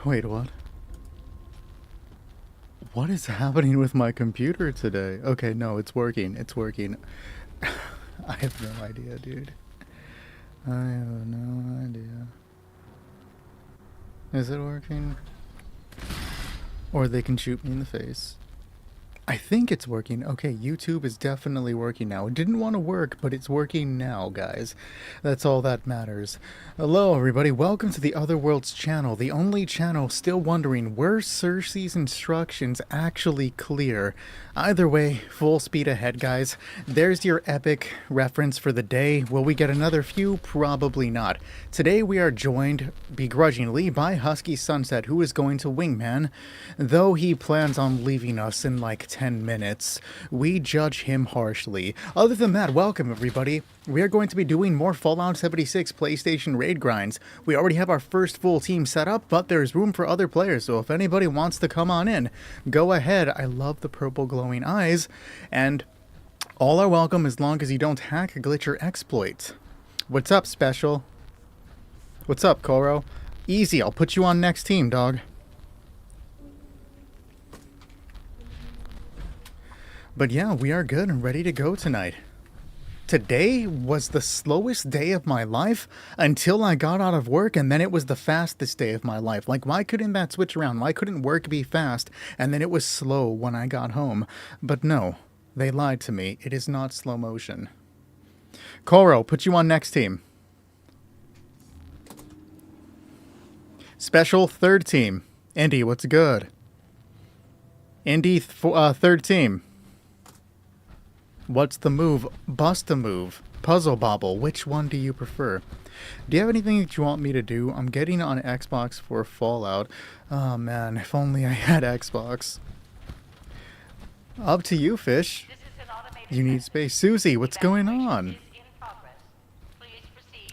Wait, what? What is happening with my computer today? Okay, no, it's working. It's working. I have no idea, dude. I have no idea. Is it working? Or they can shoot me in the face. I think it's working. Okay, YouTube is definitely working now. It didn't want to work, but it's working now, guys. That's all that matters. Hello, everybody. Welcome to the Otherworlds channel, the only channel still wondering, were Cersei's instructions actually clear? Either way, full speed ahead, guys. There's your epic reference for the day. Will we get another few? Probably not. Today we are joined, begrudgingly, by Husky Sunset, who is going to Wingman. Though he plans on leaving us in like 10 minutes, we judge him harshly. Other than that, welcome everybody. We are going to be doing more Fallout 76 PlayStation raid grinds. We already have our first full team set up, but there's room for other players, so if anybody wants to come on in, go ahead. I love the purple glowing eyes, and all are welcome as long as you don't hack, glitch, or exploit. What's up, Special? What's up, Koro? Easy, I'll put you on next team, dog. But yeah, we are good and ready to go tonight. Today was the slowest day of my life until I got out of work, and then it was the fastest day of my life. Like, why couldn't that switch around? Why couldn't work be fast, and then it was slow when I got home? But no, they lied to me. It is not slow motion. Koro, put you on next team. Special, third team. Indy, what's good? Indy, third team. What's the move? Bust a move. Puzzle Bobble. Which one do you prefer? Do you have anything that you want me to do? I'm getting on Xbox for Fallout. Oh man, if only I had Xbox. Up to you, Fish. You need space. Susie, what's going on?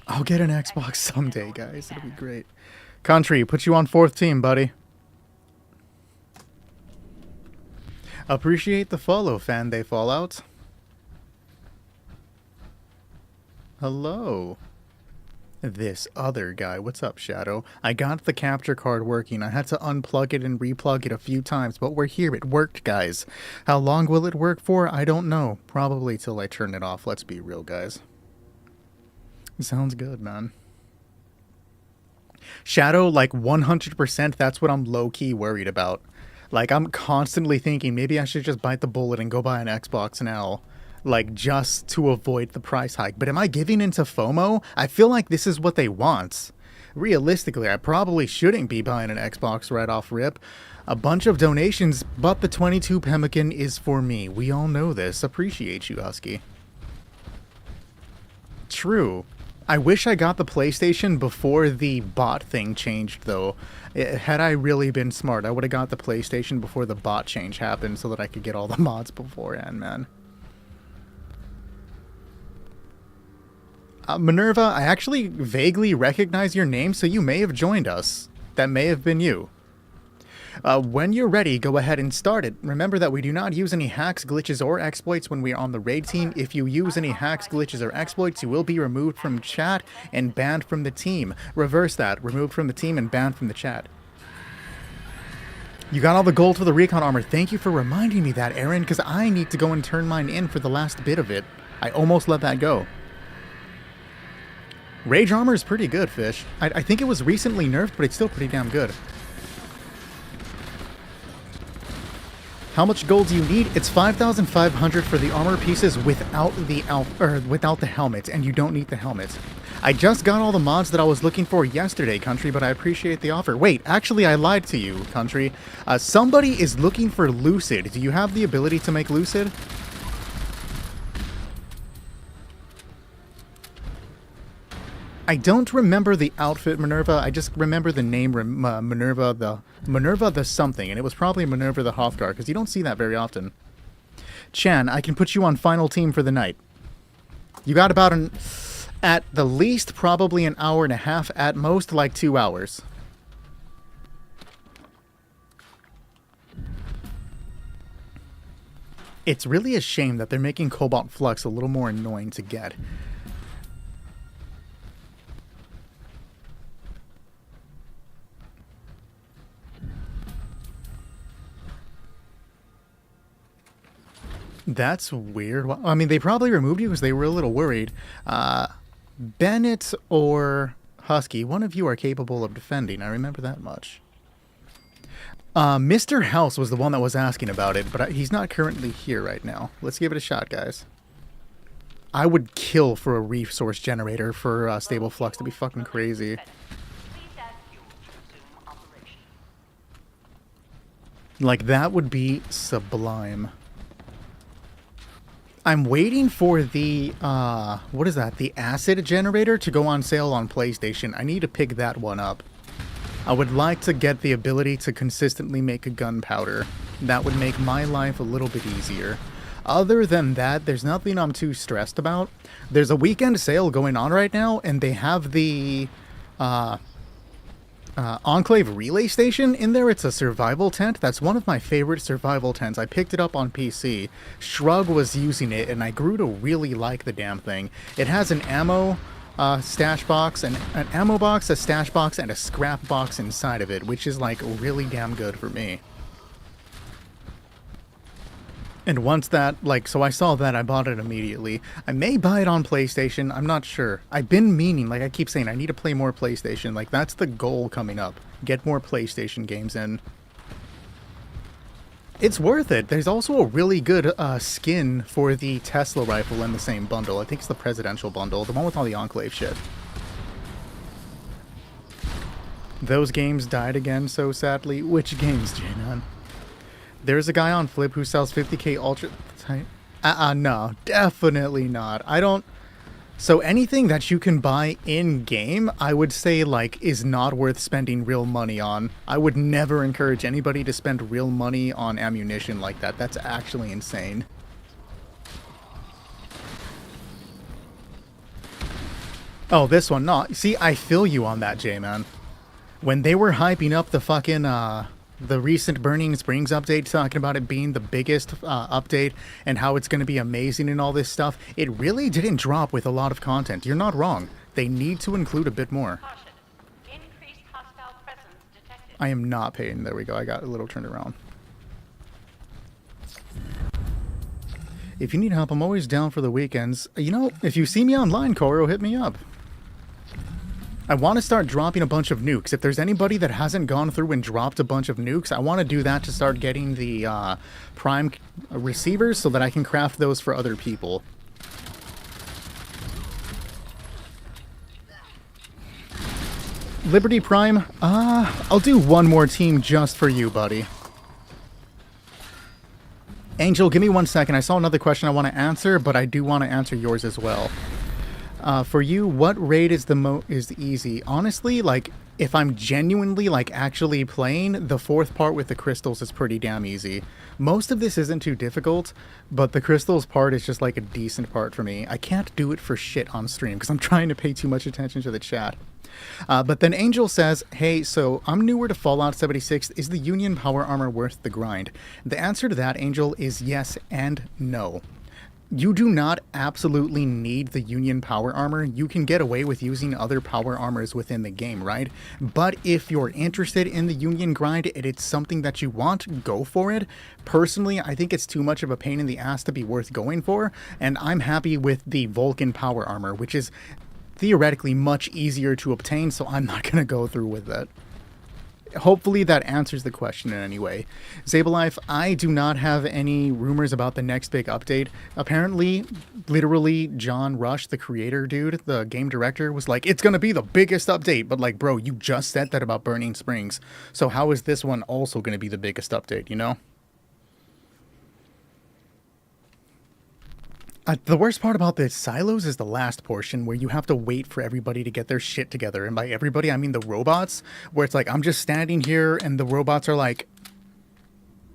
I'll get an Xbox someday, guys. It'll be great. Country, put you on fourth team, buddy. Appreciate the follow, Fan Day Fallout. Hello. This other guy. What's up, Shadow? I got the capture card working. I had to unplug it and replug it a few times, but we're here. It worked, guys. How long will it work for? I don't know. Probably till I turn it off. Let's be real, guys. Sounds good, man. Shadow, like 100%, that's what I'm low-key worried about. Like, I'm constantly thinking maybe I should just bite the bullet and go buy an Xbox now. Like, just to avoid the price hike. But am I giving into FOMO? I feel like this is what they want. Realistically, I probably shouldn't be buying an Xbox right off rip. A bunch of donations, but the 22 pemmican is for me. We all know this. Appreciate you, Husky. True. I wish I got the PlayStation before the bot thing changed, though. Had I really been smart, I would have got the PlayStation before the bot change happened so that I could get all the mods beforehand, man. Minerva, I actually vaguely recognize your name, so you may have joined us. That may have been you. When you're ready, go ahead and start it. Remember that we do not use any hacks, glitches, or exploits when we are on the raid team. If you use any hacks, glitches, or exploits, you will be removed from chat and banned from the team. Reverse that. Removed from the team and banned from the chat. You got all the gold for the recon armor. Thank you for reminding me that, Aaron, because I need to go and turn mine in for the last bit of it. I almost let that go. Rage armor is pretty good, Fish. I think it was recently nerfed, but it's still pretty damn good. How much gold do you need? It's 5,500 for the armor pieces without the helmet, and you don't need the helmet. I just got all the mods that I was looking for yesterday, Country, but I appreciate the offer. Wait, actually, I lied to you, Country. Somebody is looking for Lucid. Do you have the ability to make Lucid? I don't remember the outfit, Minerva. I just remember the name Minerva the something, and it was probably Minerva the Hrothgar, because you don't see that very often. Chan, I can put you on final team for the night. You got about at the least, probably an hour and a half, at most, like 2 hours. It's really a shame that they're making Cobalt Flux a little more annoying to get. That's weird. Well, I mean, they probably removed you because they were a little worried. Bennett or Husky, one of you are capable of defending. I remember that much. Mr. House was the one that was asking about it, but he's not currently here right now. Let's give it a shot, guys. I would kill for a resource generator for Stable Flux to be fucking crazy. Like, that would be sublime. I'm waiting for the, what is that? The acid generator to go on sale on PlayStation. I need to pick that one up. I would like to get the ability to consistently make a gunpowder. That would make my life a little bit easier. Other than that, there's nothing I'm too stressed about. There's a weekend sale going on right now, and they have the Enclave Relay Station in there. It's a survival tent. That's one of my favorite survival tents. I picked it up on PC. Shrug was using it, and I grew to really like the damn thing. It has an ammo stash box, an ammo box, a stash box, and a scrap box inside of it, which is like really damn good for me. And once that, like, so I saw that, I bought it immediately. I may buy it on PlayStation, I'm not sure. I've been meaning, like I keep saying, I need to play more PlayStation. Like, that's the goal coming up. Get more PlayStation games in. It's worth it. There's also a really good skin for the Tesla rifle in the same bundle. I think it's the presidential bundle, the one with all the Enclave shit. Those games died again so sadly. Which games, J-Man? There's a guy on Flip who sells 50k ultra... no, definitely not. I don't... So anything that you can buy in-game, I would say, like, is not worth spending real money on. I would never encourage anybody to spend real money on ammunition like that. That's actually insane. Oh, this one, no. See, I feel you on that, J-Man. When they were hyping up the fucking, the recent Burning Springs update, talking about it being the biggest update and how it's going to be amazing and all this stuff, it really didn't drop with a lot of content. You're not wrong. They need to include a bit more. I am not paying. There we go. I got a little turned around. If you need help, I'm always down for the weekends. You know, if you see me online, Koro, hit me up. I want to start dropping a bunch of nukes. If there's anybody that hasn't gone through and dropped a bunch of nukes, I want to do that to start getting the prime receivers so that I can craft those for other people. Liberty Prime? I'll do one more team just for you, buddy. Angel, give me 1 second. I saw another question I want to answer, but I do want to answer yours as well. For you, what raid is is easy? Honestly, like, if I'm genuinely, like, actually playing, the fourth part with the crystals is pretty damn easy. Most of this isn't too difficult, but the crystals part is just, like, a decent part for me. I can't do it for shit on stream, because I'm trying to pay too much attention to the chat. But then Angel says, hey, so I'm newer to Fallout 76. Is the Union power armor worth the grind? The answer to that, Angel, is yes and no. You do not absolutely need the Union power armor. You can get away with using other power armors within the game, right? But if you're interested in the Union grind and it's something that you want, go for it. Personally, I think it's too much of a pain in the ass to be worth going for, and I'm happy with the Vulcan power armor, which is theoretically much easier to obtain, so I'm not going to go through with that. Hopefully that answers the question in any way. Zabelife, I do not have any rumors about the next big update. Apparently, literally, John Rush, the creator dude, the game director, was like, it's going to be the biggest update. But like, bro, you just said that about Burning Springs. So how is this one also going to be the biggest update, you know? The worst part about the silos is the last portion where you have to wait for everybody to get their shit together. And by everybody, I mean the robots, where it's like, I'm just standing here and the robots are like,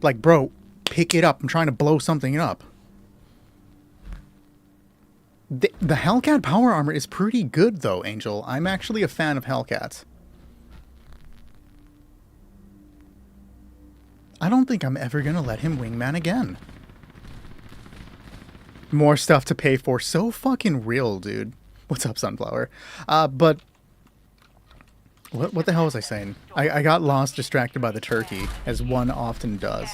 bro, pick it up. I'm trying to blow something up. The Hellcat power armor is pretty good though, Angel. I'm actually a fan of Hellcats. I don't think I'm ever going to let him wingman again. More stuff to pay for. So fucking real, dude. What's up, Sunflower? But... What the hell was I saying? I got lost, distracted by the turkey, as one often does.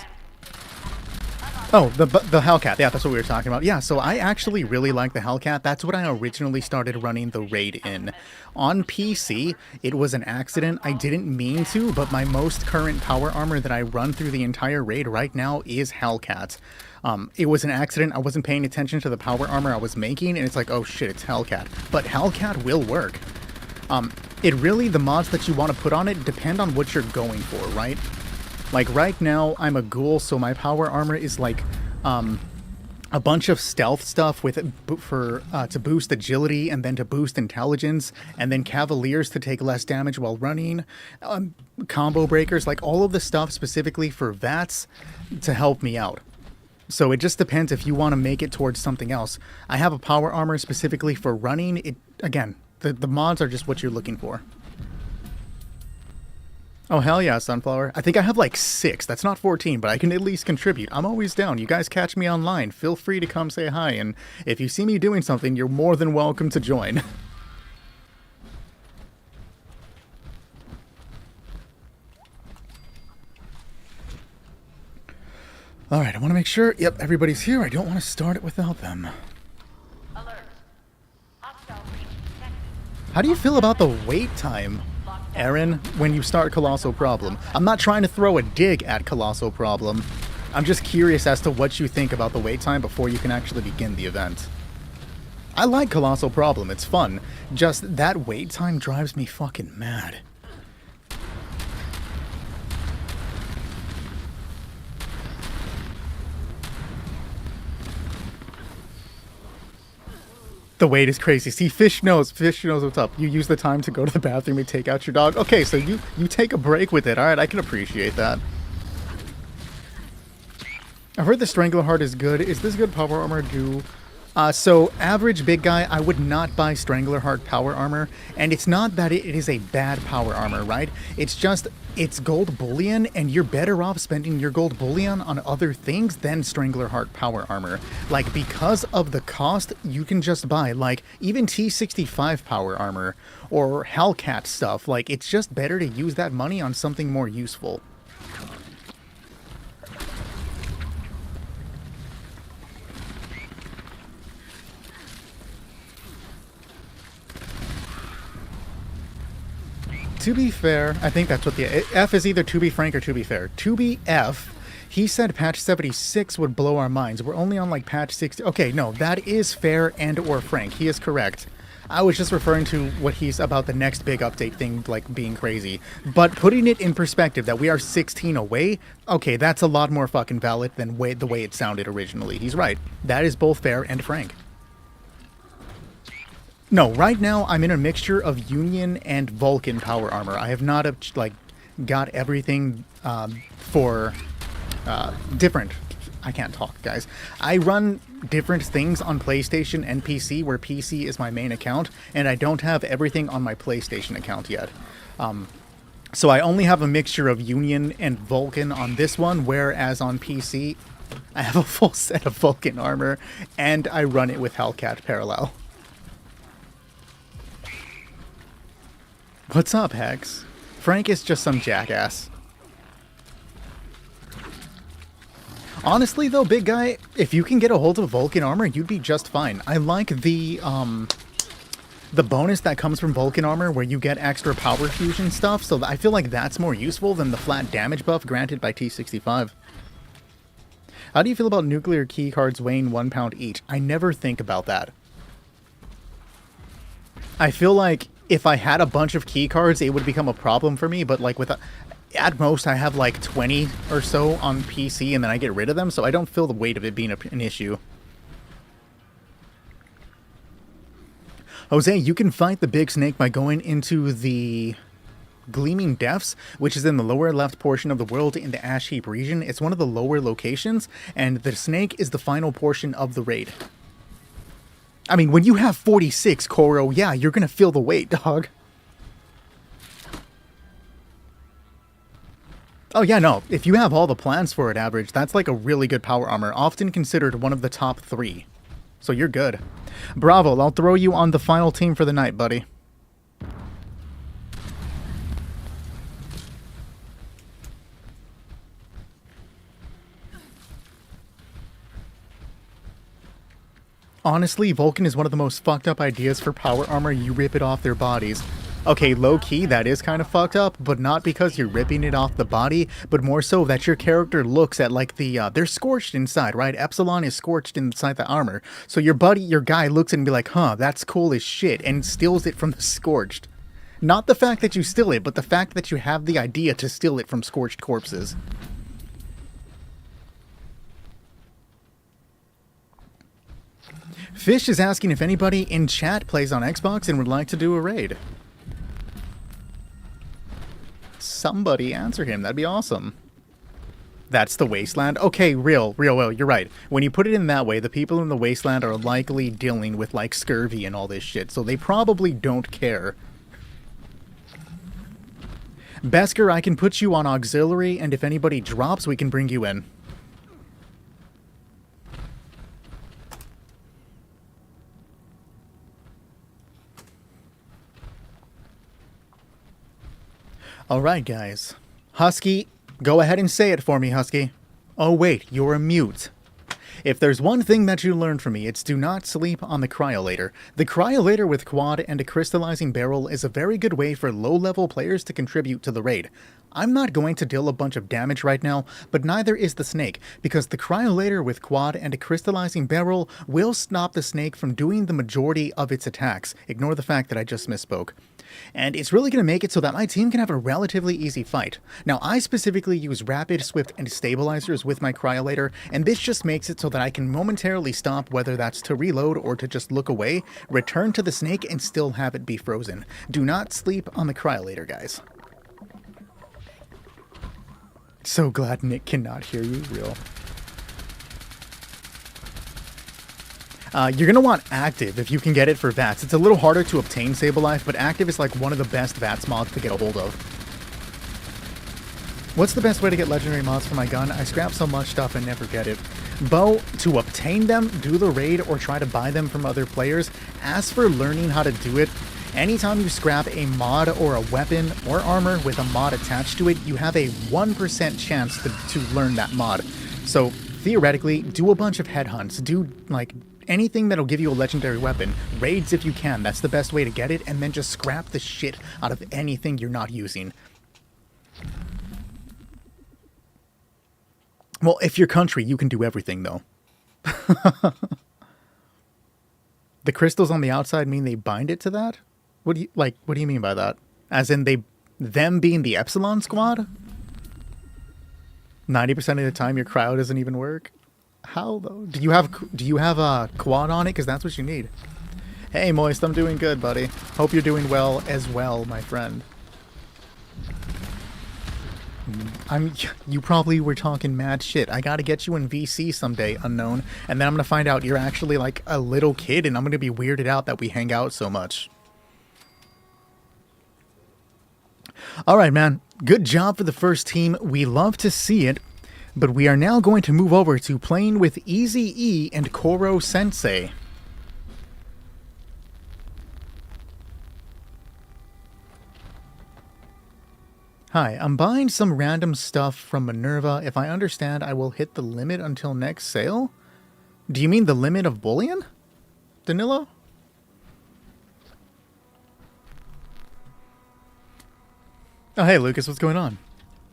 Oh, the Hellcat. Yeah, that's what we were talking about. Yeah, so I actually really like the Hellcat. That's what I originally started running the raid in. On PC, it was an accident. I didn't mean to, but my most current power armor that I run through the entire raid right now is Hellcat. It was an accident. I wasn't paying attention to the power armor I was making, and it's like, oh shit, it's Hellcat. But Hellcat will work. It really, the mods that you want to put on it depend on what you're going for, right? Like, right now, I'm a ghoul, so my power armor is, like, a bunch of stealth stuff with to boost agility, and then to boost intelligence, and then cavaliers to take less damage while running, combo breakers, like, all of the stuff specifically for VATS to help me out. So it just depends if you want to make it towards something else. I have a power armor specifically for running. It, again, the mods are just what you're looking for. Oh, hell yeah, Sunflower. I think I have like 6. That's not 14, but I can at least contribute. I'm always down. You guys catch me online. Feel free to come say hi, and if you see me doing something, you're more than welcome to join. Alright, I want to make sure, yep, everybody's here. I don't want to start it without them. Alert. Hostile breach detected. How do you feel about the wait time, Aaron, when you start Colossal Problem? I'm not trying to throw a dig at Colossal Problem. I'm just curious as to what you think about the wait time before you can actually begin the event. I like Colossal Problem, it's fun. Just that wait time drives me fucking mad. The wait is crazy. See, Fish knows what's up. You use the time to go to the bathroom and take out your dog. Okay, so you take a break with it. Alright, I can appreciate that. I've heard the Stranglerheart is good. Is this good power armor do? So, average big guy, I would not buy Stranglerheart power armor. And it's not that it is a bad power armor, right? It's just, it's gold bullion, and you're better off spending your gold bullion on other things than Stranglerheart power armor. Like, because of the cost, you can just buy, like, even T65 power armor, or Hellcat stuff. Like, it's just better to use that money on something more useful. To be fair, I think that's what the F is, either to be frank or to be fair. To be F, he said patch 76 would blow our minds. We're only on like patch 60. Okay, no, that is fair and or frank. He is correct. I was just referring to what he's about the next big update thing, like being crazy. But putting it in perspective that we are 16 away, okay, that's a lot more fucking valid than the way it sounded originally. He's right. That is both fair and frank. No, right now I'm in a mixture of Union and Vulcan power armor. I have not, like, got everything for different... I can't talk, guys. I run different things on PlayStation and PC, where PC is my main account, and I don't have everything on my PlayStation account yet. So I only have a mixture of Union and Vulcan on this one, whereas on PC, I have a full set of Vulcan armor, and I run it with Hellcat parallel. What's up, Hex? Frank is just some jackass. Honestly, though, big guy, if you can get a hold of Vulcan armor, you'd be just fine. I like the bonus that comes from Vulcan armor, where you get extra power fusion stuff, so I feel like that's more useful than the flat damage buff granted by T65. How do you feel about nuclear key cards weighing 1 pound each? I never think about that. I feel like if I had a bunch of key cards, it would become a problem for me, but like at most I have like 20 or so on PC, and then I get rid of them, so I don't feel the weight of it being an issue. Jose, you can fight the big snake by going into the Gleaming Depths, which is in the lower left portion of the world in the Ash Heap region. It's one of the lower locations, and the snake is the final portion of the raid. I mean, when you have 46, Koro, yeah, you're gonna feel the weight, dog. Oh yeah, no, if you have all the plans for it average, that's like a really good power armor, often considered one of the top 3. So you're good. Bravo, I'll throw you on the final team for the night, buddy. Honestly, Vulcan is one of the most fucked up ideas for power armor. You rip it off their bodies. Okay, low-key, that is kind of fucked up, but not because you're ripping it off the body, but more so that your character looks at, like, they're scorched inside, right? Epsilon is scorched inside the armor. So your guy looks at it and be like, huh, that's cool as shit, and steals it from the scorched. Not the fact that you steal it, but the fact that you have the idea to steal it from scorched corpses. Fish is asking if anybody in chat plays on Xbox and would like to do a raid. Somebody answer him. That'd be awesome. That's the wasteland? Okay, real, you're right. When you put it in that way, the people in the wasteland are likely dealing with, like, scurvy and all this shit, so they probably don't care. Besker, I can put you on auxiliary, and if anybody drops, we can bring you in. Alright, guys. Husky, go ahead and say it for me, Husky. Oh, wait, you're a mute. If there's one thing that you learned from me, it's do not sleep on the cryolator. The cryolator with quad and a crystallizing barrel is a very good way for low-level players to contribute to the raid. I'm not going to deal a bunch of damage right now, but neither is the snake, because the cryolator with quad and a crystallizing barrel will stop the snake from doing the majority of its attacks. Ignore the fact that I just misspoke. And it's really going to make it so that my team can have a relatively easy fight. Now, I specifically use Rapid, Swift, and Stabilizers with my Cryolator, and this just makes it so that I can momentarily stop, whether that's to reload or to just look away, return to the snake, and still have it be frozen. Do not sleep on the Cryolator, guys. So glad Nick cannot hear you, real. You're going to want Active if you can get it for VATS. It's a little harder to obtain Sablelife, but Active is like one of the best VATS mods to get a hold of. What's the best way to get legendary mods for my gun? I scrap so much stuff and never get it. Bo, to obtain them, do the raid or try to buy them from other players. As for learning how to do it, anytime you scrap a mod or a weapon or armor with a mod attached to it, you have a 1% chance to learn that mod. So, theoretically, do a bunch of headhunts. Do, like, anything that'll give you a legendary weapon. Raids if you can. That's the best way to get it. And then just scrap the shit out of anything you're not using. Well, if you're country, you can do everything, though. The crystals on the outside mean they bind it to that? What do you mean by that? As in them being the Epsilon squad? 90% of the time your cryo doesn't even work? How, though? Do you have a quad on it? Because that's what you need. Hey, Moist, I'm doing good, buddy. Hope you're doing well as well, my friend. You probably were talking mad shit. I gotta get you in VC someday, Unknown, and then I'm gonna find out you're actually like a little kid, and I'm gonna be weirded out that we hang out so much. Alright, man. Good job for the first team. We love to see it. But we are now going to move over to playing with Easy-E and Koro Sensei. Hi, I'm buying some random stuff from Minerva. If I understand, I will hit the limit until next sale? Do you mean the limit of bullion? Danilo? Oh, hey, Lucas, what's going on?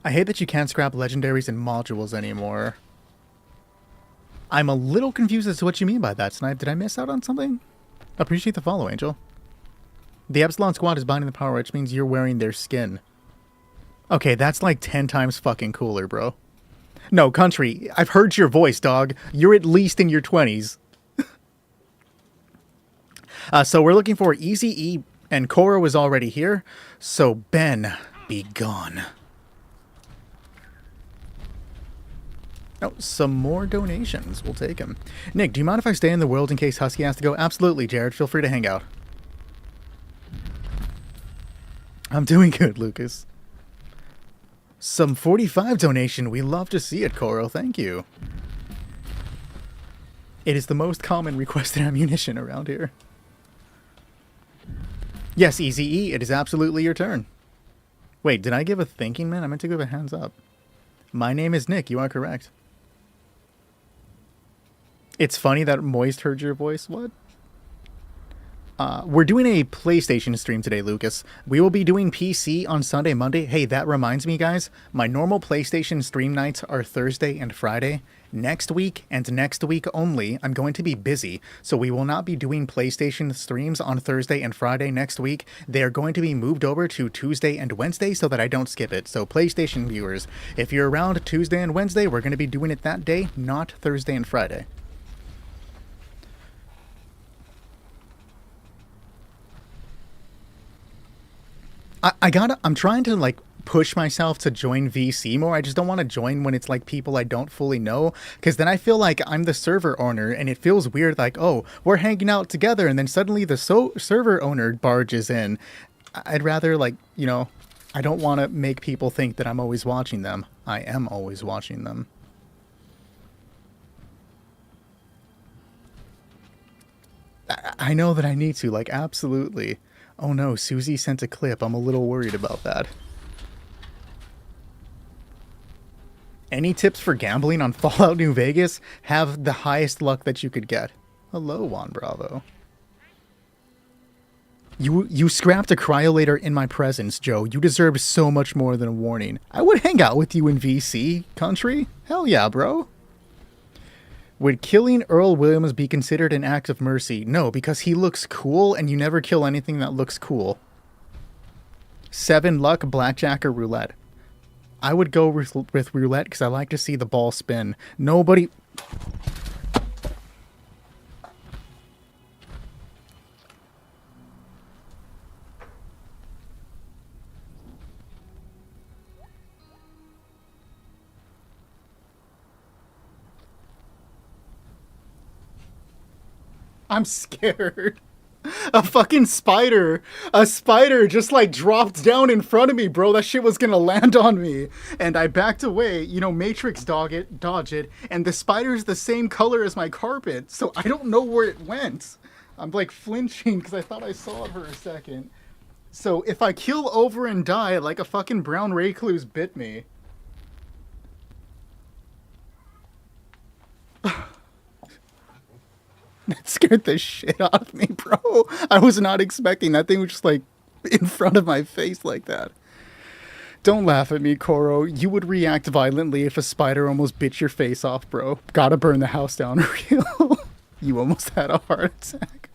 I hate that you can't scrap legendaries and modules anymore. I'm a little confused as to what you mean by that, Snipe. Did I miss out on something? Appreciate the follow, Angel. The Epsilon squad is binding the power, which means you're wearing their skin. Okay, that's like 10 times fucking cooler, bro. No, Country, I've heard your voice, dog. You're at least in your 20s. So we're looking for Easy-E, and Koro is already here. So Ben, be gone. Oh, some more donations. We'll take them. Nick, do you mind if I stay in the world in case Husky has to go? Absolutely, Jared. Feel free to hang out. I'm doing good, Lucas. Some 45 donation. We love to see it, Koro. Thank you. It is the most common requested ammunition around here. Yes, Easy-E, it is absolutely your turn. Wait, did I give a thinking man? I meant to give a hands up. My name is Nick. You are correct. It's funny that Moist heard your voice. What? We're doing a PlayStation stream today, Lucas. We will be doing PC on Sunday, Monday. Hey, that reminds me, guys. My normal PlayStation stream nights are Thursday and Friday. Next week and next week only, I'm going to be busy, so we will not be doing PlayStation streams on Thursday and Friday next week. They are going to be moved over to Tuesday and Wednesday so that I don't skip it. So PlayStation viewers, if you're around Tuesday and Wednesday, we're going to be doing it that day, not Thursday and Friday. I'm trying to like push myself to join VC more. I just don't want to join when it's like people I don't fully know, because then I feel like I'm the server owner and it feels weird, like, oh, we're hanging out together and then suddenly the server owner barges in. I'd rather, like, you know, I don't want to make people think that I'm always watching them. I am always watching them. I know that I need to, like, absolutely. Oh no, Susie sent a clip. I'm a little worried about that. Any tips for gambling on Fallout New Vegas? Have the highest luck that you could get. Hello, Juan Bravo. You scrapped a cryolator in my presence, Joe. You deserve so much more than a warning. I would hang out with you in VC country. Hell yeah, bro. Would killing Earl Williams be considered an act of mercy? No, because he looks cool, and you never kill anything that looks cool. 7 luck, blackjack, or roulette. I would go with roulette because I like to see the ball spin. Nobody... I'm scared. A fucking spider. A spider just like dropped down in front of me, bro. That shit was gonna land on me. And I backed away, you know, Matrix dodge it, and the spider's the same color as my carpet, so I don't know where it went. I'm like flinching because I thought I saw it for a second. So if I kill over and die, like a fucking brown recluse bit me. That scared the shit out of me, bro. I was not expecting that thing was just like in front of my face like that. Don't laugh at me, Koro. You would react violently if a spider almost bit your face off, bro. Gotta burn the house down real. You almost had a heart attack.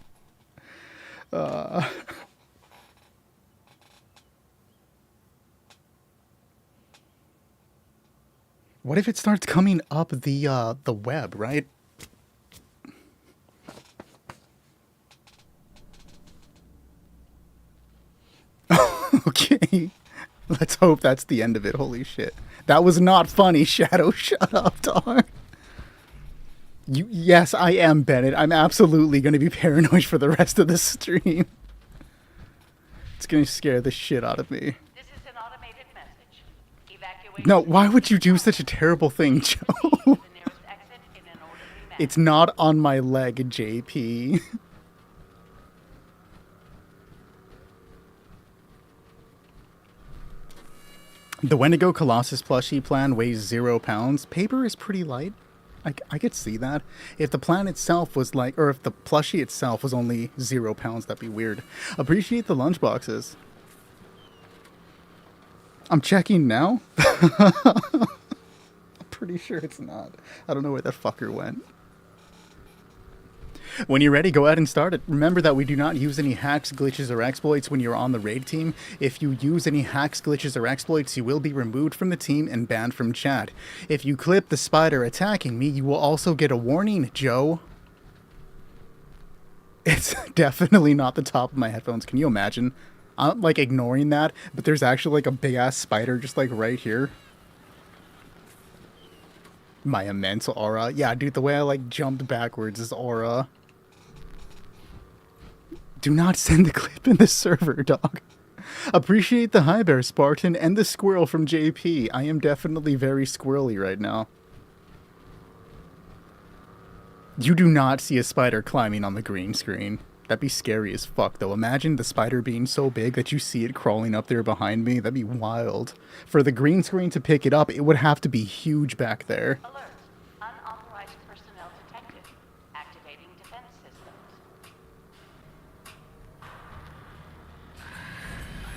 What if it starts coming up the web, right? Okay. Let's hope that's the end of it. Holy shit. That was not funny, Shadow. Shut up, dog. Yes, I am, Bennett. I'm absolutely going to be paranoid for the rest of the stream. It's going to scare the shit out of me. This is an automated message. Evacuation. No, why would you do such a terrible thing, Joe? The nearest exit in an orderly manner. It's not on my leg, JP. The Wendigo Colossus plushie plan weighs 0 pounds. Paper is pretty light. I could see that. If the plan itself was like, or if the plushie itself was only 0 pounds, that'd be weird. Appreciate the lunchboxes. I'm checking now. I'm pretty sure it's not. I don't know where that fucker went. When you're ready, go ahead and start it. Remember that we do not use any hacks, glitches, or exploits when you're on the raid team. If you use any hacks, glitches, or exploits, you will be removed from the team and banned from chat. If you clip the spider attacking me, you will also get a warning, Joe. It's definitely not the top of my headphones. Can you imagine? I'm like ignoring that, but there's actually like a big ass spider just like right here. My immense aura. Yeah, dude, the way I like jumped backwards is aura. Do not send the clip in the server, dog. Appreciate the hi bear, Spartan, and the squirrel from JP. I am definitely very squirrely right now. You do not see a spider climbing on the green screen. That'd be scary as fuck, though. Imagine the spider being so big that you see it crawling up there behind me. That'd be wild. For the green screen to pick it up, it would have to be huge back there. Alert. Unauthorized personnel detected.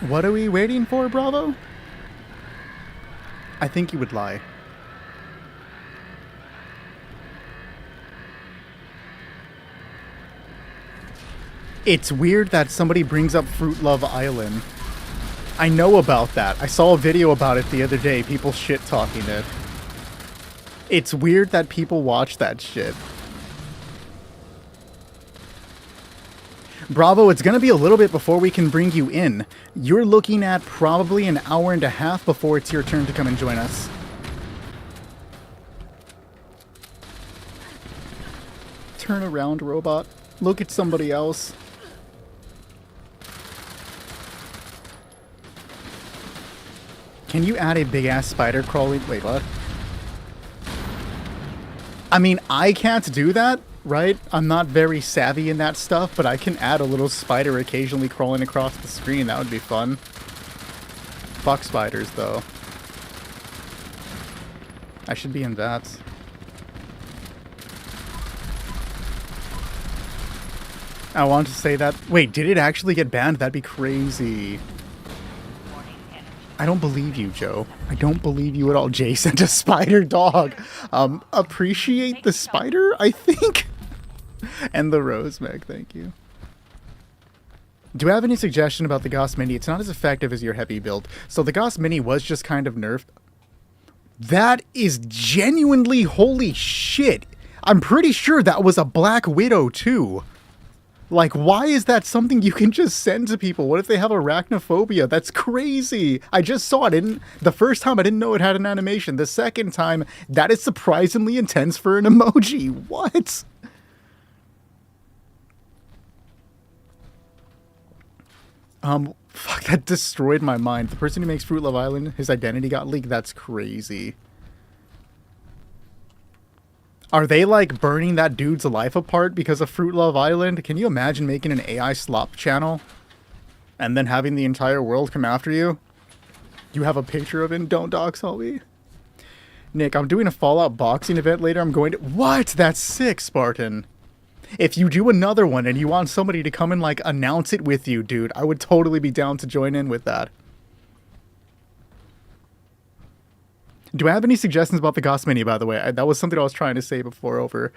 What are we waiting for, Bravo? I think you would lie. It's weird that somebody brings up Fruit Love Island. I know about that. I saw a video about it the other day, people shit-talking it. It's weird that people watch that shit. Bravo, it's gonna be a little bit before we can bring you in. You're looking at probably an hour and a half before it's your turn to come and join us. Turn around, robot. Look at somebody else. Can you add a big-ass spider crawling? Wait, what? I mean, I can't do that, right? I'm not very savvy in that stuff, but I can add a little spider occasionally crawling across the screen. That would be fun. Fuck spiders, though. I should be in that. I want to say that. Wait, did it actually get banned? That'd be crazy. I don't believe you, Joe. I don't believe you at all. Jay sent a spider dog. Appreciate the spider, I think. And the rose, Meg. Thank you. Do I have any suggestion about the Gauss Mini? It's not as effective as your heavy build. So the Gauss Mini was just kind of nerfed. That is genuinely holy shit. I'm pretty sure that was a Black Widow too. Like, why is that something you can just send to people? What if they have arachnophobia? That's crazy. I just saw it. The first time, I didn't know it had an animation. The second time, that is surprisingly intense for an emoji. What? Fuck, that destroyed my mind. The person who makes Fruit Love Island, his identity got leaked. That's crazy. Are they, like, burning that dude's life apart because of Fruit Love Island? Can you imagine making an AI slop channel and then having the entire world come after you? You have a picture of him? Don't dox me. Nick, I'm doing a Fallout boxing event later. I'm going to... What? That's sick, Spartan. If you do another one and you want somebody to come and, like, announce it with you, dude, I would totally be down to join in with that. Do I have any suggestions about the Gauss Mini, by the way? That was something I was trying to say before.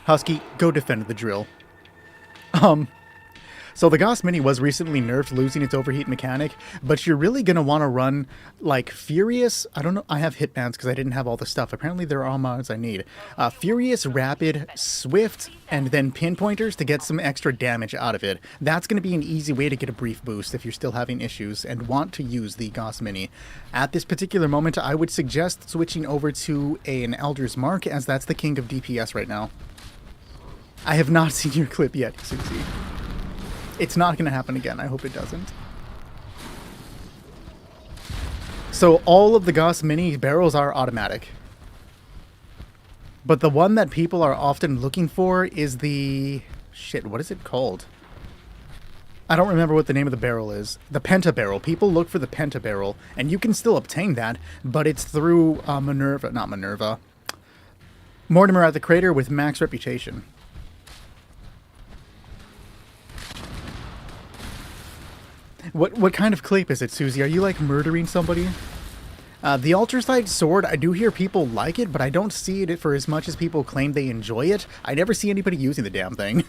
Husky, go defend the drill. So the Gauss Mini was recently nerfed, losing its overheat mechanic, but you're really going to want to run, like, Furious... I don't know, I have hitbands because I didn't have all the stuff. Apparently there are all mods I need. Furious, Rapid, Swift, and then Pinpointers to get some extra damage out of it. That's going to be an easy way to get a brief boost if you're still having issues and want to use the Gauss Mini. At this particular moment, I would suggest switching over to an Elder's Mark, as that's the king of DPS right now. I have not seen your clip yet, Susie. It's not going to happen again. I hope it doesn't. So all of the Gauss Mini barrels are automatic. But the one that people are often looking for is the... Shit, what is it called? I don't remember what the name of the barrel is. The Penta Barrel. People look for the Penta Barrel, and you can still obtain that, but it's through Minerva... Not Minerva. Mortimer at the Crater with max reputation. What kind of clip is it, Susie? Are you, like, murdering somebody? The Alterside Sword, I do hear people like it, but I don't see it for as much as people claim they enjoy it. I never see anybody using the damn thing.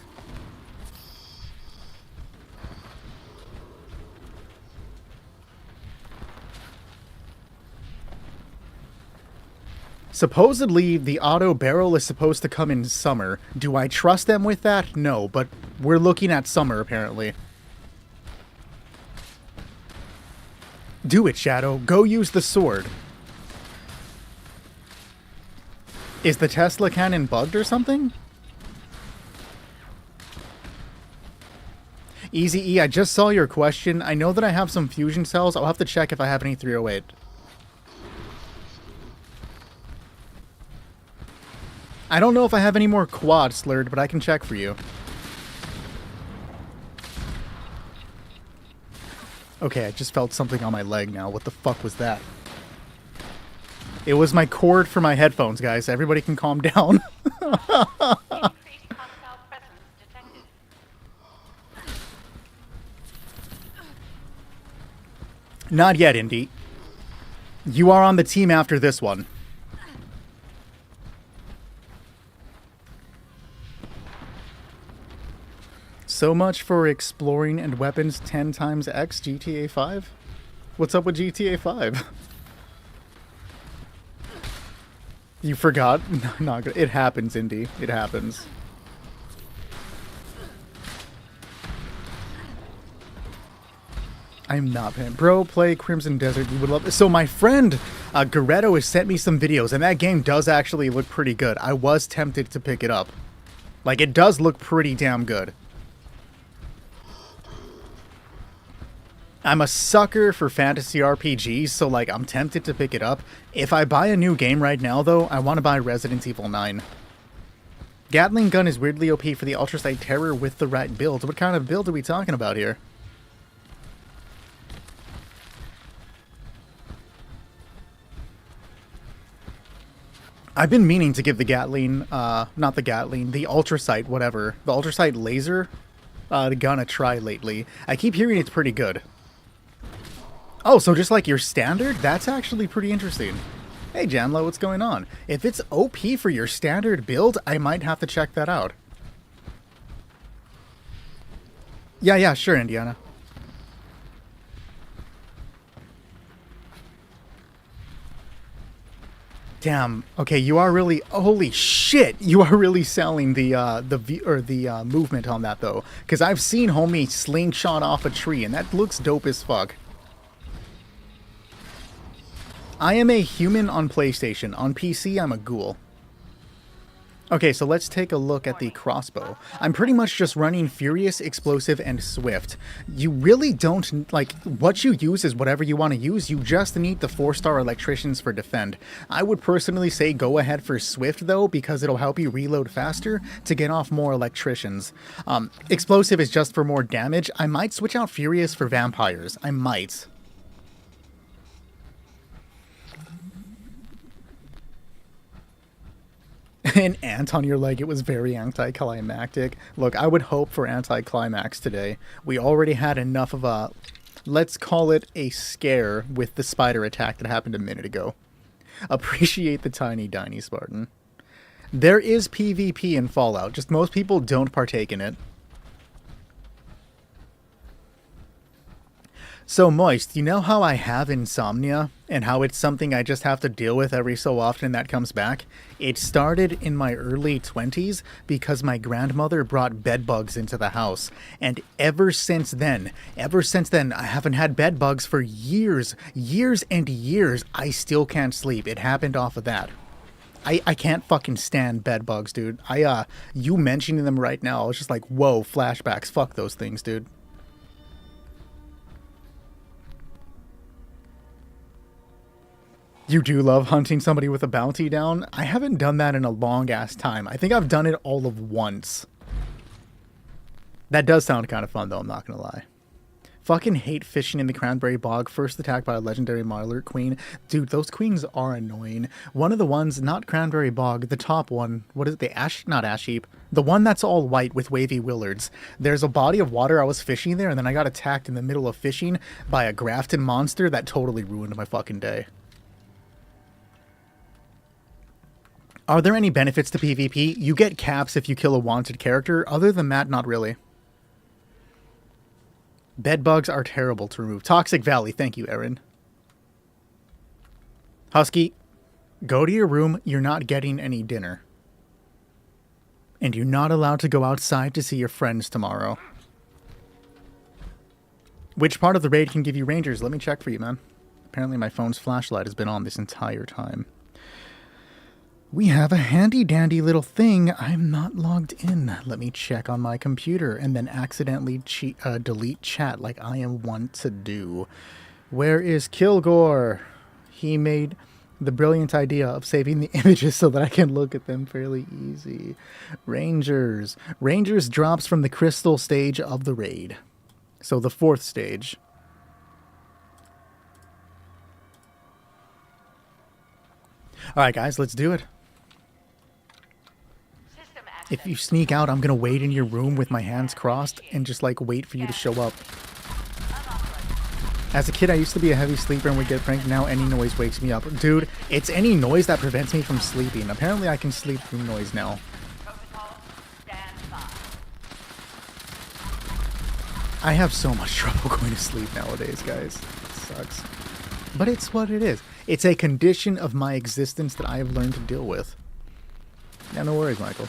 Supposedly, the auto barrel is supposed to come in summer. Do I trust them with that? No, but we're looking at summer, apparently. Do it, Shadow. Go use the sword. Is the Tesla cannon bugged or something? Easy E, I just saw your question. I know that I have some fusion cells. I'll have to check if I have any 308. I don't know if I have any more quad slurred, but I can check for you. Okay, I just felt something on my leg now. What the fuck was that? It was my cord for my headphones, guys. Everybody can calm down. Increased hostile presence detected. Not yet, Indy. You are on the team after this one. So much for exploring and weapons 10 times X GTA 5? What's up with GTA 5? You forgot? Not good. It happens, Indy. It happens. I'm not paying. Bro, play Crimson Desert. You would love it. So my friend Goretto has sent me some videos, and that game does actually look pretty good. I was tempted to pick it up. Like, it does look pretty damn good. I'm a sucker for fantasy RPGs, so, like, I'm tempted to pick it up. If I buy a new game right now, though, I want to buy Resident Evil 9. Gatling gun is weirdly OP for the Ultrasight Terror with the right build. What kind of build are we talking about here? I've been meaning to give the Gatling, not the Gatling, the Ultrasight, whatever, the Ultrasight laser gun a try lately. I keep hearing it's pretty good. Oh, so just like your standard? That's actually pretty interesting. Hey, Janlo, what's going on? If it's OP for your standard build, I might have to check that out. Yeah, sure, Indiana. Damn. Okay, you are really. Holy shit! You are really selling the movement on that though, because I've seen homie slingshot off a tree, and that looks dope as fuck. I am a human on PlayStation. On PC, I'm a ghoul. Okay, so let's take a look at the crossbow. I'm pretty much just running Furious, Explosive, and Swift. You really don't, like, what you use is whatever you want to use. You just need the 4-star electricians for defend. I would personally say go ahead for Swift, though, because it'll help you reload faster to get off more electricians. Explosive is just for more damage. I might switch out Furious for vampires. I might. An ant on your leg, it was very anticlimactic. Look, I would hope for anticlimax today. We already had enough of a, let's call it a scare with the spider attack that happened a minute ago. Appreciate the tiny diny Spartan. There is PvP in Fallout, just most people don't partake in it. So, Moist, you know how I have insomnia, and how it's something I just have to deal with every so often that comes back? It started in my early 20s because my grandmother brought bedbugs into the house, and ever since then, I haven't had bedbugs for years and years. I still can't sleep. It happened off of that. I can't fucking stand bedbugs, dude. You mentioning them right now, I was just like, whoa, flashbacks, fuck those things, dude. You do love hunting somebody with a bounty down? I haven't done that in a long-ass time. I think I've done it all of once. That does sound kind of fun, though, I'm not gonna lie. Fucking hate fishing in the Cranberry Bog. First attacked by a legendary Marler queen. Dude, those queens are annoying. One of the ones, not Cranberry Bog, the top one. What is it? The Ash? Not Ash Heap. The one that's all white with wavy willards. There's a body of water. I was fishing there, and then I got attacked in the middle of fishing by a Grafton monster that totally ruined my fucking day. Are there any benefits to PvP? You get caps if you kill a wanted character. Other than that, not really. Bedbugs are terrible to remove. Toxic Valley. Thank you, Aaron. Husky, go to your room. You're not getting any dinner. And you're not allowed to go outside to see your friends tomorrow. Which part of the raid can give you rangers? Let me check for you, man. Apparently my phone's flashlight has been on this entire time. We have a handy-dandy little thing. I'm not logged in. Let me check on my computer and then accidentally delete chat like I am wont to do. Where is Kilgore? He made the brilliant idea of saving the images so that I can look at them fairly easy. Rangers. Rangers drops from the crystal stage of the raid. So the 4th stage. Alright guys, let's do it. If you sneak out, I'm gonna wait in your room with my hands crossed and just like wait for you to show up. As a kid, I used to be a heavy sleeper and would get pranked. Now any noise wakes me up. Dude, it's any noise that prevents me from sleeping. Apparently I can sleep through noise now. Protocol, stand by. I have so much trouble going to sleep nowadays, guys. It sucks. But it's what it is. It's a condition of my existence that I have learned to deal with. Yeah, no worries, Michael.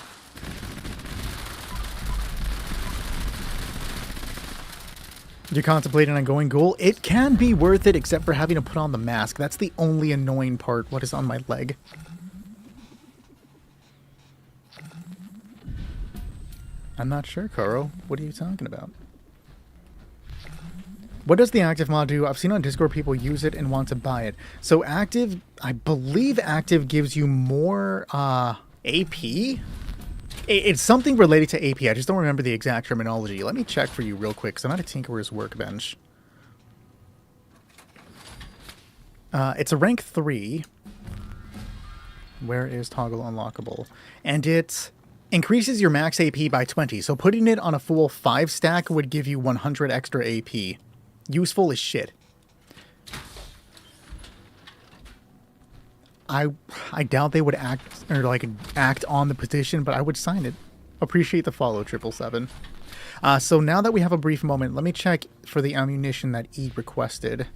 You're contemplating on going ghoul? It can be worth it, except for having to put on the mask. That's the only annoying part. What is on my leg? I'm not sure, Koro. What are you talking about? What does the active mod do? I've seen on Discord people use it and want to buy it. So active, I believe active gives you more AP? It's something related to AP. I just don't remember the exact terminology. Let me check for you real quick, because I'm at a Tinkerer's Workbench. It's a rank 3. Where is toggle unlockable? And it increases your max AP by 20. So putting it on a full 5 stack would give you 100 extra AP. Useful as shit. I doubt they would act on the petition, but I would sign it. Appreciate the follow, 777. So now that we have a brief moment, let me check for the ammunition that E requested.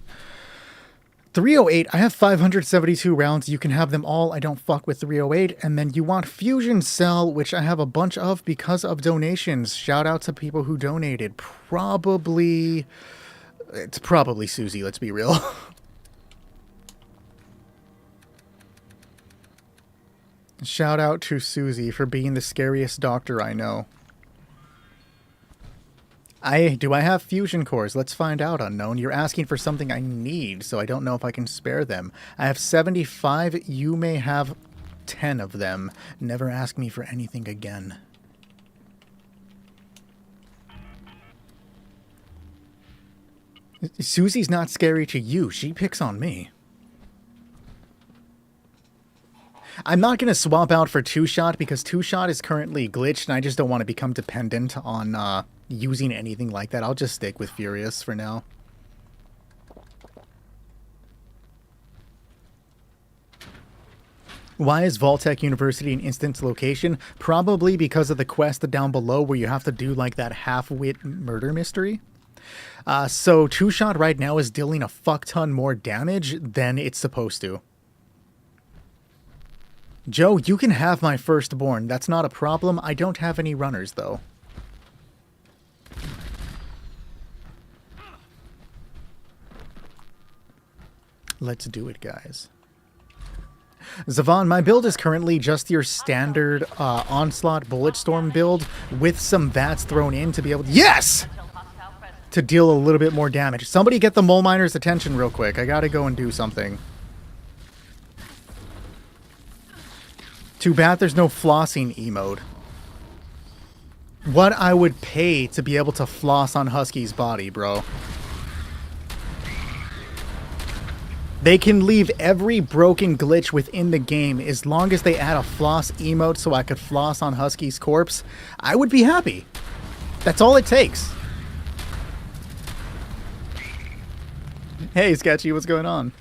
308, I have 572 rounds. You can have them all. I don't fuck with 308. And then you want Fusion Cell, which I have a bunch of because of donations. Shout out to people who donated. It's probably Susie, let's be real. Shout out to Susie for being the scariest doctor I know. Do I have fusion cores? Let's find out, unknown. You're asking for something I need, so I don't know if I can spare them. I have 75. You may have 10 of them. Never ask me for anything again. Susie's not scary to you. She picks on me. I'm not going to swap out for 2-Shot because 2-Shot is currently glitched and I just don't want to become dependent on using anything like that. I'll just stick with Furious for now. Why is Vault-Tec University an instant location? Probably because of the quest down below where you have to do like that half-wit murder mystery. So 2-Shot right now is dealing a fuck ton more damage than it's supposed to. Joe, you can have my firstborn. That's not a problem. I don't have any runners, though. Let's do it, guys. Zavon, my build is currently just your standard Onslaught Bulletstorm build with some VATS thrown in to be able to... Yes! To deal a little bit more damage. Somebody get the Mole Miner's attention real quick. I gotta go and do something. Too bad there's no flossing emote. What I would pay to be able to floss on Husky's body, bro. They can leave every broken glitch within the game as long as they add a floss emote so I could floss on Husky's corpse. I would be happy. That's all it takes. Hey, Sketchy, what's going on?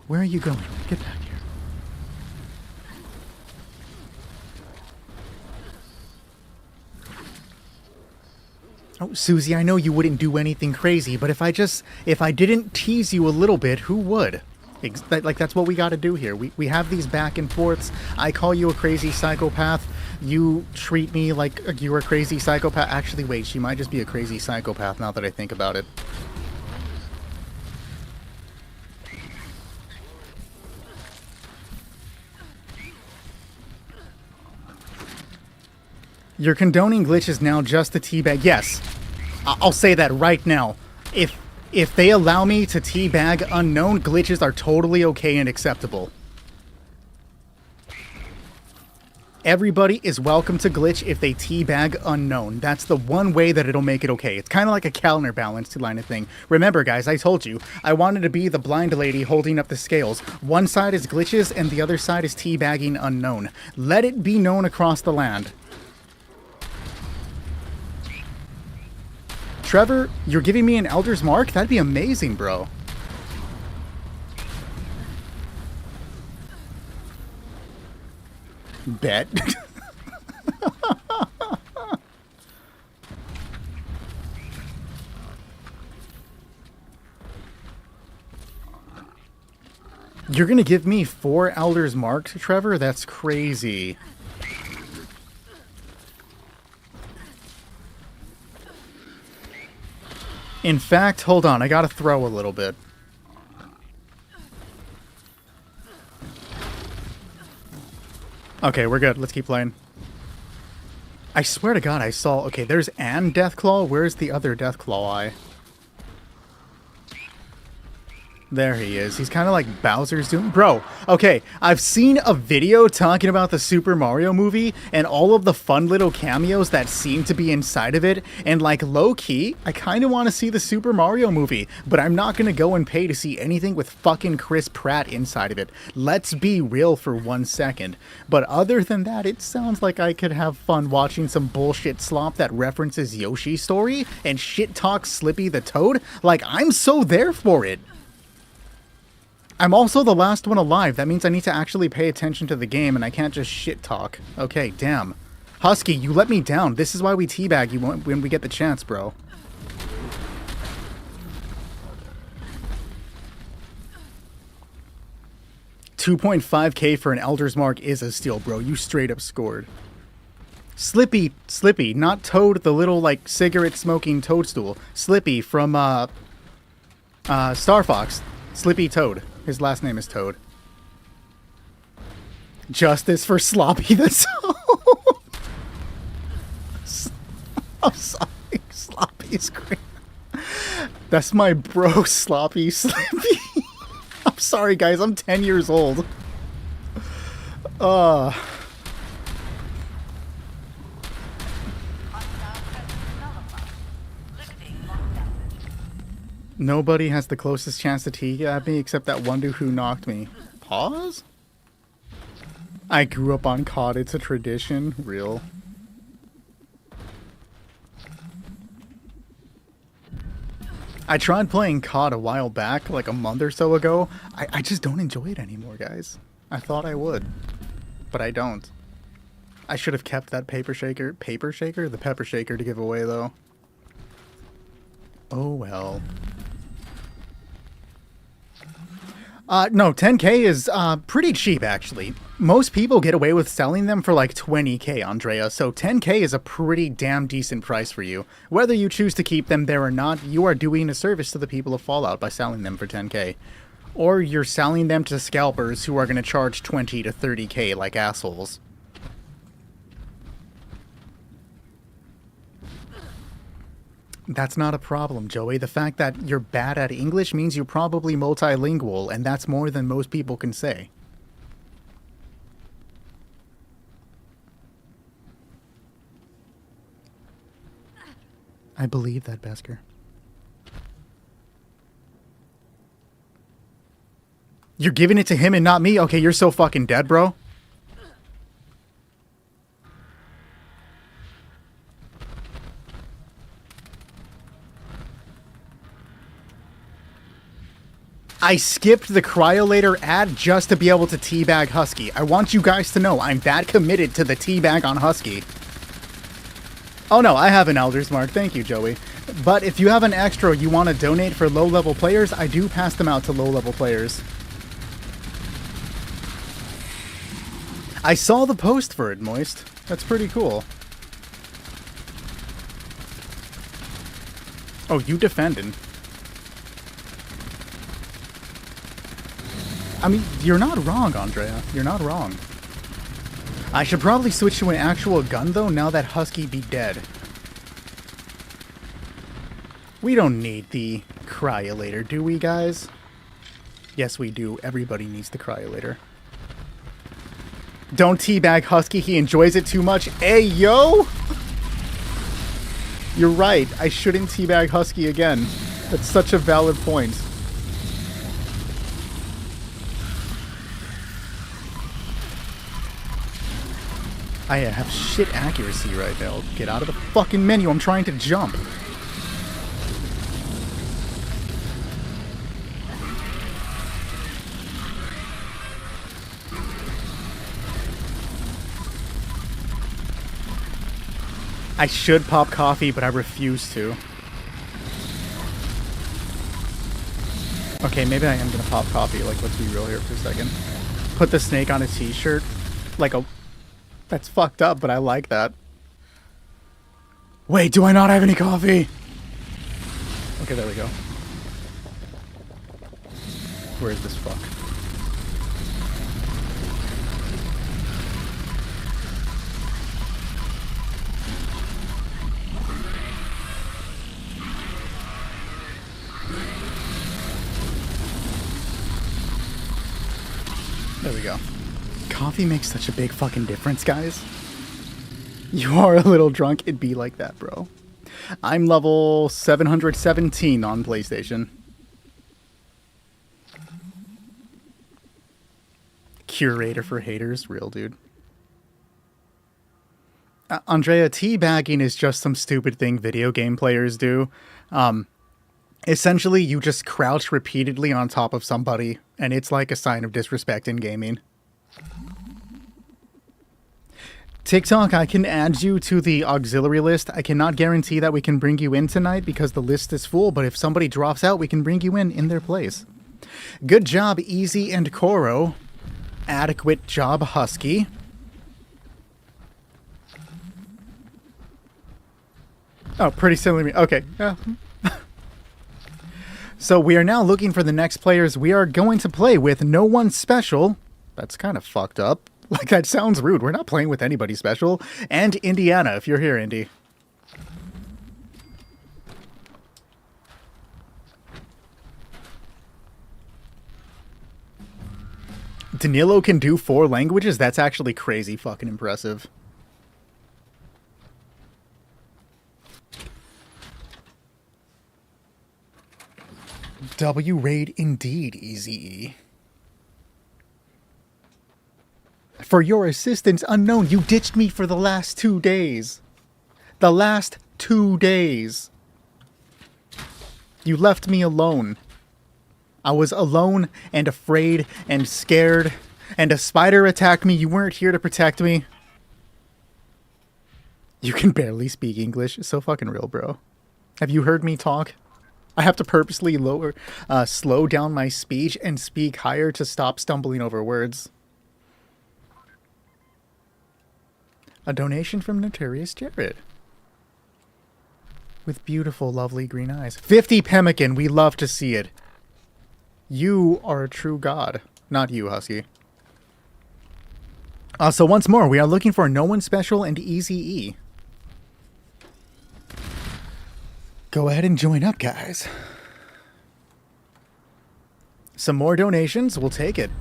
Where are you going? Get back here. Oh, Susie, I know you wouldn't do anything crazy, but if I didn't tease you a little bit, who would? That's what we got to do here. We have these back and forths. I call you a crazy psychopath. You treat me like you're a crazy psychopath. Actually, wait, she might just be a crazy psychopath now that I think about it. You're condoning glitches now just to teabag. Yes, I'll say that right now. If they allow me to teabag unknown, glitches are totally okay and acceptable. Everybody is welcome to glitch if they teabag unknown. That's the one way that it'll make it okay. It's kind of like a counterbalance to line of thing. Remember, guys, I told you, I wanted to be the blind lady holding up the scales. One side is glitches and the other side is teabagging unknown. Let it be known across the land. Trevor, you're giving me an Elder's Mark? That'd be amazing, bro. Bet. You're gonna give me 4 Elder's Mark, Trevor? That's crazy. In fact, hold on, I gotta throw a little bit. Okay, we're good. Let's keep playing. I swear to God, I saw... Okay, there's an Deathclaw. Where's the other Deathclaw eye? There he is. He's kind of like Bowser's Doom. Bro, okay, I've seen a video talking about the Super Mario movie and all of the fun little cameos that seem to be inside of it. And like low-key, I kind of want to see the Super Mario movie, but I'm not going to go and pay to see anything with fucking Chris Pratt inside of it. Let's be real for 1 second. But other than that, it sounds like I could have fun watching some bullshit slop that references Yoshi's story and shit talks Slippy the Toad. Like, I'm so there for it. I'm also the last one alive. That means I need to actually pay attention to the game and I can't just shit talk. Okay, damn. Husky, you let me down. This is why we teabag you when we get the chance, bro. $2.5K for an Elder's Mark is a steal, bro. You straight up scored. Slippy, not Toad, the little, like, cigarette-smoking toadstool. Slippy from, Star Fox. Slippy Toad. His last name is Toad. Justice for Sloppy the Toad. I'm sorry, Sloppy's great. That's my bro, Sloppy Slippy. I'm sorry, guys. I'm 10 years old. Nobody has the closest chance to teabag me except that one dude who knocked me. Pause? I grew up on COD. It's a tradition. Real. I tried playing COD a while back, like a month or so ago. I just don't enjoy it anymore, guys. I thought I would, but I don't. I should have kept that paper shaker. Paper shaker? The pepper shaker to give away, though. Oh, well. No, 10K is pretty cheap, actually. Most people get away with selling them for like 20K, Andrea, so 10K is a pretty damn decent price for you. Whether you choose to keep them there or not, you are doing a service to the people of Fallout by selling them for 10K. Or you're selling them to scalpers who are going to charge 20 to 30K like assholes. That's not a problem, Joey. The fact that you're bad at English means you're probably multilingual, and that's more than most people can say. I believe that, Besker. You're giving it to him and not me? Okay, you're so fucking dead, bro. I skipped the Cryolator ad just to be able to teabag Husky. I want you guys to know I'm that committed to the teabag on Husky. Oh no, I have an Elder's Mark. Thank you, Joey. But if you have an extra you want to donate for low-level players, I do pass them out to low-level players. I saw the post for it, Moist. That's pretty cool. Oh, you defending. I mean, you're not wrong, Andrea. You're not wrong. I should probably switch to an actual gun, though, now that Husky be dead. We don't need the Cryolator, do we, guys? Yes, we do. Everybody needs the Cryolator. Don't teabag Husky, he enjoys it too much. Hey, yo! You're right, I shouldn't teabag Husky again. That's such a valid point. I have shit accuracy right now. Get out of the fucking menu, I'm trying to jump. I should pop coffee, but I refuse to. Okay, maybe I am gonna pop coffee. Like, let's be real here for a second. Put the snake on a t-shirt. Like a... That's fucked up, but I like that. Wait, do I not have any coffee? Okay, there we go. Where is this fuck? There we go. Coffee makes such a big fucking difference, guys. You are a little drunk, it'd be like that, bro. I'm level 717 on PlayStation. Curator for haters, real dude. Andrea, teabagging is just some stupid thing video game players do. Essentially, you just crouch repeatedly on top of somebody, and it's like a sign of disrespect in gaming. TikTok, I can add you to the auxiliary list. I cannot guarantee that we can bring you in tonight because the list is full, but if somebody drops out, we can bring you in their place. Good job, Easy and Koro. Adequate job, Husky. Oh, pretty similar. Okay. Yeah. So we are now looking for the next players. We are going to play with no one special. That's kind of fucked up. Like, that sounds rude. We're not playing with anybody special. And Indiana, if you're here, Indy. Danilo can do 4 languages? That's actually crazy fucking impressive. W-raid indeed, Easy. For your assistance, unknown, you ditched me for the last 2 days. The last 2 days. You left me alone. I was alone and afraid and scared, and a spider attacked me. You weren't here to protect me. You can barely speak English. It's so fucking real, bro. Have you heard me talk? I have to purposely slow down my speech and speak higher to stop stumbling over words. A donation from Notorious Jared. With beautiful, lovely green eyes. 50 pemmican, we love to see it. You are a true god. Not you, Husky. So once more, we are looking for No One Special and Easy E. Go ahead and join up, guys. Some more donations, we'll take it.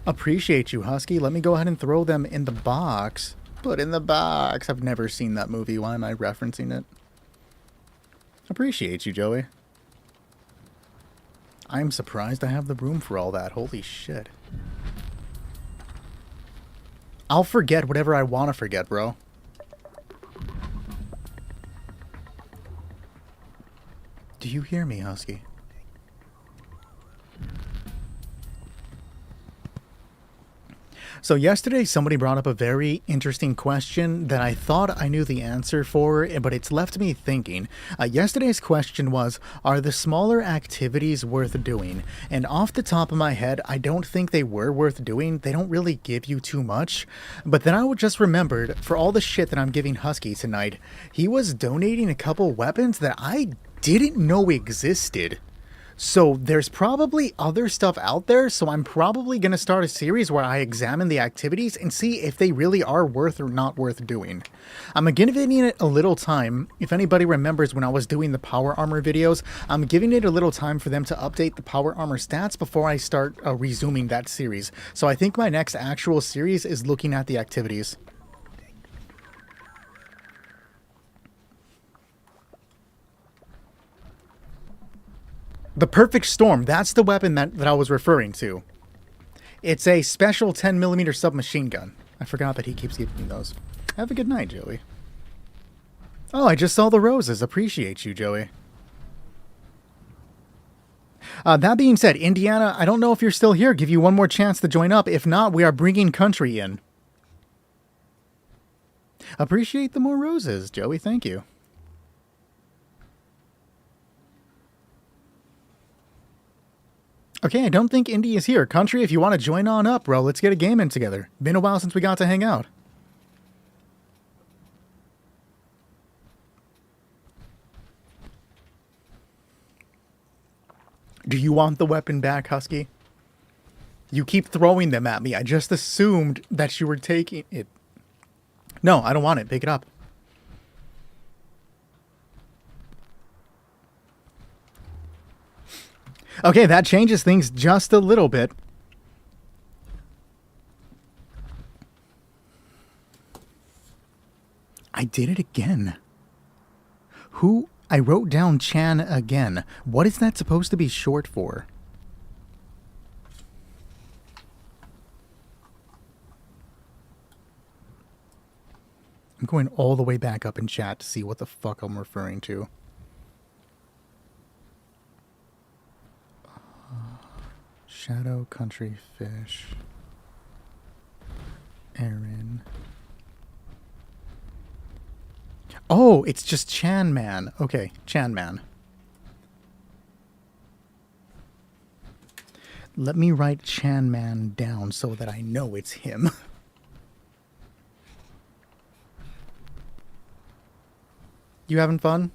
Appreciate you, Husky. Let me go ahead and throw them in the box. Put in the box. I've never seen that movie. Why am I referencing it? Appreciate you, Joey. I'm surprised I have the room for all that. Holy shit. I'll forget whatever I want to forget, bro. Do you hear me, Husky? So yesterday somebody brought up a very interesting question that I thought I knew the answer for, but it's left me thinking. Yesterday's question was, are the smaller activities worth doing? And off the top of my head, I don't think they were worth doing. They don't really give you too much. But then I would just remembered, for all the shit that I'm giving Husky tonight, he was donating a couple weapons that I didn't know existed. So there's probably other stuff out there, so I'm probably going to start a series where I examine the activities and see if they really are worth or not worth doing. I'm giving it a little time. If anybody remembers when I was doing the power armor videos, I'm giving it a little time for them to update the power armor stats before I start resuming that series. So I think my next actual series is looking at the activities. The Perfect Storm, that's the weapon that I was referring to. It's a special 10mm submachine gun. I forgot that he keeps giving me those. Have a good night, Joey. Oh, I just saw the roses. Appreciate you, Joey. That being said, Indiana, I don't know if you're still here. Give you one more chance to join up. If not, we are bringing country in. Appreciate the more roses, Joey. Thank you. Okay, I don't think Indy is here. Country, if you want to join on up, bro, let's get a game in together. Been a while since we got to hang out. Do you want the weapon back, Husky? You keep throwing them at me. I just assumed that you were taking it. No, I don't want it. Pick it up. Okay, that changes things just a little bit. I did it again. Who? I wrote down Chan again. What is that supposed to be short for? I'm going all the way back up in chat to see what the fuck I'm referring to. Shadow Country Fish. Aaron. Oh, it's just Chan Man. Okay, Chan Man. Let me write Chan Man down so that I know it's him. You having fun?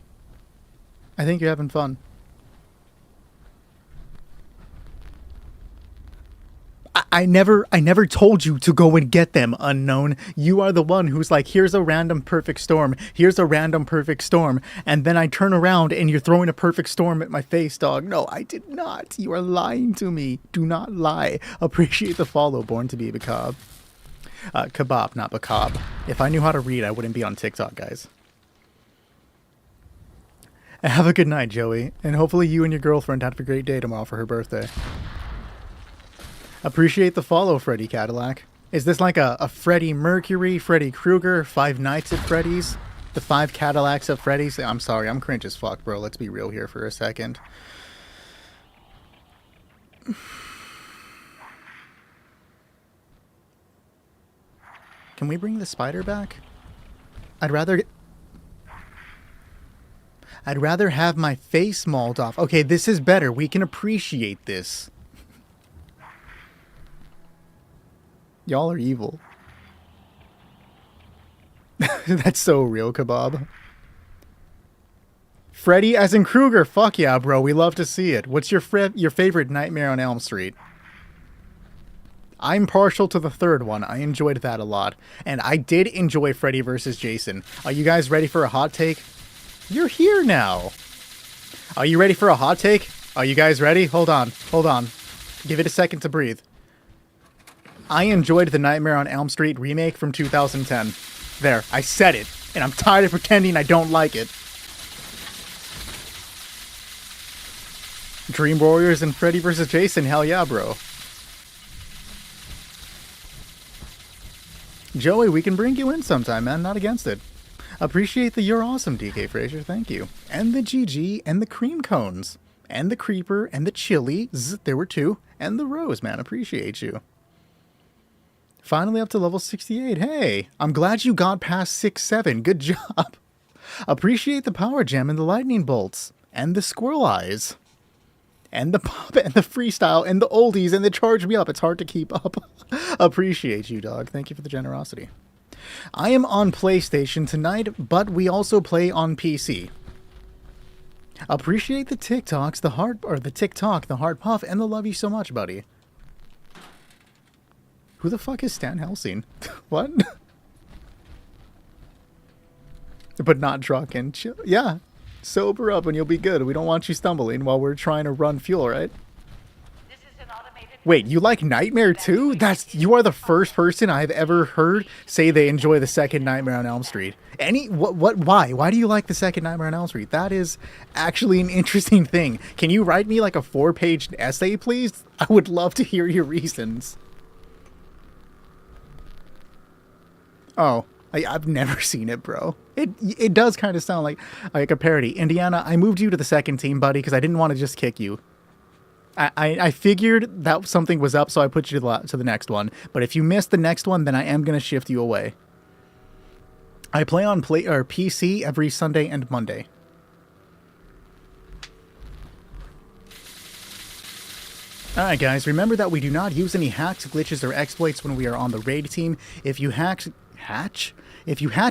I think you're having fun. I never told you to go and get them, unknown. You are the one who's like, here's a random perfect storm. Here's a random perfect storm. And then I turn around and you're throwing a perfect storm at my face, dog. No, I did not. You are lying to me. Do not lie. Appreciate the follow, Born to be a Bakab. Kebab, not Bakab. If I knew how to read, I wouldn't be on TikTok, guys. Have a good night, Joey. And hopefully you and your girlfriend have a great day tomorrow for her birthday. Appreciate the follow, Freddy Cadillac. Is this like a Freddie Mercury, Freddy Krueger, Five Nights at Freddy's? The 5 Cadillacs of Freddy's? I'm sorry, I'm cringe as fuck, bro. Let's be real here for a second. Can we bring the spider back? I'd rather have my face mauled off. Okay, this is better. We can appreciate this. Y'all are evil. That's so real, Kebab. Freddy as in Krueger. Fuck yeah, bro. We love to see it. What's your favorite Nightmare on Elm Street? I'm partial to the third one. I enjoyed that a lot. And I did enjoy Freddy vs. Jason. Are you guys ready for a hot take? You're here now. Are you ready for a hot take? Are you guys ready? Hold on. Hold on. Give it a second to breathe. I enjoyed the Nightmare on Elm Street remake from 2010. There, I said it, and I'm tired of pretending I don't like it. Dream Warriors and Freddy vs. Jason, hell yeah, bro. Joey, we can bring you in sometime, man. Not against it. Appreciate the You're Awesome, DK Frazier. Thank you. And the GG, and the cream cones. And the creeper, and the chili. There were 2. And the rose, man. Appreciate you. Finally up to level 68. Hey, I'm glad you got past 6-7. Good job. Appreciate the power gem and the lightning bolts. And the squirrel eyes. And the pop and the freestyle and the oldies and the charge me up. It's hard to keep up. Appreciate you, dog. Thank you for the generosity. I am on PlayStation tonight, but we also play on PC. Appreciate the TikToks, the heart, or the TikTok, the heart puff, and the love you so much, buddy. Who the fuck is Stan Helsing? What? But not drunk and chill. Yeah. Sober up and you'll be good. We don't want you stumbling while we're trying to run fuel, right? This is an automated. Wait, you like Nightmare too? You are the first person I've ever heard say they enjoy the second Nightmare on Elm Street. Why? Why do you like the second Nightmare on Elm Street? That is actually an interesting thing. Can you write me like a 4-page essay, please? I would love to hear your reasons. Oh, I've never seen it, bro. It does kind of sound like a parody. Indiana, I moved you to the second team, buddy, because I didn't want to just kick you. I figured that something was up, so I put you to the next one. But if you miss the next one, then I am going to shift you away. I play on PC every Sunday and Monday. Alright guys, remember that we do not use any hacks, glitches, or exploits when we are on the raid team. If you hatch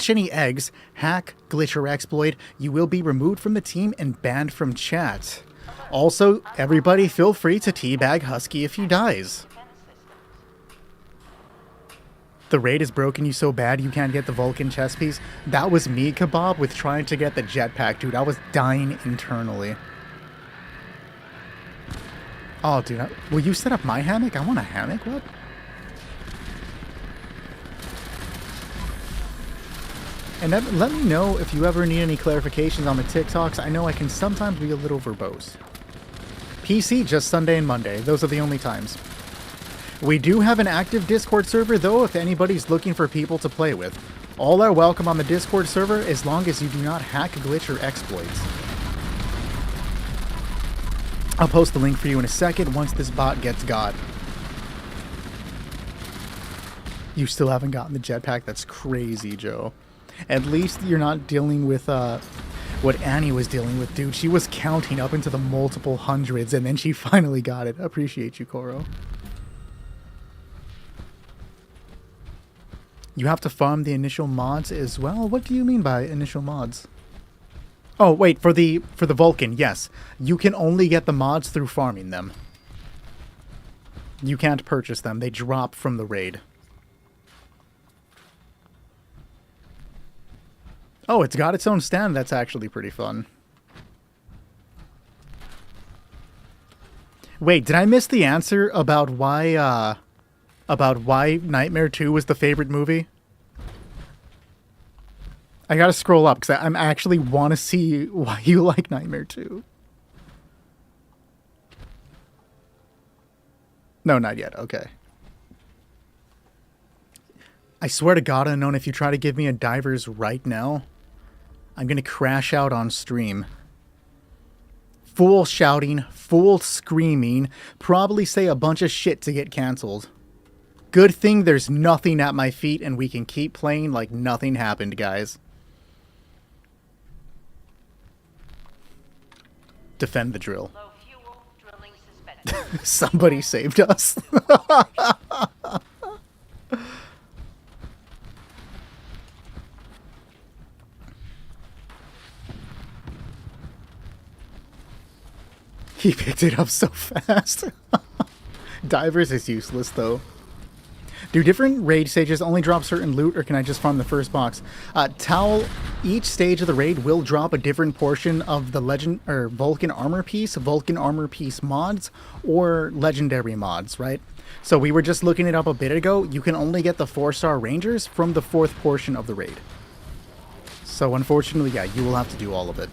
any eggs, hack, glitch, or exploit, you will be removed from the team and banned from chat. Also, everybody feel free to teabag Husky if he dies. The raid has broken you so bad you can't get the Vulcan chest piece. That was me, Kebab, with trying to get the jetpack, dude. I was dying internally. Oh, dude. Will you set up my hammock? I want a hammock? What? And let me know if you ever need any clarifications on the TikToks. I know I can sometimes be a little verbose. PC, just Sunday and Monday. Those are the only times. We do have an active Discord server, though, if anybody's looking for people to play with. All are welcome on the Discord server, as long as you do not hack, glitch, or exploits. I'll post the link for you in a second once this bot gets got. You still haven't gotten the jetpack? That's crazy, Joe. At least you're not dealing with what Annie was dealing with, dude. She was counting up into the multiple hundreds, and then she finally got it. Appreciate you, Koro. You have to farm the initial mods as well? What do you mean by initial mods? Oh, wait, for the Vulcan, yes. You can only get the mods through farming them. You can't purchase them. They drop from the raid. Oh, it's got its own stand. That's actually pretty fun. Wait, did I miss the answer about why Nightmare 2 was the favorite movie? I gotta scroll up because I'm actually want to see why you like Nightmare 2. No, not yet. Okay. I swear to God, Unknown, if you try to give me a divers right now, I'm gonna crash out on stream. Full shouting, full screaming, probably say a bunch of shit to get cancelled. Good thing there's nothing at my feet and we can keep playing like nothing happened, guys. Defend the drill. Low fuel, drilling suspended. Somebody saved us. He picked it up so fast. Divers is useless, though. Do different raid stages only drop certain loot, or can I just farm the first box? Towel, each stage of the raid will drop a different portion of the Legend or Vulcan armor piece mods, or legendary mods, right? So we were just looking it up a bit ago. You can only get the 4-star Rangers from the 4th portion of the raid. So unfortunately, yeah, you will have to do all of it.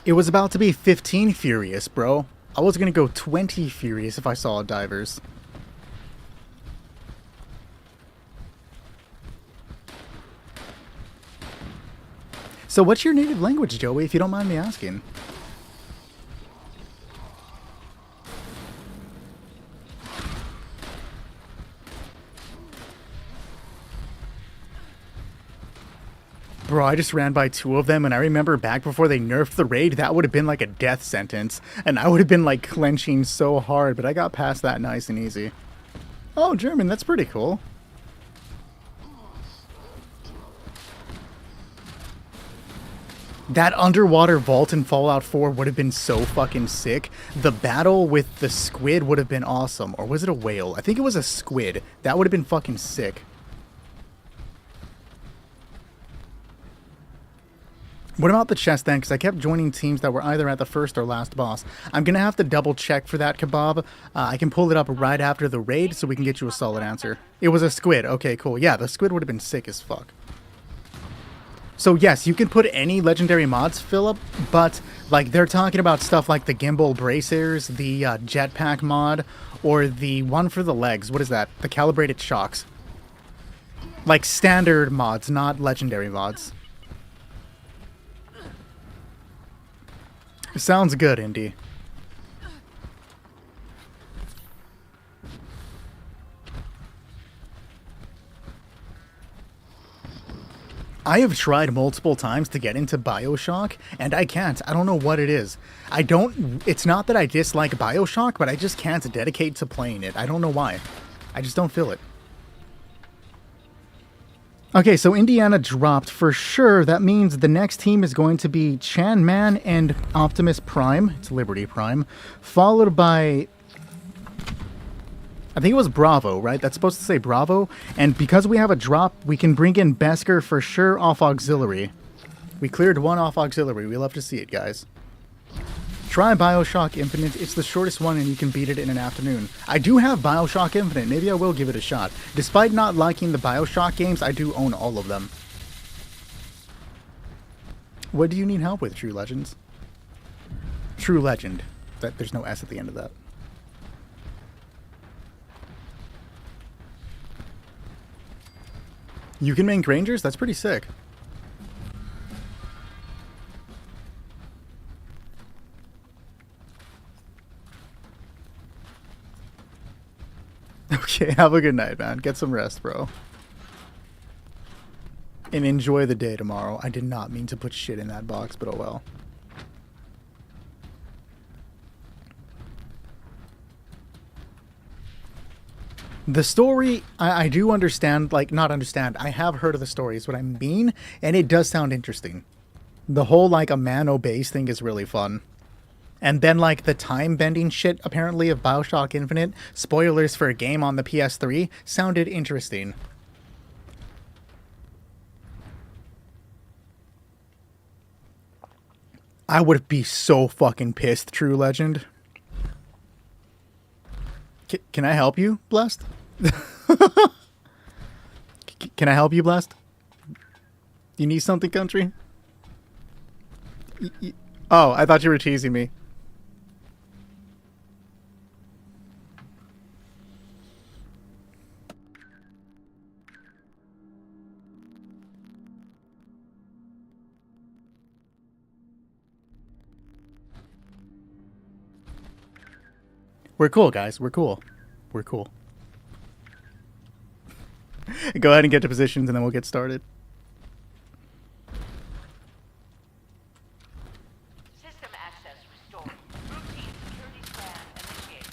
It was about to be 15 Furious, bro. I was gonna go 20 Furious if I saw a divers. So what's your native language, Joey, if you don't mind me asking? Bro, I just ran by 2 of them, and I remember back before they nerfed the raid, that would have been like a death sentence. And I would have been like clenching so hard, but I got past that nice and easy. Oh, German, that's pretty cool. That underwater vault in Fallout 4 would have been so fucking sick. The battle with the squid would have been awesome. Or was it a whale? I think it was a squid. That would have been fucking sick. What about the chest then? Because I kept joining teams that were either at the first or last boss. I'm going to have to double check for that, Kebab. I can pull it up right after the raid so we can get you a solid answer. It was a squid. Okay, cool. Yeah, the squid would have been sick as fuck. So yes, you can put any legendary mods, Philip, but like they're talking about stuff like the gimbal bracers, the jetpack mod, or the one for the legs. What is that? The calibrated shocks. Like standard mods, not legendary mods. Sounds good, Indy. I have tried multiple times to get into BioShock, and I can't. I don't know what it is. It's not that I dislike BioShock, but I just can't dedicate to playing it. I don't know why. I just don't feel it. Okay, so Indiana dropped for sure. That means the next team is going to be Chan Man and Optimus Prime. It's Liberty Prime. Followed by... I think it was Bravo, right? That's supposed to say Bravo. And because we have a drop, we can bring in Besker for sure off Auxiliary. We cleared 1 off Auxiliary. We love to see it, guys. Try BioShock Infinite. It's the shortest one and you can beat it in an afternoon. I do have BioShock Infinite. Maybe I will give it a shot. Despite not liking the BioShock games, I do own all of them. What do you need help with, True Legends? True Legend. There's no S at the end of that. You can make Rangers? That's pretty sick. Okay, have a good night, man. Get some rest, bro. And enjoy the day tomorrow. I did not mean to put shit in that box, but oh well. The story, I do understand, like, not understand. I have heard of the story, is what I mean, and it does sound interesting. The whole, like, a man obeys thing is really fun. And then, like, the time-bending shit, apparently, of BioShock Infinite, spoilers for a game on the PS3, sounded interesting. I would be so fucking pissed, True Legend. Can I help you, Blessed? Can I help you, Blessed? You need something, country? Oh, I thought you were teasing me. We're cool, guys. We're cool. We're cool. Go ahead and get to positions, and then we'll get started. System access restored. Routine security scan initiated.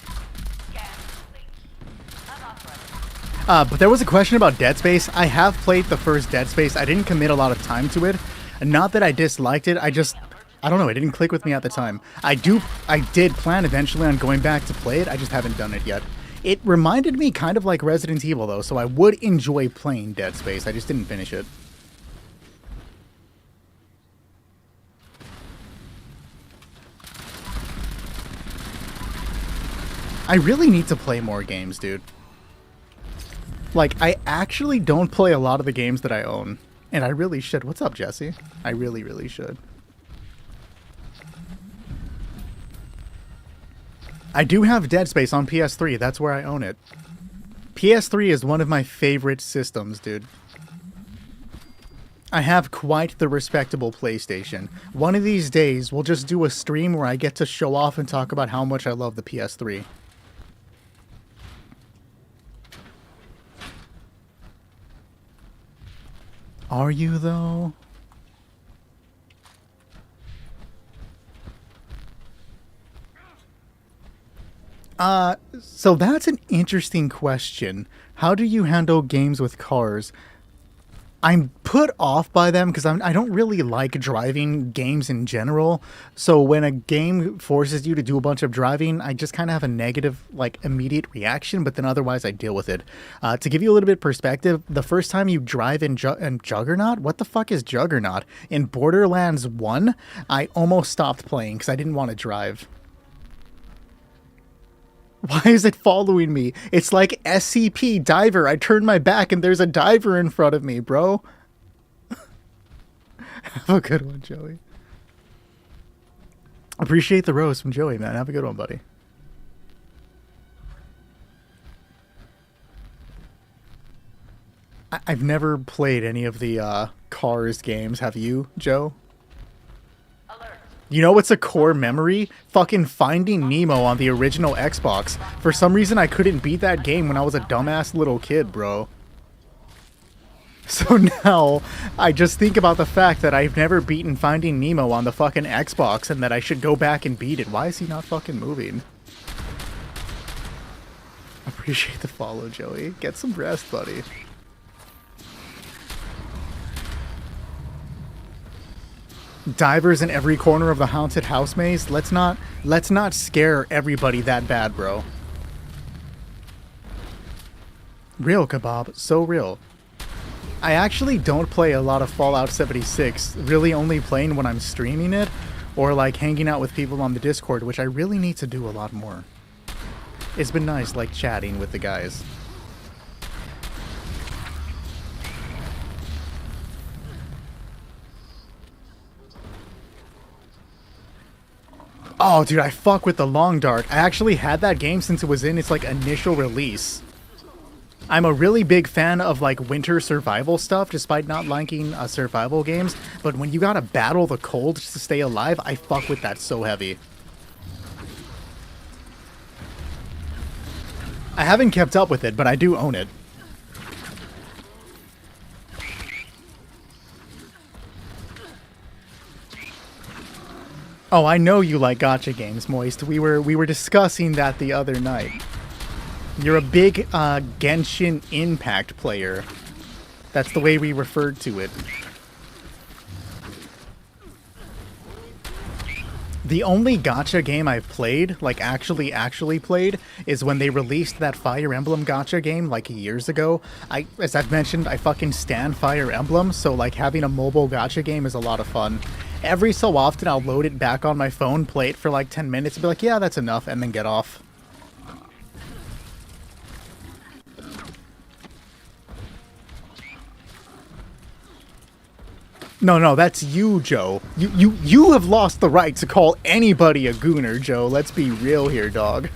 Scan complete. Unauthorized. But there was a question about Dead Space. I have played the first Dead Space. I didn't commit a lot of time to it. Not that I disliked it. I don't know. It didn't click with me at the time. I did plan eventually on going back to play it. I just haven't done it yet. It reminded me kind of like Resident Evil, though, so I would enjoy playing Dead Space. I just didn't finish it. I really need to play more games, dude. Like, I actually don't play a lot of the games that I own. And I really should. What's up, Jesse? I really, really should. I do have Dead Space on PS3. That's where I own it. PS3 is one of my favorite systems, dude. I have quite the respectable PlayStation. One of these days, we'll just do a stream where I get to show off and talk about how much I love the PS3. Are you, though? So that's an interesting question. How do you handle games with cars? I'm put off by them because I don't really like driving games in general. So when a game forces you to do a bunch of driving, I just kind of have a negative, like, immediate reaction, but then otherwise I deal with it. To give you a little bit of perspective, the first time you drive in Juggernaut, what the fuck is Juggernaut? In Borderlands 1, I almost stopped playing because I didn't want to drive. Why is it following me? It's like SCP diver. I turn my back and there's a diver in front of me, bro. Have a good one, Joey. Appreciate the rose from Joey, man. Have a good one, buddy. I've never played any of the Cars games. Have you, Joe? You know what's a core memory? Fucking Finding Nemo on the original Xbox. For some reason, I couldn't beat that game when I was a dumbass little kid, bro. So now, I just think about the fact that I've never beaten Finding Nemo on the fucking Xbox and that I should go back and beat it. Why is he not fucking moving? Appreciate the follow, Joey. Get some rest, buddy. Divers in every corner of the haunted house maze. Let's not scare everybody that bad, bro. Real kebab, so real. I actually don't play a lot of Fallout 76, really only playing when I'm streaming it or like hanging out with people on the Discord, which I really need to do a lot more. It's been nice like chatting with the guys. Oh, dude, I fuck with the Long Dark. I actually had that game since it was in its, like, initial release. I'm a really big fan of, like, winter survival stuff, despite not liking survival games. But when you gotta battle the cold just to stay alive, I fuck with that so heavy. I haven't kept up with it, but I do own it. Oh, I know you like gacha games, Moist. We were discussing that the other night. You're a big Genshin Impact player. That's the way we referred to it. The only gacha game I've played, like actually played, is when they released that Fire Emblem gacha game like years ago. As I've mentioned, I fucking stan Fire Emblem, so like having a mobile gacha game is a lot of fun. Every so often I'll load it back on my phone, play it for like 10 minutes, and be like, yeah, that's enough, and then get off. No, that's you, Joe. You have lost the right to call anybody a gooner, Joe. Let's be real here, dog.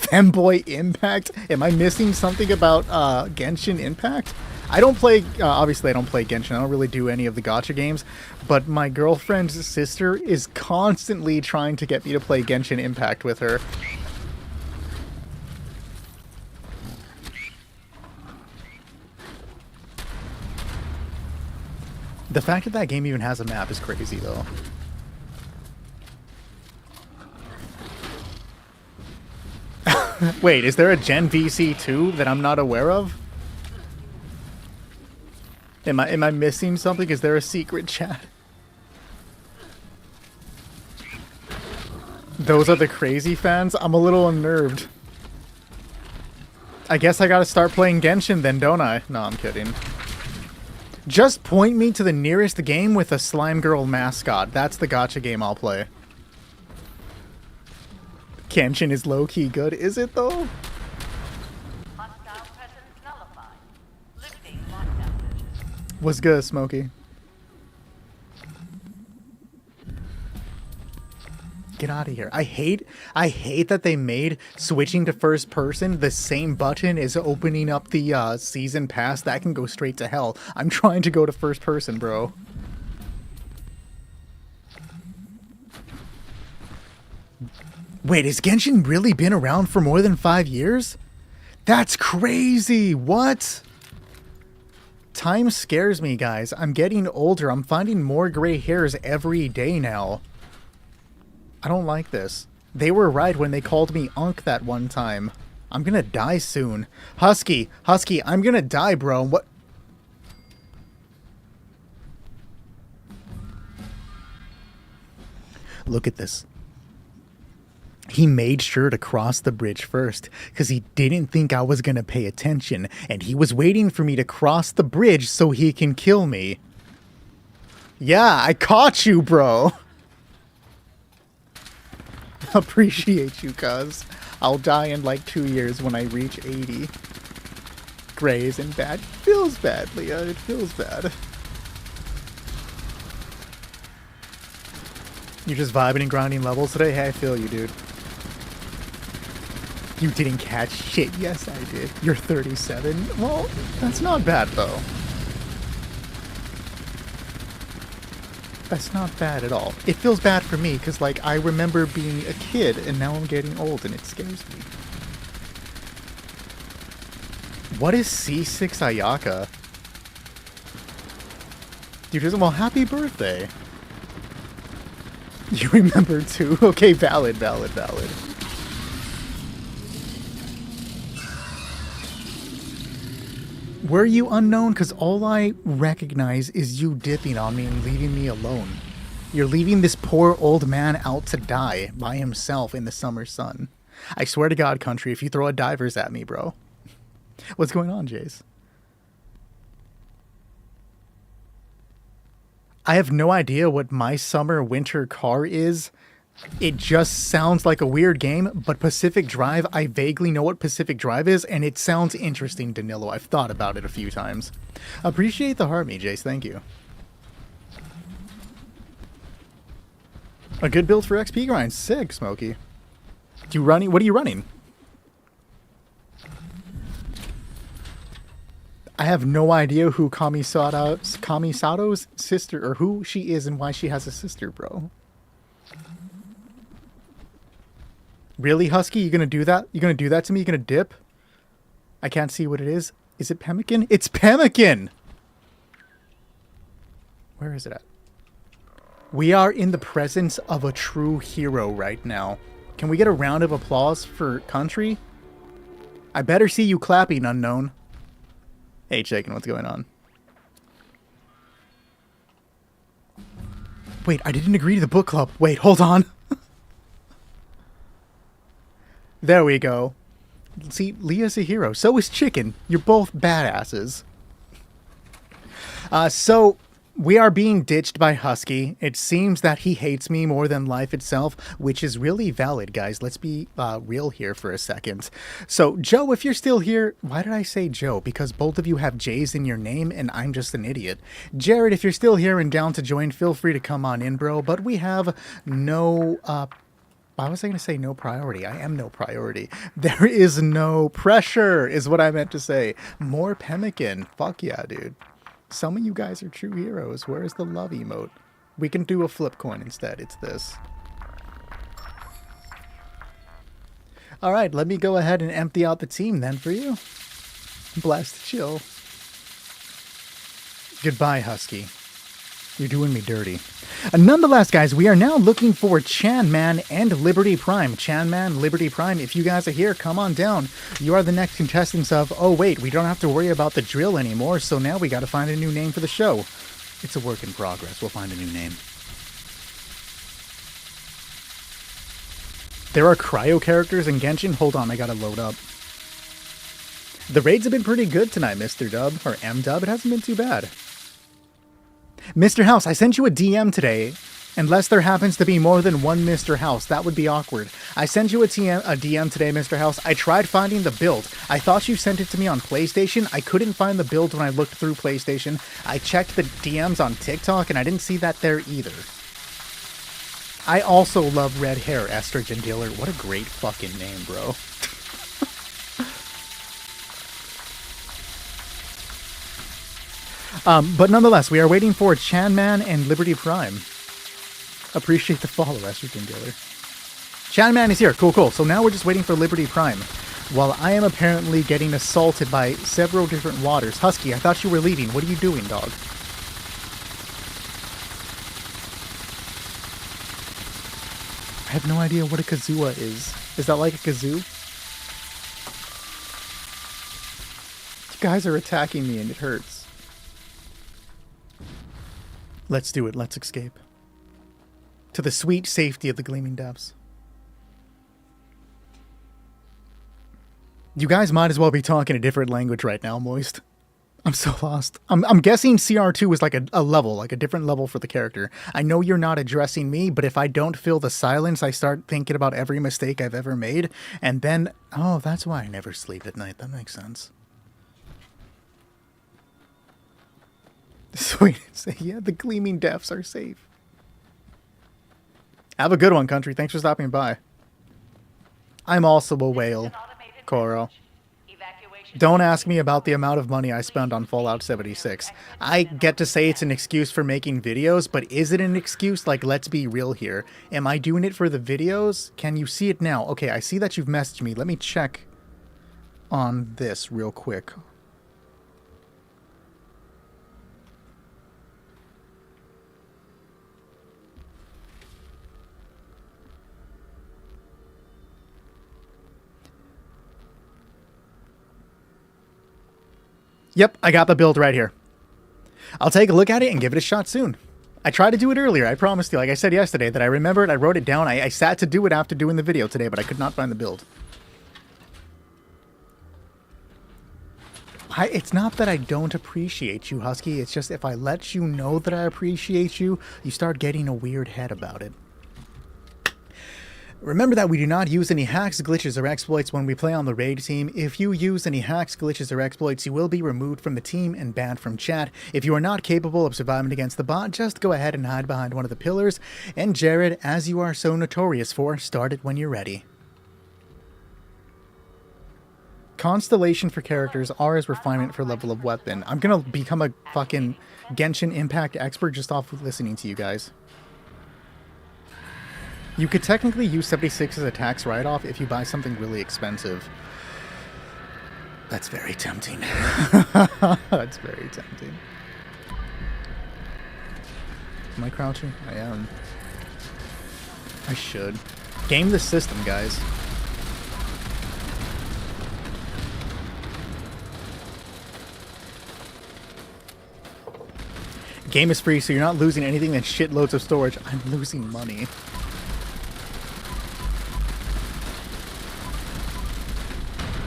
Femboy Impact? Am I missing something about Genshin Impact? I don't play, obviously I don't play Genshin, I don't really do any of the gacha games, but my girlfriend's sister is constantly trying to get me to play Genshin Impact with her. The fact that that game even has a map is crazy, though. Wait, is there a Gen VC 2 that I'm not aware of? Am I missing something? Is there a secret chat? Those are the crazy fans? I'm a little unnerved. I guess I gotta start playing Genshin then, don't I? No, I'm kidding. Just point me to the nearest game with a Slime Girl mascot. That's the gacha game I'll play. Genshin is low-key good, is it though? Hostile presence nullified. Lifting lockdown. What's good, Smokey? Get out of here. I hate that they made switching to first person the same button as opening up the season pass. That can go straight to hell. I'm trying to go to first person, bro. Wait, has Genshin really been around for more than 5 years? That's crazy. What? Time scares me, guys. I'm getting older. I'm finding more gray hairs every day now. I don't like this. They were right when they called me Unk that one time. I'm gonna die soon. Husky, I'm gonna die, bro. What? Look at this. He made sure to cross the bridge first because he didn't think I was going to pay attention, and he was waiting for me to cross the bridge so he can kill me. Yeah, I caught you, bro. Appreciate you, cuz. I'll die in like 2 years when I reach 80. Gray isn't bad. It feels bad, Leah. It feels bad. You're just vibing and grinding levels today? Hey, I feel you, dude. You didn't catch shit. Yes, I did. You're 37? Well, that's not bad, though. That's not bad at all. It feels bad for me, because, like, I remember being a kid, and now I'm getting old, and it scares me. What is C6 Ayaka? Dude, well, happy birthday. You remember, too? Okay, valid. Were you unknown? Because all I recognize is you dipping on me and leaving me alone. You're leaving this poor old man out to die by himself in the summer sun. I swear to God, country, if you throw a divers at me, bro. What's going on, Jace? I have no idea what my summer winter car is. It just sounds like a weird game, but Pacific Drive, I vaguely know what Pacific Drive is, and it sounds interesting, Danilo. I've thought about it a few times. Appreciate the heart, me, Jace. Thank you. A good build for XP grind. Sick, Smokey. You running? What are you running? I have no idea who Kamisato's sister, or who she is and why she has a sister, bro. Really, Husky? You gonna do that? You gonna do that to me? You gonna dip? I can't see what it is. Is it Pemmican? It's Pemmican! Where is it at? We are in the presence of a true hero right now. Can we get a round of applause for country? I better see you clapping, unknown. Hey, Shaken, what's going on? Wait, I didn't agree to the book club. Wait, hold on. There we go. See, Leah's a hero. So is Chicken. You're both badasses. So, we are being ditched by Husky. It seems that he hates me more than life itself, which is really valid, guys. Let's be real here for a second. So, Joe, if you're still here, why did I say Joe? Because both of you have J's in your name, and I'm just an idiot. Jared, if you're still here and down to join, feel free to come on in, bro. But we have no... why was I going to say no priority? I am no priority. There is no pressure, is what I meant to say. More Pemmican. Fuck yeah, dude. Some of you guys are true heroes. Where's the love emote? We can do a flip coin instead. It's this. Alright, let me go ahead and empty out the team then for you. Blessed chill. Goodbye, Husky. You're doing me dirty. Nonetheless, guys, we are now looking for Chan Man and Liberty Prime. Chan Man, Liberty Prime, if you guys are here, come on down. You are the next contestants of, oh wait, we don't have to worry about the drill anymore, so now we gotta find a new name for the show. It's a work in progress. We'll find a new name. There are cryo characters in Genshin? Hold on, I gotta load up. The raids have been pretty good tonight, Mr. Dub, or M-Dub. It hasn't been too bad. Mr. House, I sent you a DM today. Unless there happens to be more than one Mr. House, that would be awkward. I sent you a DM today, Mr. House. I tried finding the build. I thought you sent it to me on PlayStation. I couldn't find the build when I looked through PlayStation. I checked the DMs on TikTok, and I didn't see that there either. I also love red hair, Estrogen Dealer. What a great fucking name, bro. But nonetheless, we are waiting for Chan Man and Liberty Prime. Appreciate the follow, Estrogen Dealer. Chan Man is here. Cool, cool. So now we're just waiting for Liberty Prime. while I am apparently getting assaulted by several different waters. Husky, I thought you were leaving. What are you doing, dog? I have no idea what a kazoo is. Is that like a kazoo? You guys are attacking me and it hurts. Let's do it. Let's escape. To the sweet safety of the Gleaming Depths. You guys might as well be talking a different language right now, Moist. I'm so lost. I'm guessing CR2 is like a level, like a different level for the character. I know you're not addressing me, but if I don't feel the silence, I start thinking about every mistake I've ever made, and then... Oh, that's why I never sleep at night. That makes sense. Sweet. Yeah, the Gleaming Depths are safe. Have a good one, country. Thanks for stopping by. I'm also a whale, Koro. Don't ask me about the amount of money I spend on Fallout 76. I get to say it's an excuse for making videos, but is it an excuse? Like, let's be real here. Am I doing it for the videos? Can you see it now? Okay, I see that you've messaged me. Let me check on this real quick. Yep, I got the build right here. I'll take a look at it and give it a shot soon. I tried to do it earlier, I promised you. Like I said yesterday, that I remembered, I wrote it down. I sat to do it after doing the video today, but I could not find the build. It's not that I don't appreciate you, Husky. It's just if I let you know that I appreciate you, you start getting a weird head about it. Remember that we do not use any hacks, glitches, or exploits when we play on the raid team. If you use any hacks, glitches, or exploits, you will be removed from the team and banned from chat. If you are not capable of surviving against the bot, just go ahead and hide behind one of the pillars. And Jared, as you are so notorious for, start it when you're ready. Constellation for characters, R is refinement for level of weapon. I'm gonna become a fucking Genshin Impact expert just off of listening to you guys. You could technically use 76 as a tax write-off if you buy something really expensive. That's very tempting. That's very tempting. Am I crouching? I am. I should. Game the system, guys. Game is free, so you're not losing anything than shitloads of storage. I'm losing money.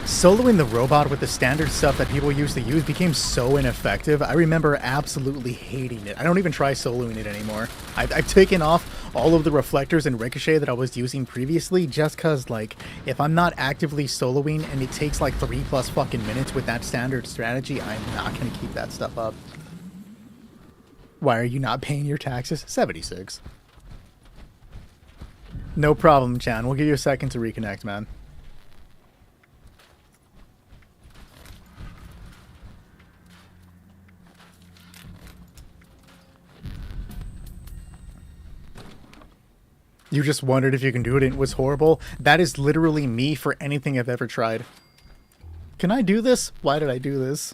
Soloing the robot with the standard stuff that people used to use became so ineffective. I remember absolutely hating it. I don't even try soloing it anymore. I've taken off all of the reflectors and ricochet that I was using previously just because, like, if I'm not actively soloing and it takes like 3+ fucking minutes with that standard strategy, I'm not going to keep that stuff up. Why are you not paying your taxes? 76. No problem, Chan. We'll give you a second to reconnect, man. You just wondered if you can do it and it was horrible? That is literally me for anything I've ever tried. Can I do this? Why did I do this?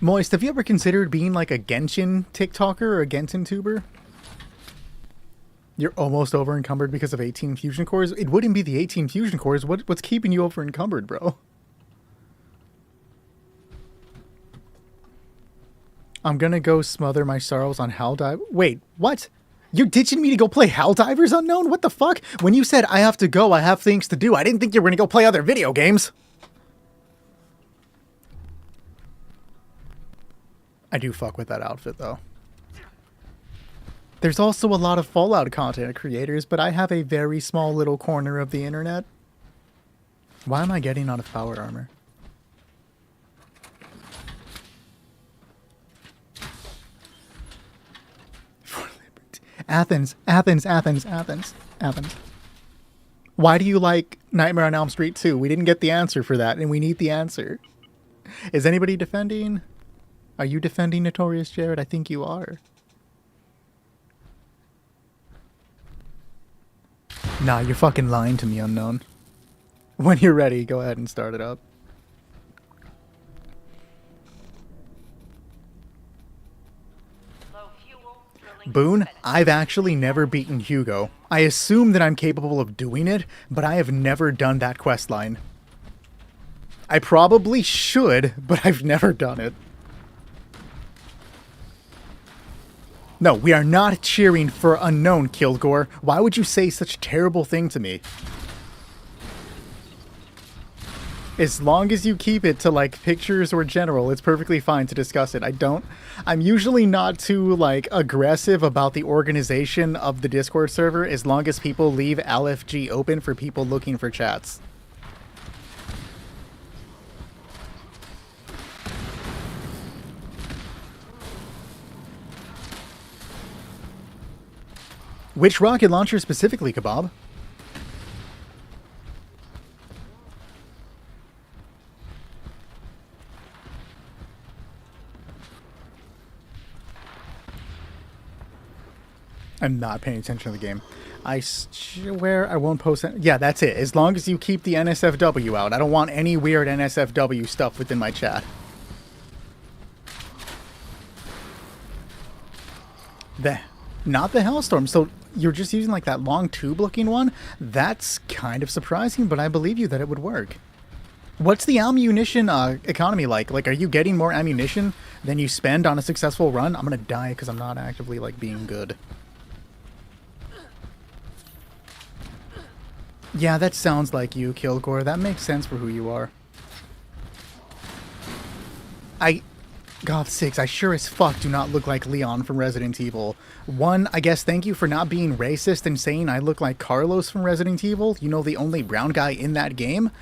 Moist, have you ever considered being like a Genshin TikToker or a Genshin tuber? You're almost over encumbered because of 18 fusion cores? It wouldn't be the 18 fusion cores. What's keeping you over encumbered, bro? I'm gonna go smother my sorrows on Helldive. Wait, what? You're ditching me to go play Helldivers Unknown? What the fuck? When you said I have to go, I have things to do, I didn't think you were gonna go play other video games. I do fuck with that outfit, though. There's also a lot of Fallout content creators, but I have a very small little corner of the internet. Why am I getting out of power armor? Athens, Athens, Athens, Athens, Athens. Why do you like Nightmare on Elm Street 2? We didn't get the answer for that, and we need the answer. Is anybody defending? Are you defending Notorious Jared? I think you are. Nah, you're fucking lying to me, Unknown. When you're ready, go ahead and start it up. Low fuel, drilling Boone, suspended. I've actually never beaten Hugo. I assume that I'm capable of doing it, but I have never done that quest line. I probably should, but I've never done it. No, we are not cheering for Unknown, Kilgore. Why would you say such a terrible thing to me? As long as you keep it to, like, pictures or general, it's perfectly fine to discuss it. I'm usually not too, like, aggressive about the organization of the Discord server as long as people leave LFG open for people looking for chats. Which rocket launcher specifically, Kebab? I'm not paying attention to the game. I swear I won't post it. Yeah, that's it. As long as you keep the NSFW out. I don't want any weird NSFW stuff within my chat. Not the Hellstorm. So you're just using like that long tube looking one? That's kind of surprising, but I believe you that it would work. What's the ammunition economy like? Like, are you getting more ammunition than you spend on a successful run? I'm gonna die because I'm not actively, like, being good. Yeah, that sounds like you, Kilgore. That makes sense for who you are. God sakes, I sure as fuck do not look like Leon from Resident Evil. One, I guess thank you for not being racist and saying I look like Carlos from Resident Evil. You know, the only brown guy in that game.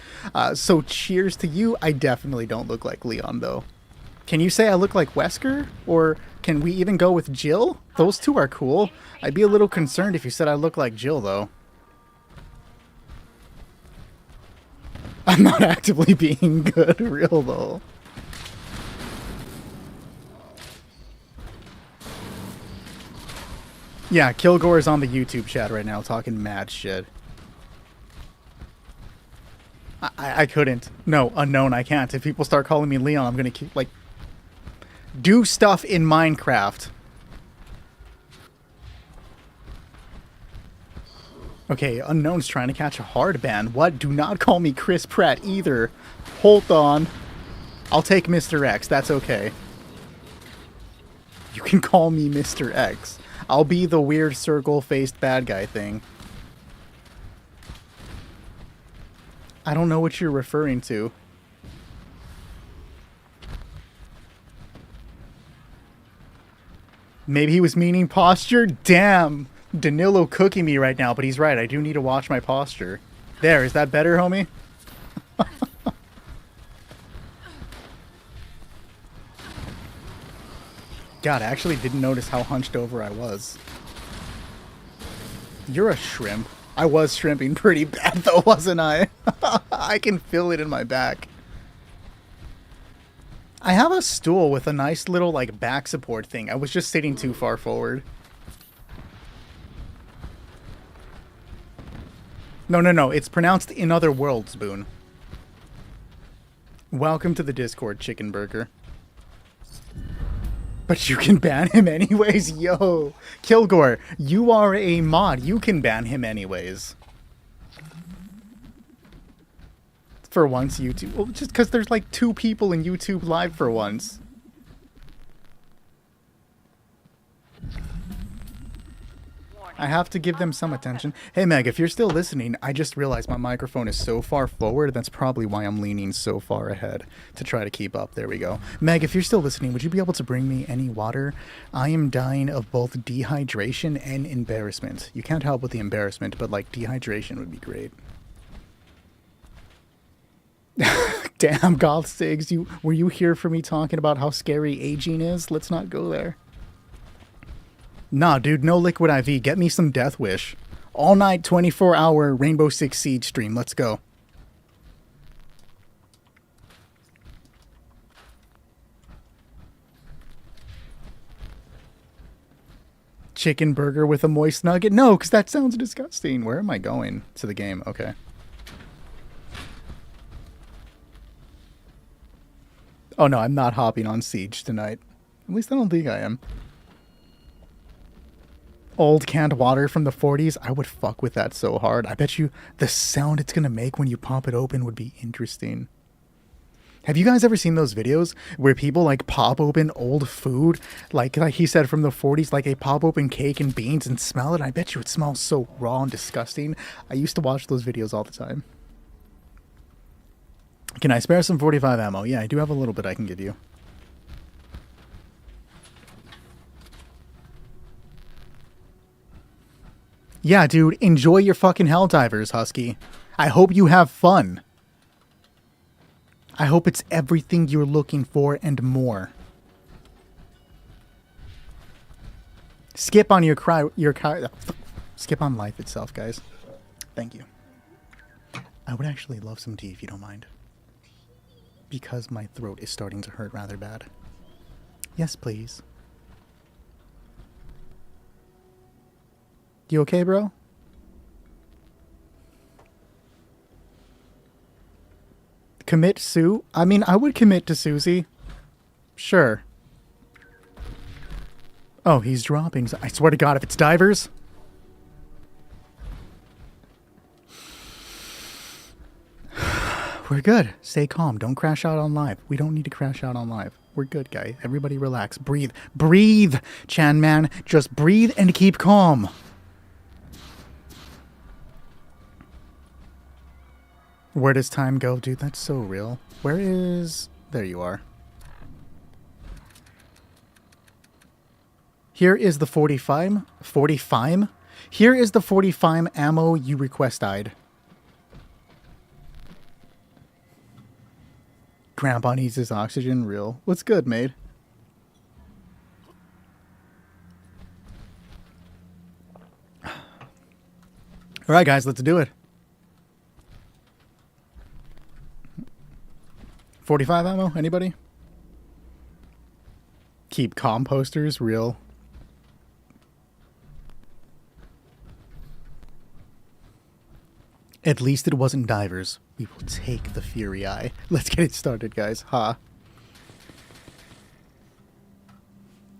So cheers to you. I definitely don't look like Leon, though. Can you say I look like Wesker? Or can we even go with Jill? Those two are cool. I'd be a little concerned if you said I look like Jill, though. I'm not actively being good, real, though. Yeah, Kilgore's on the YouTube chat right now talking mad shit. I couldn't. No, Unknown, I can't. If people start calling me Leon, I'm gonna keep, like... Do stuff in Minecraft. Okay, Unknown's trying to catch a hard ban. What? Do not call me Chris Pratt either. Hold on. I'll take Mr. X. That's okay. You can call me Mr. X. I'll be the weird circle-faced bad guy thing. I don't know what you're referring to. Maybe he was meaning posture? Damn! Danilo cooking me right now, but he's right. I do need to watch my posture. There, is that better, homie? God, I actually didn't notice how hunched over I was. You're a shrimp. I was shrimping pretty bad though, wasn't I? I can feel it in my back. I have a stool with a nice little, like, back support thing. I was just sitting too far forward. No. It's pronounced In Other Worlds, Boone. Welcome to the Discord, Chicken Burger. But you can ban him anyways? Yo. Kilgore, you are a mod. You can ban him anyways. For once, YouTube. Well, just because there's like 2 people in YouTube Live for once. I have to give them some attention. Hey Meg, if you're still listening, I just realized my microphone is so far forward, that's probably why I'm leaning so far ahead to try to keep up. There we go. Meg, if you're still listening, would you be able to bring me any water? I am dying of both dehydration and embarrassment. You can't help with the embarrassment, but like dehydration would be great. Damn, Goth Sigs, were you here for me talking about how scary aging is? Let's not go there. Nah, dude, no Liquid IV. Get me some Death Wish. All night, 24-hour Rainbow Six Siege stream. Let's go. chicken burger with a moist nugget? No, because that sounds disgusting. Where am I going? To the game. Okay. Oh no, I'm not hopping on Siege tonight. At least I don't think I am. Old canned water from the 40s. I would fuck with that so hard. I bet you the sound it's gonna make when you pop it open would be interesting. Have you guys ever seen those videos where people like pop open old food, like he said from the 40s, like they pop open cake and beans and smell it? I bet you it smells so raw and disgusting. I used to watch those videos all the time. Can I spare some 45 ammo? Yeah, I do have a little bit I can give you. Yeah, dude, enjoy your fucking Helldivers, Husky. I hope you have fun. I hope it's everything you're looking for and more. Skip on skip on life itself, guys. Thank you. I would actually love some tea if you don't mind. Because my throat is starting to hurt rather bad. Yes, please. You okay, bro? Commit Sue? I mean, I would commit to Susie. Sure. Oh, he's dropping. I swear to God, if it's divers... We're good. Stay calm. Don't crash out on live. We don't need to crash out on live. We're good, guys. Everybody relax. Breathe. Breathe, Chan man. Just breathe and keep calm. Where does time go? Dude, that's so real. Where is... There you are. Here is the 45. 45? Here is the 45 ammo you requested. Grandpa needs his oxygen. Real. What's good, mate? Alright, guys, let's do it. 45 ammo? Anybody? Keep composters. Real. At least it wasn't divers. We will take the Fury Eye. Let's get it started, guys. Ha.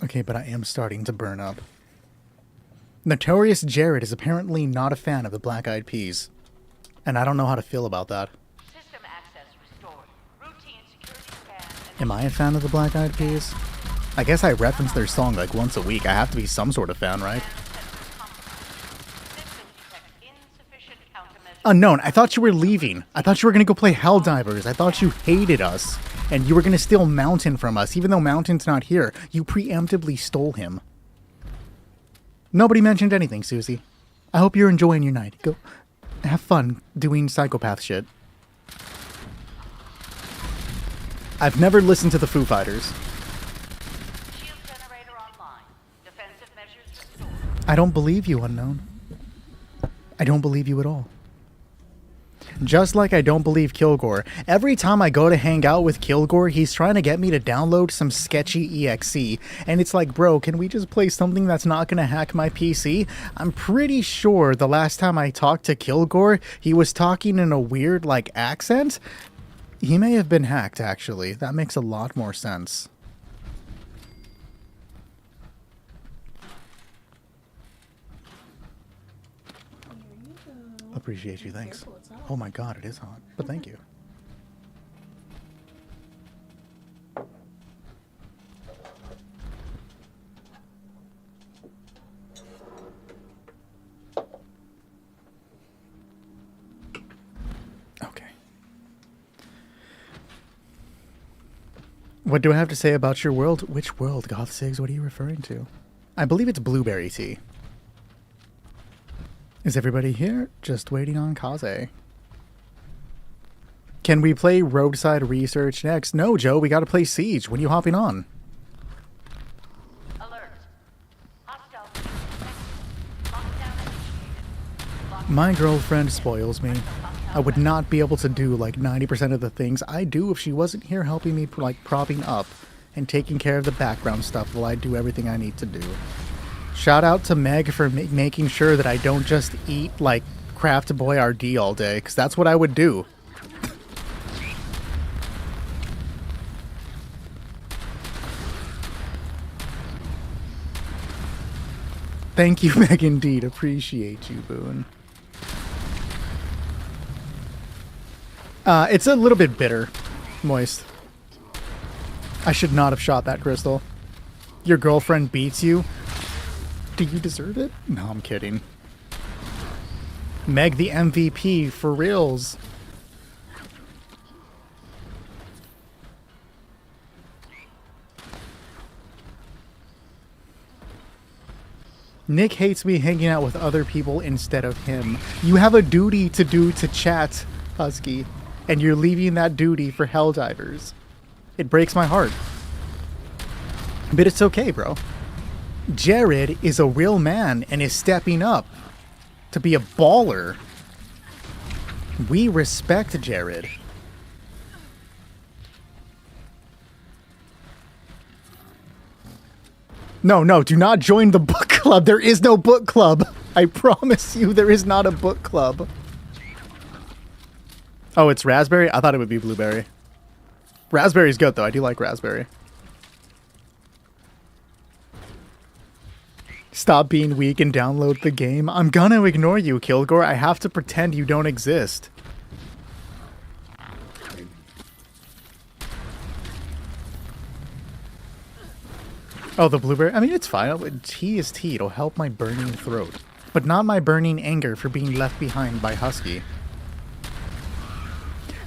Okay, but I am starting to burn up. Notorious Jared is apparently not a fan of the Black Eyed Peas. And I don't know how to feel about that. System access restored. Routine security scan. Am I a fan of the Black Eyed Peas? I guess I reference their song like once a week. I have to be some sort of fan, right? Unknown, I thought you were leaving. I thought you were going to go play Helldivers. I thought you hated us. And you were going to steal Mountain from us. Even though Mountain's not here, you preemptively stole him. Nobody mentioned anything, Susie. I hope you're enjoying your night. Go have fun doing psychopath shit. I've never listened to the Foo Fighters. Shield generator online. Defensive measures restored. I don't believe you, Unknown. I don't believe you at all. Just like I don't believe Kilgore. Every time I go to hang out with Kilgore, he's trying to get me to download some sketchy EXE. And it's like, bro, can we just play something that's not going to hack my PC? I'm pretty sure the last time I talked to Kilgore, he was talking in a weird, like, accent. He may have been hacked, actually. That makes a lot more sense. Appreciate you, thanks. Oh my god, it is hot. But thank you. Okay. What do I have to say about your world? Which world, Goth6? What are you referring to? I believe it's blueberry tea. Is everybody here? Just waiting on Kaze. Can we play Roadside Research next? No, Joe, we gotta play Siege. When are you hopping on? Alert. Hostile. Lockdown initiated. My girlfriend spoils me. I would not be able to do like 90% of the things I do if she wasn't here helping me, like propping up and taking care of the background stuff while I do everything I need to do. Shout out to Meg for making sure that I don't just eat, like, Craft Boy RD all day, because that's what I would do. Thank you, Meg, indeed. Appreciate you, Boone. It's a little bit bitter. Moist. I should not have shot that crystal. Your girlfriend beats you? Do you deserve it? No, I'm kidding. Meg the MVP, for reals. Nick hates me hanging out with other people instead of him. You have a duty to do to chat, Husky, and you're leaving that duty for Helldivers. It breaks my heart. But it's okay, bro. Jared is a real man and is stepping up to be a baller. We respect Jared. No, do not join the book club. There is no book club. I promise you there is not a book club. Oh, it's raspberry? I thought it would be blueberry. Raspberry's good, though. I do like raspberry. Stop being weak and download the game. I'm gonna ignore you, Kilgore. I have to pretend you don't exist. Oh, the blueberry? I mean, it's fine. Tea is tea. It'll help my burning throat. But not my burning anger for being left behind by Husky.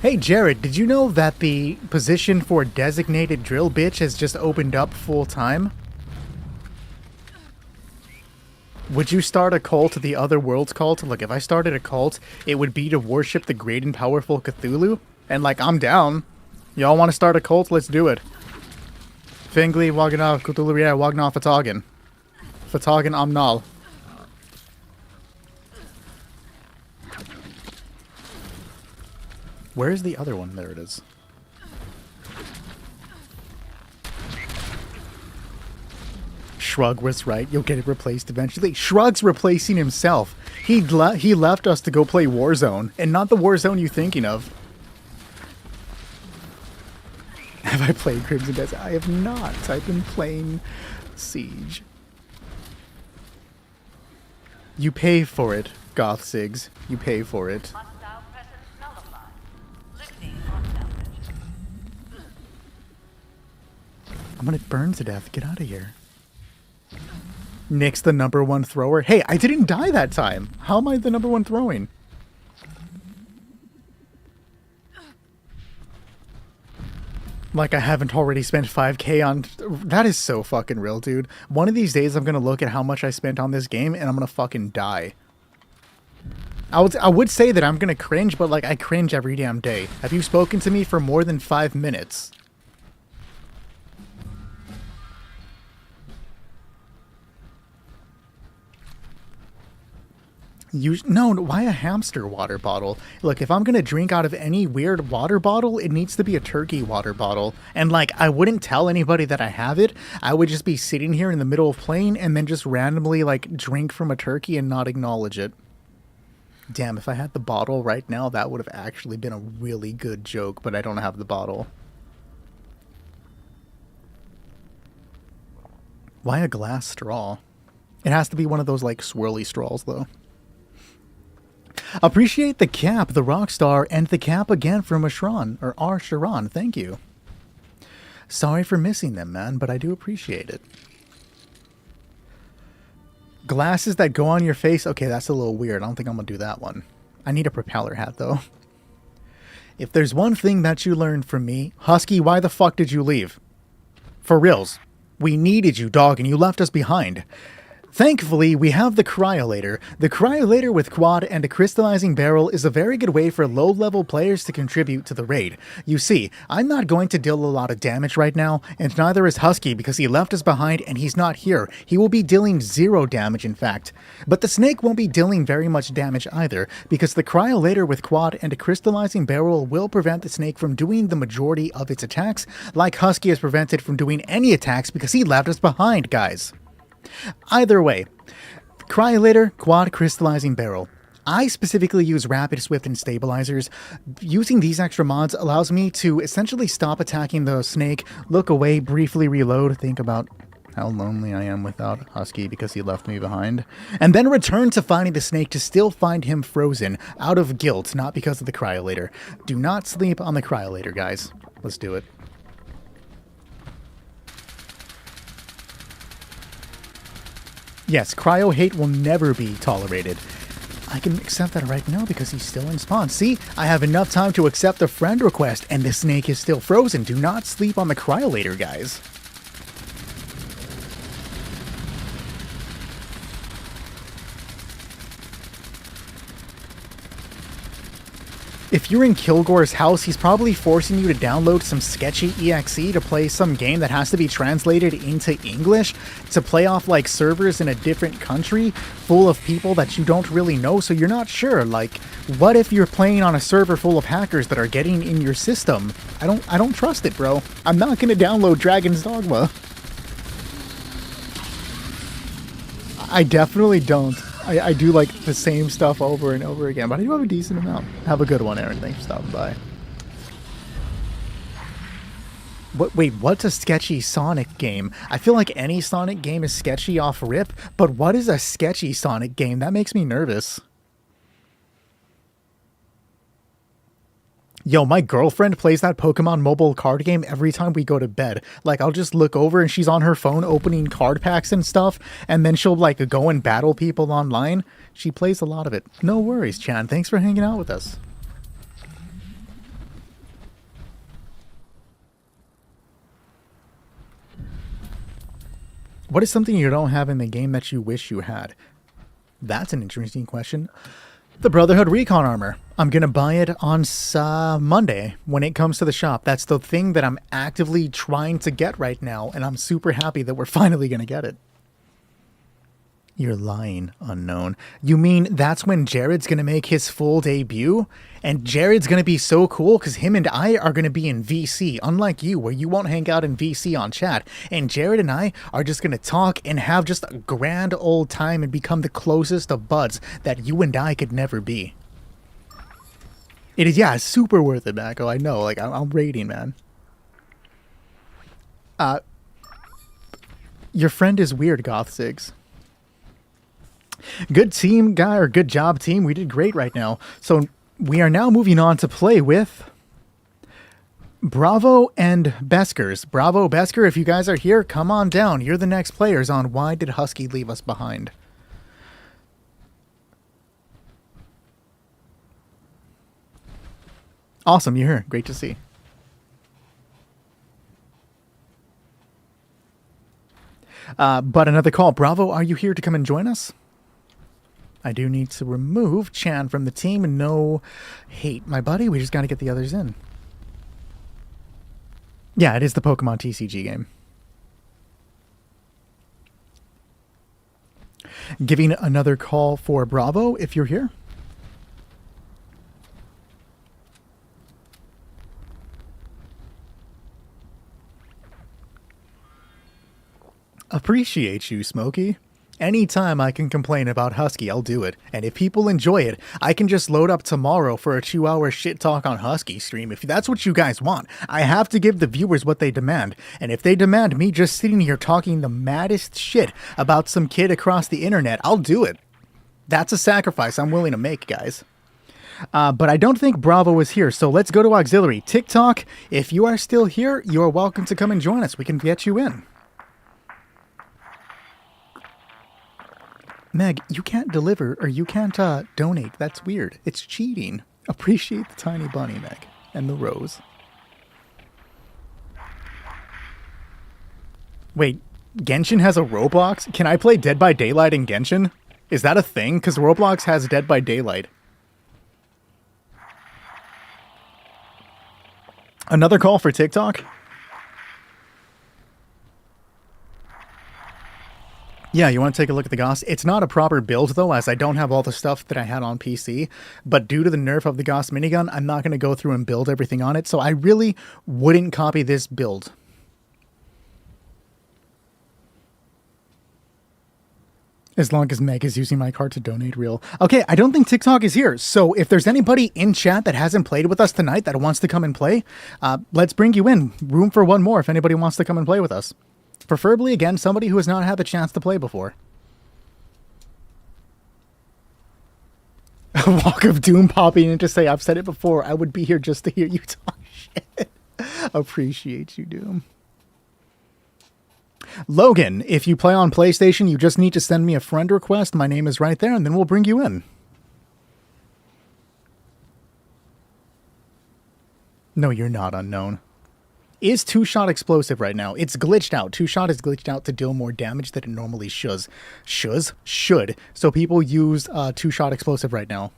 Hey, Jared, did you know that the position for designated drill bitch has just opened up full time? Would you start a cult, the Other Worlds cult? Look, if I started a cult, it would be to worship the great and powerful Cthulhu. And, like, I'm down. Y'all want to start a cult? Let's do it. Fingli, Wagana, Cthulhu, Wagna, Fatagan. Fatagan, Amnal. Where's the other one? There it is. Shrug was right. You'll get it replaced eventually. Shrug's replacing himself. He left us to go play Warzone, and not the Warzone you're thinking of. Have I played Crimson Desert? I have not. I've been playing Siege. You pay for it, Goth Sigs. You pay for it. Hostile presence nullified. Lifting hostile presence. I'm gonna burn to death. Get out of here. Nick's the #1 thrower. Hey, I didn't die that time. How am I the #1 throwing? Like I haven't already spent 5K on... That is so fucking real, dude. One of these days I'm gonna look at how much I spent on this game and I'm gonna fucking die. I would say that I'm gonna cringe, but like I cringe every damn day. Have you spoken to me for more than 5 minutes? No, why a hamster water bottle? Look, if I'm gonna drink out of any weird water bottle, it needs to be a turkey water bottle. And like, I wouldn't tell anybody that I have it. I would just be sitting here in the middle of playing and then just randomly like drink from a turkey and not acknowledge it. Damn, if I had the bottle right now, that would have actually been a really good joke, but I don't have the bottle. Why a glass straw? It has to be one of those like swirly straws though. Appreciate the cap, the Rockstar, and the cap again from Ashran, or R. Sharon. Thank you. Sorry for missing them, man, but I do appreciate it. Glasses that go on your face? Okay, that's a little weird. I don't think I'm going to do that one. I need a propeller hat, though. If there's one thing that you learned from me, Husky, why the fuck did you leave? For reals. We needed you, dog, and you left us behind. Thankfully, we have the Cryolator. The Cryolator with Quad and a Crystallizing Barrel is a very good way for low-level players to contribute to the raid. You see, I'm not going to deal a lot of damage right now, and neither is Husky because he left us behind and he's not here. He will be dealing 0 damage, in fact. But the Snake won't be dealing very much damage either, because the Cryolator with Quad and a Crystallizing Barrel will prevent the Snake from doing the majority of its attacks, like Husky is prevented from doing any attacks because he left us behind, guys. Either way, Cryolator Quad Crystallizing Barrel. I specifically use Rapid, Swift, and Stabilizers. Using these extra mods allows me to essentially stop attacking the snake, look away, briefly reload, think about how lonely I am without Husky because he left me behind, and then return to finding the snake to still find him frozen, out of guilt, not because of the Cryolator. Do not sleep on the Cryolator, guys. Let's do it. Yes, cryo hate will never be tolerated. I can accept that right now because he's still in spawn. See, I have enough time to accept a friend request and the snake is still frozen. Do not sleep on the Cryolator, guys. If you're in Kilgore's house, he's probably forcing you to download some sketchy EXE to play some game that has to be translated into English to play off like servers in a different country full of people that you don't really know, so you're not sure. Like, what if you're playing on a server full of hackers that are getting in your system? I don't trust it, bro. I'm not gonna download Dragon's Dogma. I definitely don't. I do like the same stuff over and over again, but I do have a decent amount. Have a good one, Aaron. Thanks for stopping by. Wait, what's a sketchy Sonic game? I feel like any Sonic game is sketchy off rip, but what is a sketchy Sonic game? That makes me nervous. Yo, my girlfriend plays that Pokemon mobile card game every time we go to bed. Like, I'll just look over and she's on her phone opening card packs and stuff, and then she'll, like, go and battle people online. She plays a lot of it. No worries, Chan. Thanks for hanging out with us. What is something you don't have in the game that you wish you had? That's an interesting question. The Brotherhood Recon armor. I'm going to buy it on Monday when it comes to the shop. That's the thing that I'm actively trying to get right now, and I'm super happy that we're finally going to get it. You're lying, unknown. You mean that's when Jared's going to make his full debut? And Jared's going to be so cool because him and I are going to be in VC, unlike you, where you won't hang out in VC on chat. And Jared and I are just going to talk and have just a grand old time and become the closest of buds that you and I could never be. It is, yeah, super worth it, Mako. I know, like, I'm rating, man. Your friend is weird, Goth6. Good team, guy, or good job, team. We did great right now. So we are now moving on to play with Bravo and Beskers. Bravo, Besker, if you guys are here, come on down. You're the next players on Why Did Husky Leave Us Behind? Awesome, you're here. Great to see. But another call. Bravo, are you here to come and join us? I do need to remove Chan from the team. No hate, my buddy. We just got to get the others in. Yeah, it is the Pokemon TCG game. Giving another call for Bravo if you're here. Appreciate you, Smokey. Anytime I can complain about Husky, I'll do it. And if people enjoy it, I can just load up tomorrow for a 2-hour shit talk on Husky stream if that's what you guys want. I have to give the viewers what they demand. And if they demand me just sitting here talking the maddest shit about some kid across the internet, I'll do it. That's a sacrifice I'm willing to make, guys. But I don't think Bravo is here, so let's go to Auxiliary. TikTok, if you are still here, you are welcome to come and join us. We can get you in. Meg, you can't deliver, or you can't donate. That's weird. It's cheating. Appreciate the tiny bunny, Meg. And the rose. Wait, Genshin has a Roblox? Can I play Dead by Daylight in Genshin? Is that a thing? Because Roblox has Dead by Daylight. Another call for TikTok? Yeah, you want to take a look at the Goss? It's not a proper build, though, as I don't have all the stuff that I had on PC. But due to the nerf of the Goss minigun, I'm not going to go through and build everything on it. So I really wouldn't copy this build. As long as Meg is using my card to donate real. Okay, I don't think TikTok is here. So if there's anybody in chat that hasn't played with us tonight that wants to come and play, let's bring you in. Room for one more if anybody wants to come and play with us. Preferably, again, somebody who has not had the chance to play before. Walk of Doom popping in to say, I've said it before, I would be here just to hear you talk shit. Appreciate you, Doom. Logan, if you play on PlayStation, you just need to send me a friend request. My name is right there, and then we'll bring you in. No, you're not unknown. Is two-shot explosive right now? It's glitched out. Two-shot is glitched out to deal more damage than it normally should. So people use two-shot explosive right now.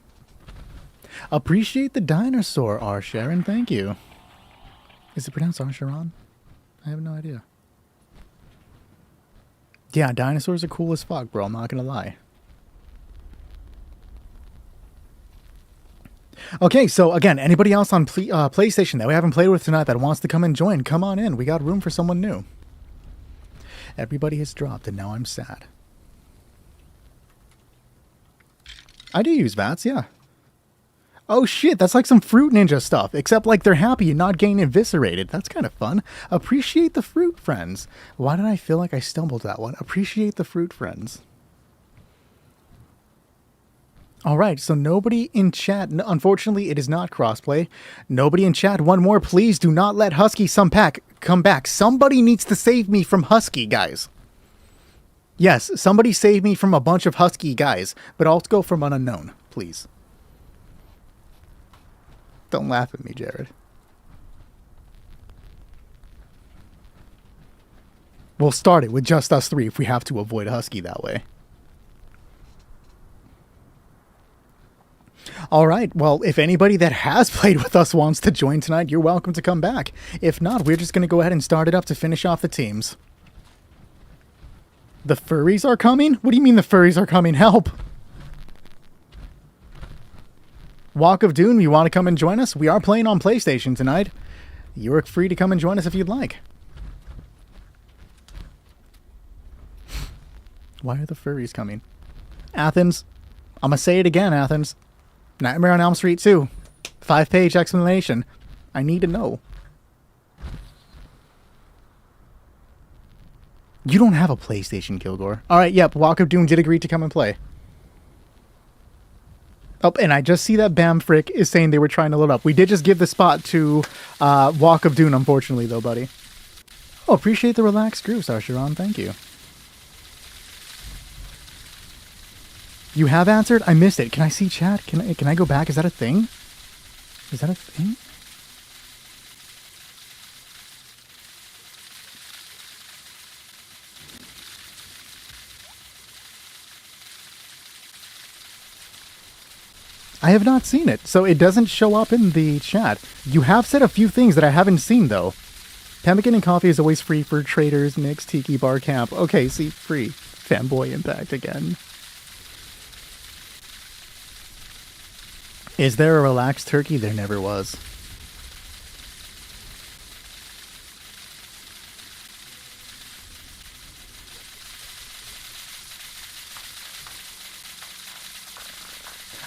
Appreciate the dinosaur, R. Sharon. Thank you. Is it pronounced R. Sharon? I have no idea. Yeah, dinosaurs are cool as fuck, bro. I'm not gonna lie. Okay, so again, anybody else on PlayStation that we haven't played with tonight that wants to come and join, come on in. We got room for someone new. Everybody has dropped, and now I'm sad. I do use VATS, yeah. Oh shit, that's like some Fruit Ninja stuff, except like they're happy and not getting eviscerated. That's kind of fun. Appreciate the fruit, friends. Why did I feel like I stumbled that one? Appreciate the fruit, friends. Alright, so nobody in chat, unfortunately it is not crossplay. Nobody in chat, one more, please do not let Husky come back. Somebody needs to save me from Husky, guys. Yes, somebody save me from a bunch of Husky guys, but I'll go from an unknown, please. Don't laugh at me, Jared. We'll start it with just us three if we have to avoid Husky that way. All right, well, if anybody that has played with us wants to join tonight, you're welcome to come back. If not, we're just going to go ahead and start it up to finish off the teams. The furries are coming? What do you mean the furries are coming? Help! Walk of Doom, you want to come and join us? We are playing on PlayStation tonight. You're free to come and join us if you'd like. Why are the furries coming? Athens. I'm going to say it again, Athens. Nightmare on Elm Street 2. 5-page explanation. I need to know. You don't have a PlayStation, Kilgore. Alright, yep, Walk of Doom did agree to come and play. Oh, and I just see that Bam Frick is saying they were trying to load up. We did just give the spot to Walk of Doom, unfortunately, though, buddy. Oh, appreciate the relaxed grooves, Arsharon. Thank you. You have answered? I missed it. Can I see chat? Can I go back? Is that a thing? Is that a thing? I have not seen it, so it doesn't show up in the chat. You have said a few things that I haven't seen, though. Pemmican and coffee is always free for traders, Nick's Tiki Bar Camp. Okay, see, free. Fanboy Impact again. Is there a relaxed turkey? There never was.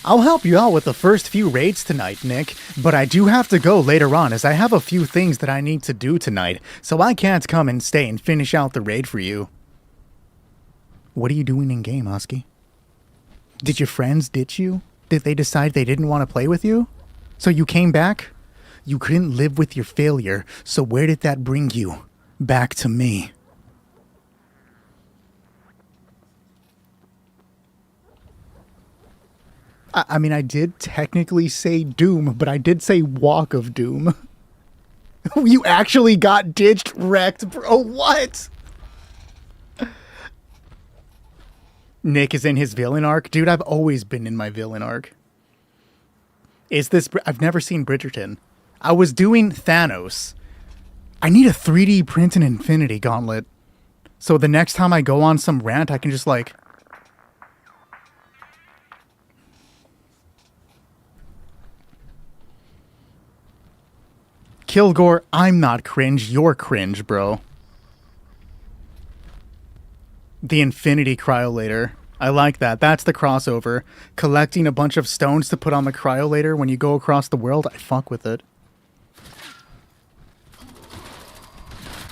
I'll help you out with the first few raids tonight, Nick, but I do have to go later on as I have a few things that I need to do tonight, so I can't come and stay and finish out the raid for you. What are you doing in game, Husky? Did your friends ditch you? Did they decide they didn't want to play with you? So you came back? You couldn't live with your failure, so where did that bring you? Back to me. I mean, I did technically say Doom, but I did say Walk of Doom. You actually got ditched, wrecked, bro. What? Nick is in his villain arc. Dude, I've always been in my villain arc. Is this... I've never seen Bridgerton. I was doing Thanos. I need a 3D print an Infinity Gauntlet. So the next time I go on some rant, I can just like... Kilgore, I'm not cringe. You're cringe, bro. The Infinity Cryolator. I like that. That's the crossover. Collecting a bunch of stones to put on the cryo later when you go across the world. I fuck with it.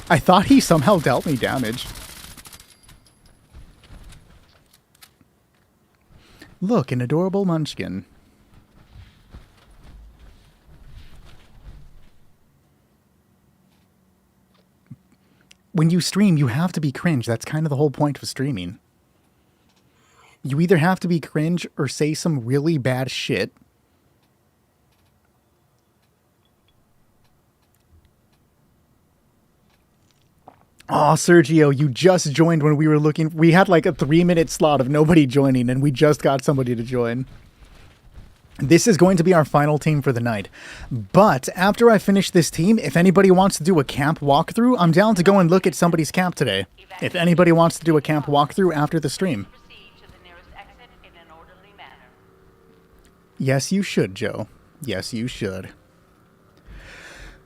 I thought he somehow dealt me damage. Look, an adorable munchkin. When you stream, you have to be cringe. That's kind of the whole point of streaming. You either have to be cringe or say some really bad shit. Oh, Sergio, you just joined when we were looking. We had like a 3-minute slot of nobody joining, and we just got somebody to join. This is going to be our final team for the night. But after I finish this team, if anybody wants to do a camp walkthrough, I'm down to go and look at somebody's camp today. If anybody wants to do a camp walkthrough after the stream. Proceed to the nearest exit in an orderly manner. Yes, you should, Joe. Yes, you should.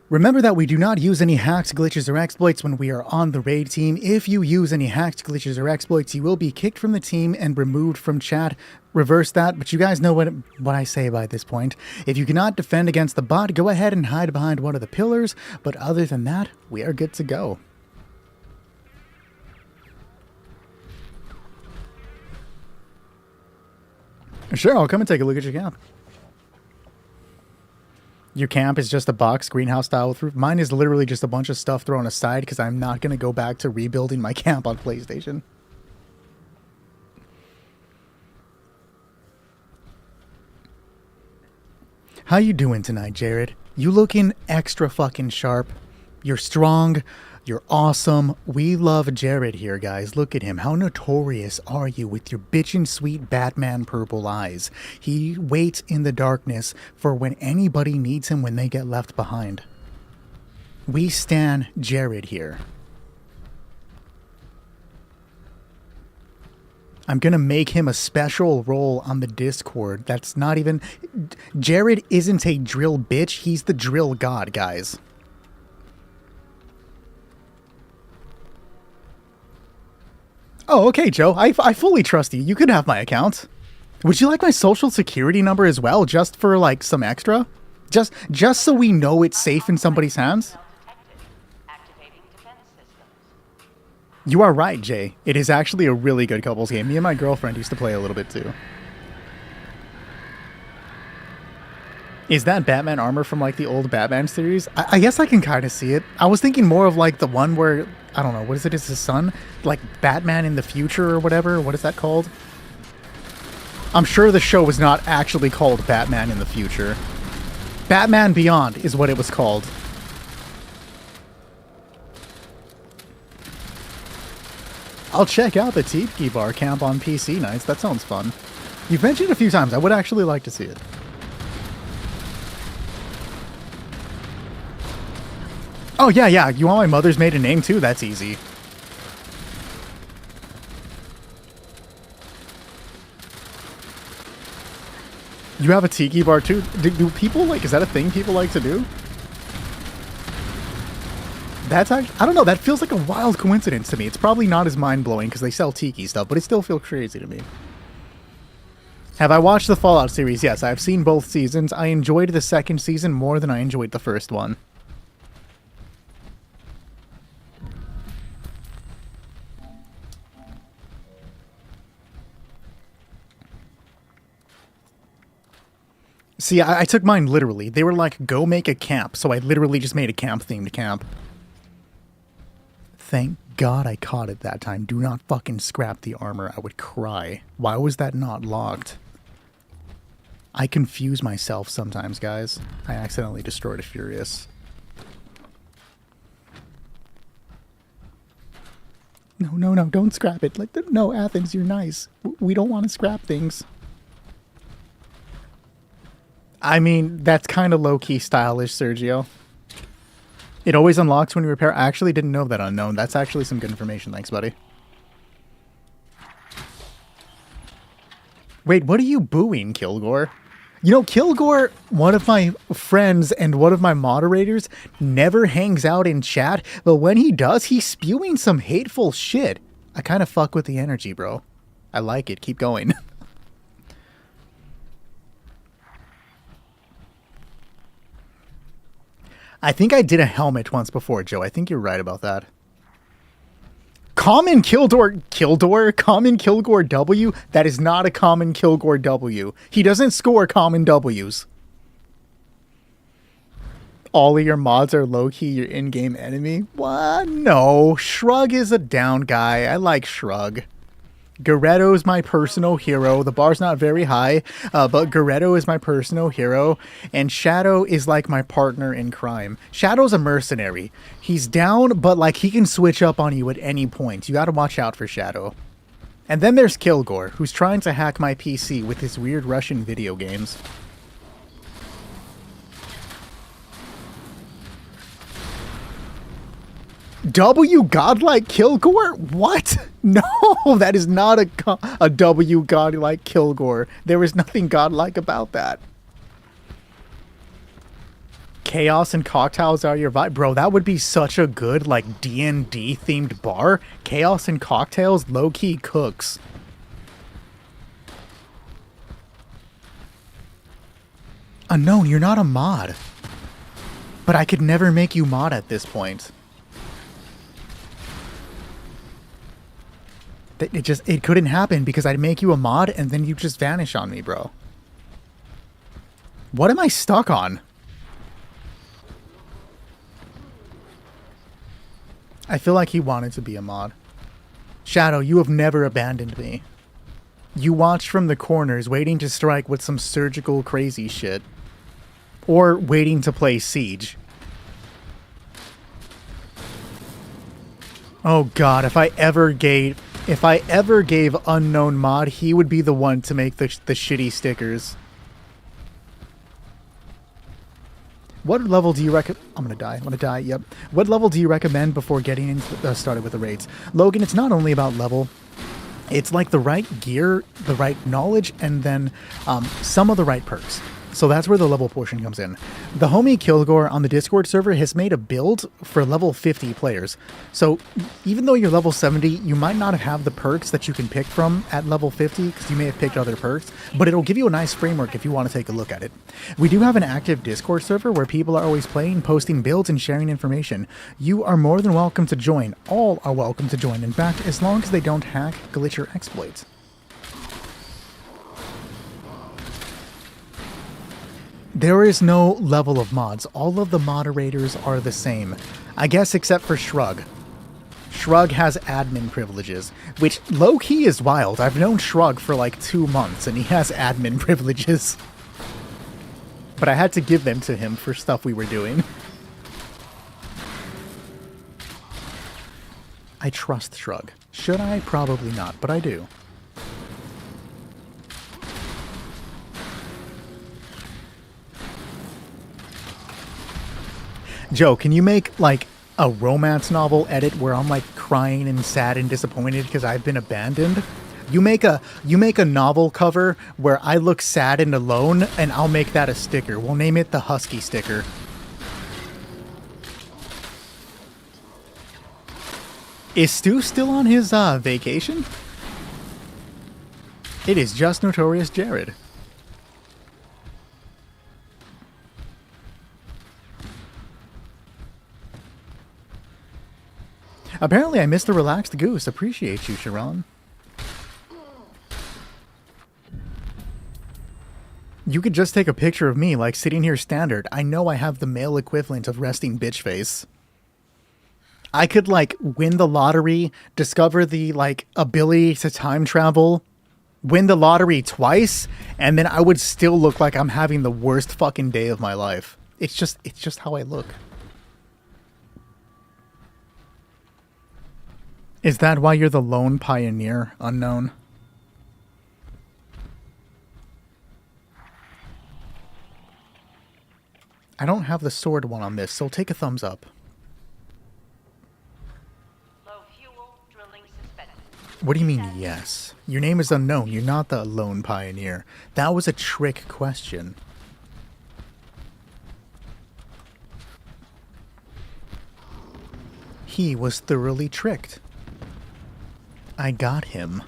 Remember that we do not use any hacked glitches or exploits when we are on the raid team. If you use any hacked glitches or exploits, you will be kicked from the team and removed from chat. Reverse that, but you guys know what I say by this point. If you cannot defend against the bot, go ahead and hide behind one of the pillars, but other than that, we are good to go. Sure, I'll come and take a look at your camp. Your camp is just a box, greenhouse style with roof. Mine is literally just a bunch of stuff thrown aside because I'm not going to go back to rebuilding my camp on PlayStation. How you doing tonight, Jared? You looking extra fucking sharp. You're strong. You're awesome. We love Jared here, guys. Look at him. How notorious are you with your bitchin' sweet Batman purple eyes? He waits in the darkness for when anybody needs him when they get left behind. We stan Jared here. I'm gonna make him a special role on the Discord. That's not even... Jared isn't a drill bitch. He's the drill god, guys. Oh, okay, Joe. I fully trust you. You could have my account. Would you like my social security number as well, just for, like, some extra? Just so we know it's safe in somebody's hands? Activating defense systems. You are right, Jay. It is actually a really good couples game. Me and my girlfriend used to play a little bit, too. Is that Batman armor from, like, the old Batman series? I guess I can kind of see it. I was thinking more of, like, the one where... I don't know, what is it? It's his son? Like Batman in the Future or whatever? What is that called? I'm sure the show was not actually called Batman in the Future. Batman Beyond is what it was called. I'll check out the Tiki Bar camp on PC nights. That sounds fun. You've mentioned it a few times. I would actually like to see it. Oh, yeah. You want my mother's maiden name, too? That's easy. You have a tiki bar, too? Do people, like... Is that a thing people like to do? That's actually... I don't know. That feels like a wild coincidence to me. It's probably not as mind-blowing because they sell tiki stuff, but it still feels crazy to me. Have I watched the Fallout series? Yes, I've seen both seasons. I enjoyed the second season more than I enjoyed the first one. See, I took mine literally. They were like, go make a camp. So I literally just made a camp-themed camp. Thank God I caught it that time. Do not fucking scrap the armor. I would cry. Why was that not logged? I confuse myself sometimes, guys. I accidentally destroyed a Furious. No, don't scrap it. Like, no, Athens, you're nice. We don't want to scrap things. I mean, that's kind of low-key stylish, Sergio. It always unlocks when you repair. I actually didn't know that unknown. That's actually some good information. Thanks, buddy. Wait, what are you booing, Kilgore? You know, Kilgore, one of my friends and one of my moderators, never hangs out in chat, but when he does, he's spewing some hateful shit. I kind of fuck with the energy, bro. I like it. Keep going. I think I did a helmet once before, Joe. I think you're right about that. Common Kildor? Common Kilgore W? That is not a common Kilgore W. He doesn't score common Ws. All of your mods are low-key your in-game enemy? What? No. Shrug is a down guy. I like Shrug. Geretto's my personal hero. The bar's not very high, but Geretto is my personal hero, and Shadow is like my partner in crime. Shadow's a mercenary. He's down, but like he can switch up on you at any point. You gotta watch out for Shadow. And then there's Kilgore, who's trying to hack my PC with his weird Russian video games. W godlike Kilgore? What? No, that is not a W godlike Kilgore. There is nothing godlike about that. Chaos and cocktails are your vibe. Bro, that would be such a good, like, D&D themed bar. Chaos and cocktails, low-key cooks. Unknown, you're not a mod. But I could never make you mod at this point. It couldn't happen because I'd make you a mod and then you just vanish on me, bro. What am I stuck on? I feel like he wanted to be a mod. Shadow, you have never abandoned me. You watched from the corners, waiting to strike with some surgical crazy shit. Or waiting to play Siege. Oh god, if I ever gave Unknown mod, he would be the one to make the shitty stickers. What level do you recommend? I'm gonna die, yep. What level do you recommend before getting into, started with the raids? Logan, it's not only about level. It's like the right gear, the right knowledge, and then some of the right perks. So that's where the level portion comes in. The homie Kilgore on the Discord server has made a build for level 50 players. So even though you're level 70, you might not have the perks that you can pick from at level 50 because you may have picked other perks, but it'll give you a nice framework if you want to take a look at it. We do have an active Discord server where people are always playing, posting builds, and sharing information. You are more than welcome to join. All are welcome to join, in fact, as long as they don't hack, glitch, or exploit. There is no level of mods. All of the moderators are the same. I guess except for Shrug. Shrug has admin privileges, which low-key is wild. I've known Shrug for like 2 months and he has admin privileges. But I had to give them to him for stuff we were doing. I trust Shrug. Should I? Probably not, but I do. Joe, can you make, like, a romance novel edit where I'm, like, crying and sad and disappointed because I've been abandoned? You make a novel cover where I look sad and alone, and I'll make that a sticker. We'll name it the Husky sticker. Is Stu still on his, vacation? It is just Notorious Jared. Apparently I missed the relaxed goose. Appreciate you, Sharon. You could just take a picture of me, like, sitting here standard. I know I have the male equivalent of resting bitch face. I could, like, win the lottery, discover the, like, ability to time travel, win the lottery twice, and then I would still look like I'm having the worst fucking day of my life. It's just how I look. Is that why you're the lone pioneer, Unknown? I don't have the sword one on this, so take a thumbs up. Low fuel, drilling suspended. What do you mean, yes? Your name is Unknown. You're not the lone pioneer. That was a trick question. He was thoroughly tricked. I got him.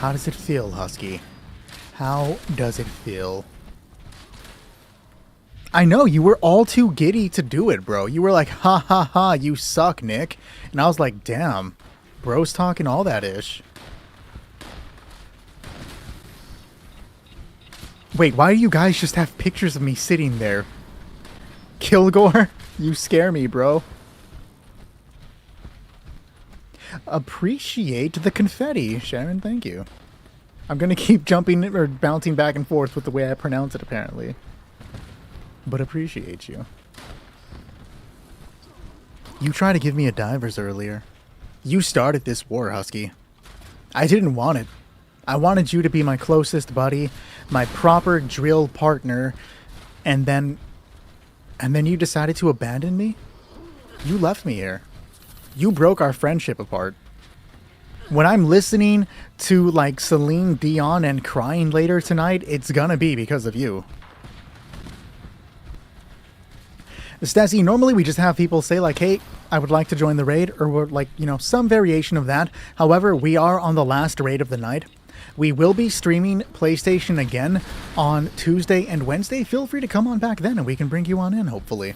How does it feel, Husky? How does it feel? I know, you were all too giddy to do it, bro. You were like, ha ha ha, you suck, Nick. And I was like, damn, bro's talking all that ish. Wait, why do you guys just have pictures of me sitting there? Kilgore, you scare me, bro. Appreciate the confetti, Sharon, thank you. I'm gonna keep jumping or bouncing back and forth with the way I pronounce it, apparently. But appreciate you. You tried to give me a divers earlier. You started this war, Husky. I didn't want it. I wanted you to be my closest buddy, my proper drill partner, and then you decided to abandon me? You left me here. You broke our friendship apart. When I'm listening to, like, Celine Dion and crying later tonight, it's gonna be because of you. Stassi, normally we just have people say, like, hey, I would like to join the raid, or, like, you know, some variation of that. However, we are on the last raid of the night. We will be streaming PlayStation again on Tuesday and Wednesday. Feel free to come on back then, and we can bring you on in, hopefully.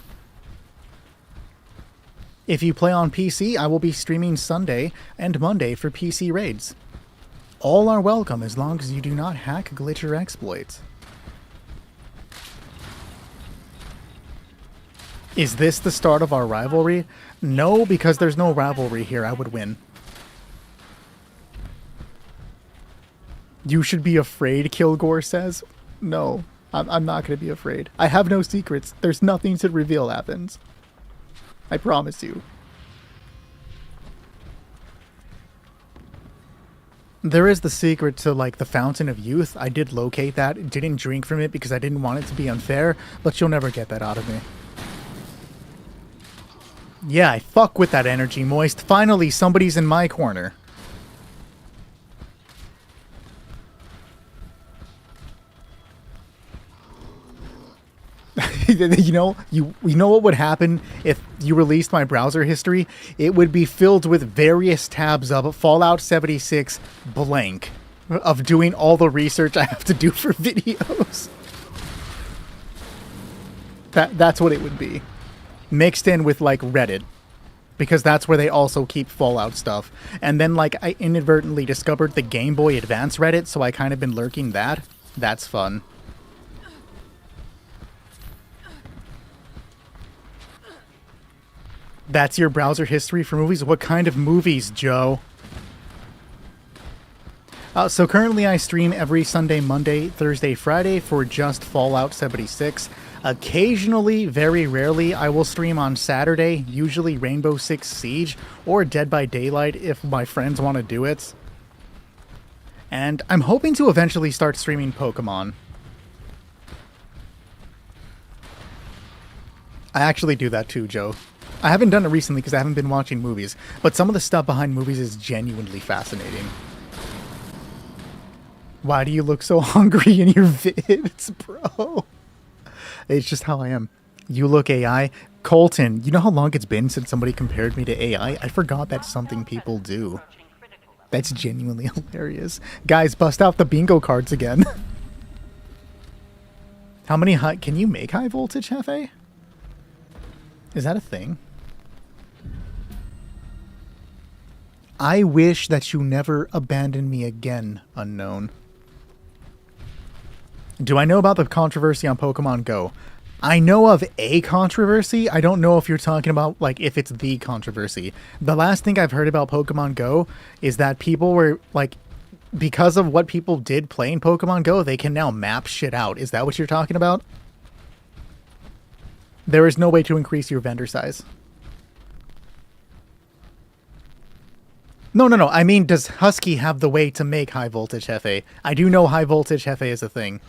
If you play on PC, I will be streaming Sunday and Monday for PC raids. All are welcome as long as you do not hack, glitch, or exploit. Is this the start of our rivalry? No, because there's no rivalry here. I would win. You should be afraid, Kilgore says. No, I'm not going to be afraid. I have no secrets. There's nothing to reveal happens. I promise you. There is the secret to, like, the Fountain of Youth. I did locate that. Didn't drink from it because I didn't want it to be unfair, but you'll never get that out of me. Yeah, I fuck with that energy, Moist. Finally, somebody's in my corner. You know what would happen if you released my browser history? It would be filled with various tabs of Fallout 76 blank of doing all the research I have to do for videos. That's what it would be. Mixed in with, like, Reddit. Because that's where they also keep Fallout stuff. And then, like, I inadvertently discovered the Game Boy Advance Reddit, so I kind of been lurking that. That's fun. That's your browser history for movies? What kind of movies, Joe? So currently I stream every Sunday, Monday, Thursday, Friday for just Fallout 76. Occasionally, very rarely, I will stream on Saturday, usually Rainbow Six Siege or Dead by Daylight if my friends want to do it. And I'm hoping to eventually start streaming Pokemon. I actually do that too, Joe. I haven't done it recently because I haven't been watching movies, but some of the stuff behind movies is genuinely fascinating. Why do you look so hungry in your vids, bro? It's just how I am. You look AI. Colton, you know how long it's been since somebody compared me to AI? I forgot that's something people do. That's genuinely hilarious. Guys, bust out the bingo cards again. How many high... Can you make high voltage, Hefe? Is that a thing? I wish that you never abandon me again, unknown. Do I know about the controversy on Pokemon Go? I know of a controversy. I don't know if you're talking about, like, if it's the controversy. The last thing I've heard about Pokemon Go is that people were, like, because of what people did playing Pokemon Go, they can now map shit out. Is that what you're talking about? There is no way to increase your vendor size. No. I mean, does Husky have the way to make high voltage Hefe? I do know high voltage Hefe is a thing.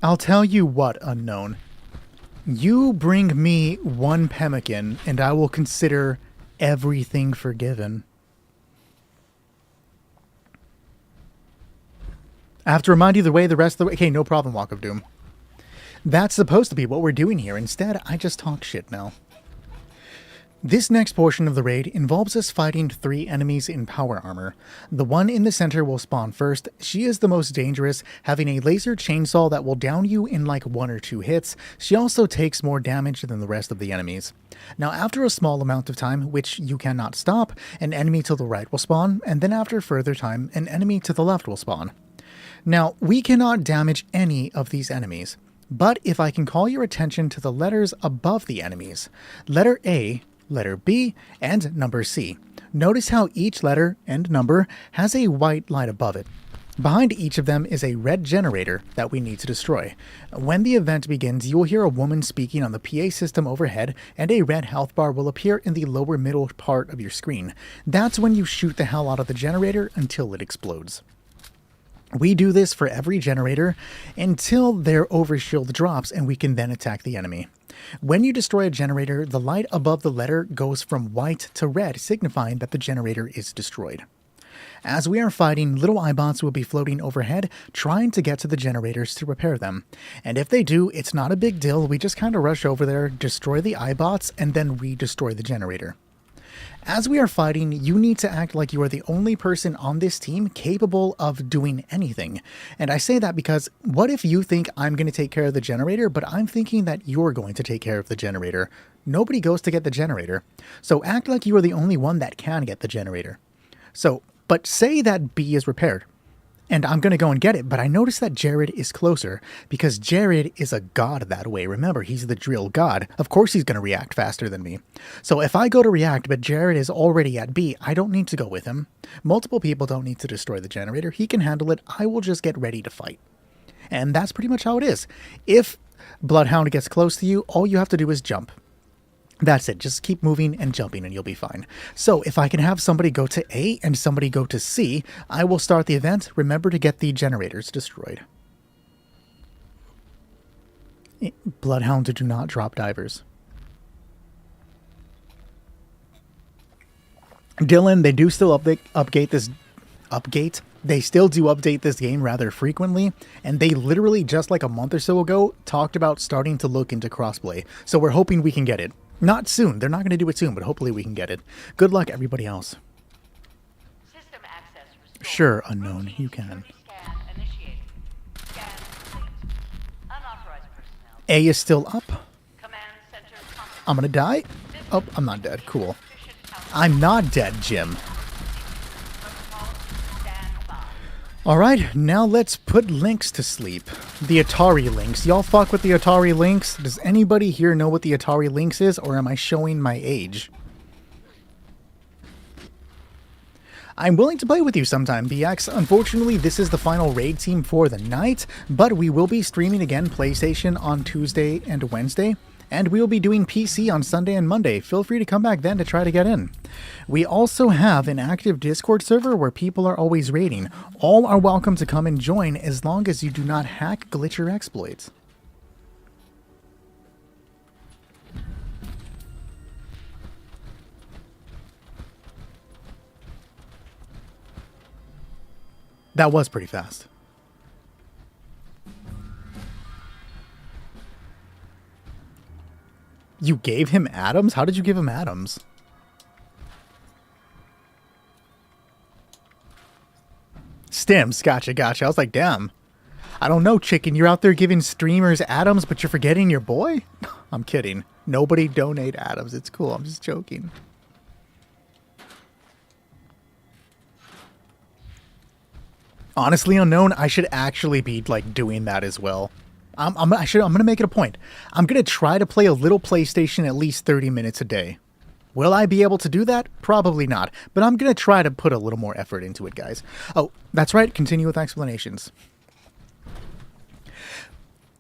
I'll tell you what, unknown. You bring me one pemmican, and I will consider everything forgiven. I have to remind you the way the rest of the way... Okay, no problem, Walk of Doom. That's supposed to be what we're doing here. Instead, I just talk shit now. This next portion of the raid involves us fighting 3 enemies in power armor. The one in the center will spawn first. She is the most dangerous, having a laser chainsaw that will down you in like 1 or 2 hits. She also takes more damage than the rest of the enemies. Now after a small amount of time, which you cannot stop, an enemy to the right will spawn, and then after further time, an enemy to the left will spawn. Now, we cannot damage any of these enemies, but if I can call your attention to the letters above the enemies, letter A, letter B, and number C. Notice how each letter and number has a white light above it. Behind each of them is a red generator that we need to destroy. When the event begins, you will hear a woman speaking on the PA system overhead, and a red health bar will appear in the lower middle part of your screen. That's when you shoot the hell out of the generator until it explodes. We do this for every generator until their overshield drops, and we can then attack the enemy. When you destroy a generator, the light above the letter goes from white to red, signifying that the generator is destroyed. As we are fighting, little Eyebots will be floating overhead, trying to get to the generators to repair them. And if they do, it's not a big deal, we just kind of rush over there, destroy the Eyebots, and then re-destroy the generator. As we are fighting, you need to act like you are the only person on this team capable of doing anything. And I say that because what if you think I'm going to take care of the generator, but I'm thinking that you're going to take care of the generator? Nobody goes to get the generator. So act like you are the only one that can get the generator. But say that B is repaired. And I'm going to go and get it, but I notice that Jared is closer, because Jared is a god that way. Remember, he's the drill god. Of course he's going to react faster than me. So if I go to react, but Jared is already at B, I don't need to go with him. Multiple people don't need to destroy the generator. He can handle it. I will just get ready to fight. And that's pretty much how it is. If Bloodhound gets close to you, all you have to do is jump. That's it. Just keep moving and jumping and you'll be fine. So if I can have somebody go to A and somebody go to C, I will start the event. Remember to get the generators destroyed. Bloodhounds do not drop divers. Dylan, they do still They still do update this game rather frequently, and they literally just like a month or so ago talked about starting to look into crossplay. So we're hoping we can get it. Not soon. They're not going to do it soon, but hopefully we can get it. Good luck, everybody else. System access restored. Sure, unknown. You can. Scan initiated. Scan complete. Unauthorized personnel. A is still up. Command center complex. I'm going to die. Oh, I'm not dead. Cool. Sufficient counter. I'm not dead, Jim. Protocol, stand by. Alright, now let's put Lynx to sleep. The Atari Lynx. Y'all fuck with the Atari Lynx? Does anybody here know what the Atari Lynx is, or am I showing my age? I'm willing to play with you sometime, BX. Unfortunately, this is the final raid team for the night, but we will be streaming again PlayStation on Tuesday and Wednesday, and we will be doing PC on Sunday and Monday. Feel free to come back then to try to get in. We also have an active Discord server where people are always raiding. All are welcome to come and join as long as you do not hack, glitch, or exploits. That was pretty fast. You gave him atoms? How did you give him atoms? Stims, gotcha. I was like, damn. I don't know, chicken. You're out there giving streamers atoms, but you're forgetting your boy? I'm kidding. Nobody donate atoms. It's cool. I'm just joking. Honestly, unknown, I should actually be like doing that as well. I'm gonna make it a point. I'm gonna try to play a little PlayStation at least 30 minutes a day. Will I be able to do that? Probably not, but I'm gonna try to put a little more effort into it, guys. Oh, that's right. Continue with explanations.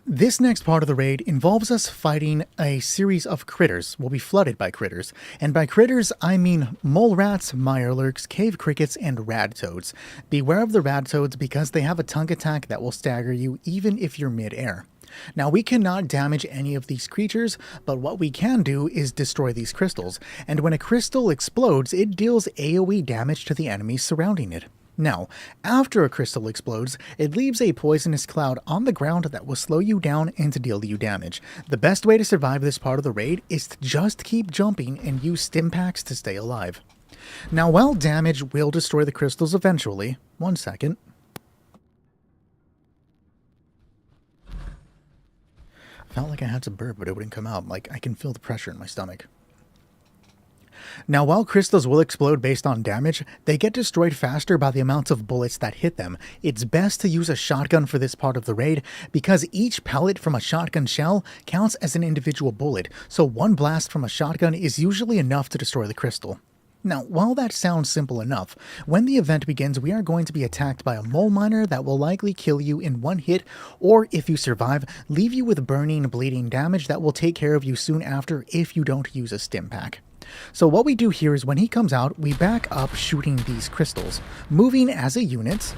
This next part of the raid involves us fighting a series of critters. We'll be flooded by critters. And by critters, I mean mole rats, mirelurks, cave crickets, and radtoads. Beware of the radtoads because they have a tongue attack that will stagger you even if you're mid-air. Now, we cannot damage any of these creatures, but what we can do is destroy these crystals. And when a crystal explodes, it deals AoE damage to the enemies surrounding it. Now, after a crystal explodes, it leaves a poisonous cloud on the ground that will slow you down and to deal you damage. The best way to survive this part of the raid is to just keep jumping and use stim packs to stay alive. Now, while damage will destroy the crystals eventually, one second. Felt like I had to burp, but it wouldn't come out. Like, I can feel the pressure in my stomach. Now, while crystals will explode based on damage, they get destroyed faster by the amount of bullets that hit them. It's best to use a shotgun for this part of the raid, because each pellet from a shotgun shell counts as an individual bullet, so one blast from a shotgun is usually enough to destroy the crystal. Now, while that sounds simple enough, when the event begins, we are going to be attacked by a mole miner that will likely kill you in one hit, or if you survive, leave you with burning, bleeding damage that will take care of you soon after if you don't use a stim pack. So what we do here is when he comes out, we back up shooting these crystals, moving as a unit.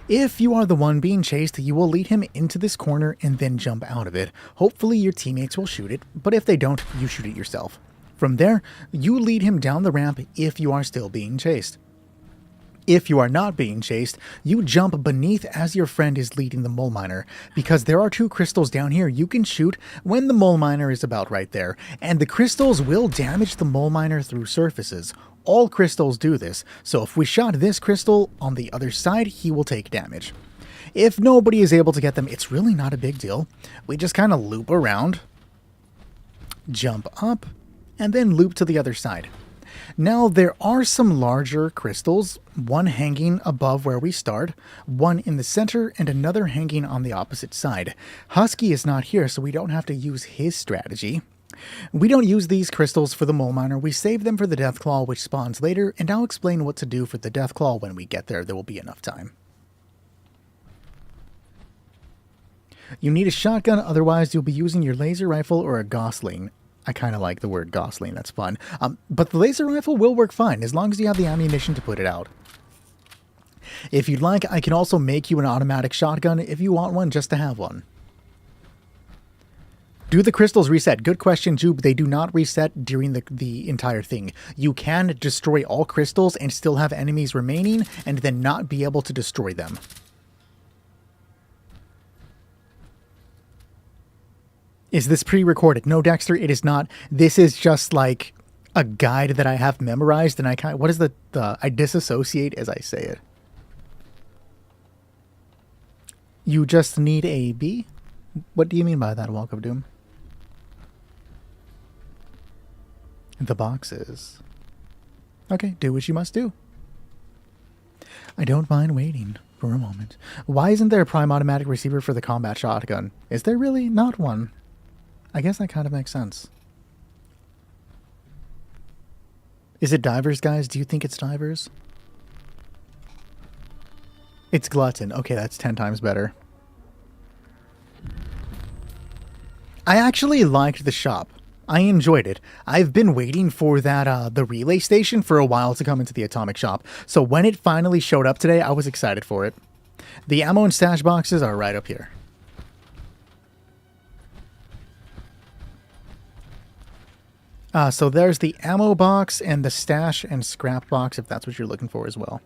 If you are the one being chased, you will lead him into this corner and then jump out of it. Hopefully your teammates will shoot it, but if they don't, you shoot it yourself. From there, you lead him down the ramp if you are still being chased. If you are not being chased, you jump beneath as your friend is leading the mole miner, because there are two crystals down here you can shoot when the mole miner is about right there, and the crystals will damage the mole miner through surfaces. All crystals do this, so if we shot this crystal on the other side, he will take damage. If nobody is able to get them, it's really not a big deal. We just kind of loop around, jump up, and then loop to the other side. Now, there are some larger crystals, one hanging above where we start, one in the center, and another hanging on the opposite side. Husky is not here, so we don't have to use his strategy. We don't use these crystals for the mole miner, we save them for the Deathclaw, which spawns later, and I'll explain what to do for the Deathclaw when we get there. There will be enough time. You need a shotgun, otherwise you'll be using your laser rifle or a Gosling. I kind of like the word Gosling, that's fun. But the laser rifle will work fine, as long as you have the ammunition to put it out. If you'd like, I can also make you an automatic shotgun if you want one just to have one. Do the crystals reset? Good question, Jube. They do not reset during the entire thing. You can destroy all crystals and still have enemies remaining, and then not be able to destroy them. Is this pre-recorded? No, Dexter, it is not. This is just like a guide that I have memorized, and what is I disassociate as I say it. You just need a B? What do you mean by that, Walk of Doom? The boxes. Okay, do what you must do. I don't mind waiting for a moment. Why isn't there a prime automatic receiver for the combat shotgun? Is there really not one? I guess that kind of makes sense. Is it divers, guys? Do you think it's divers? It's glutton. Okay, that's 10 times better. I actually liked the shop. I enjoyed it. I've been waiting for that the relay station for a while to come into the atomic shop. So when it finally showed up today, I was excited for it. The ammo and stash boxes are right up here. So there's the ammo box and the stash and scrap box, if that's what you're looking for as well.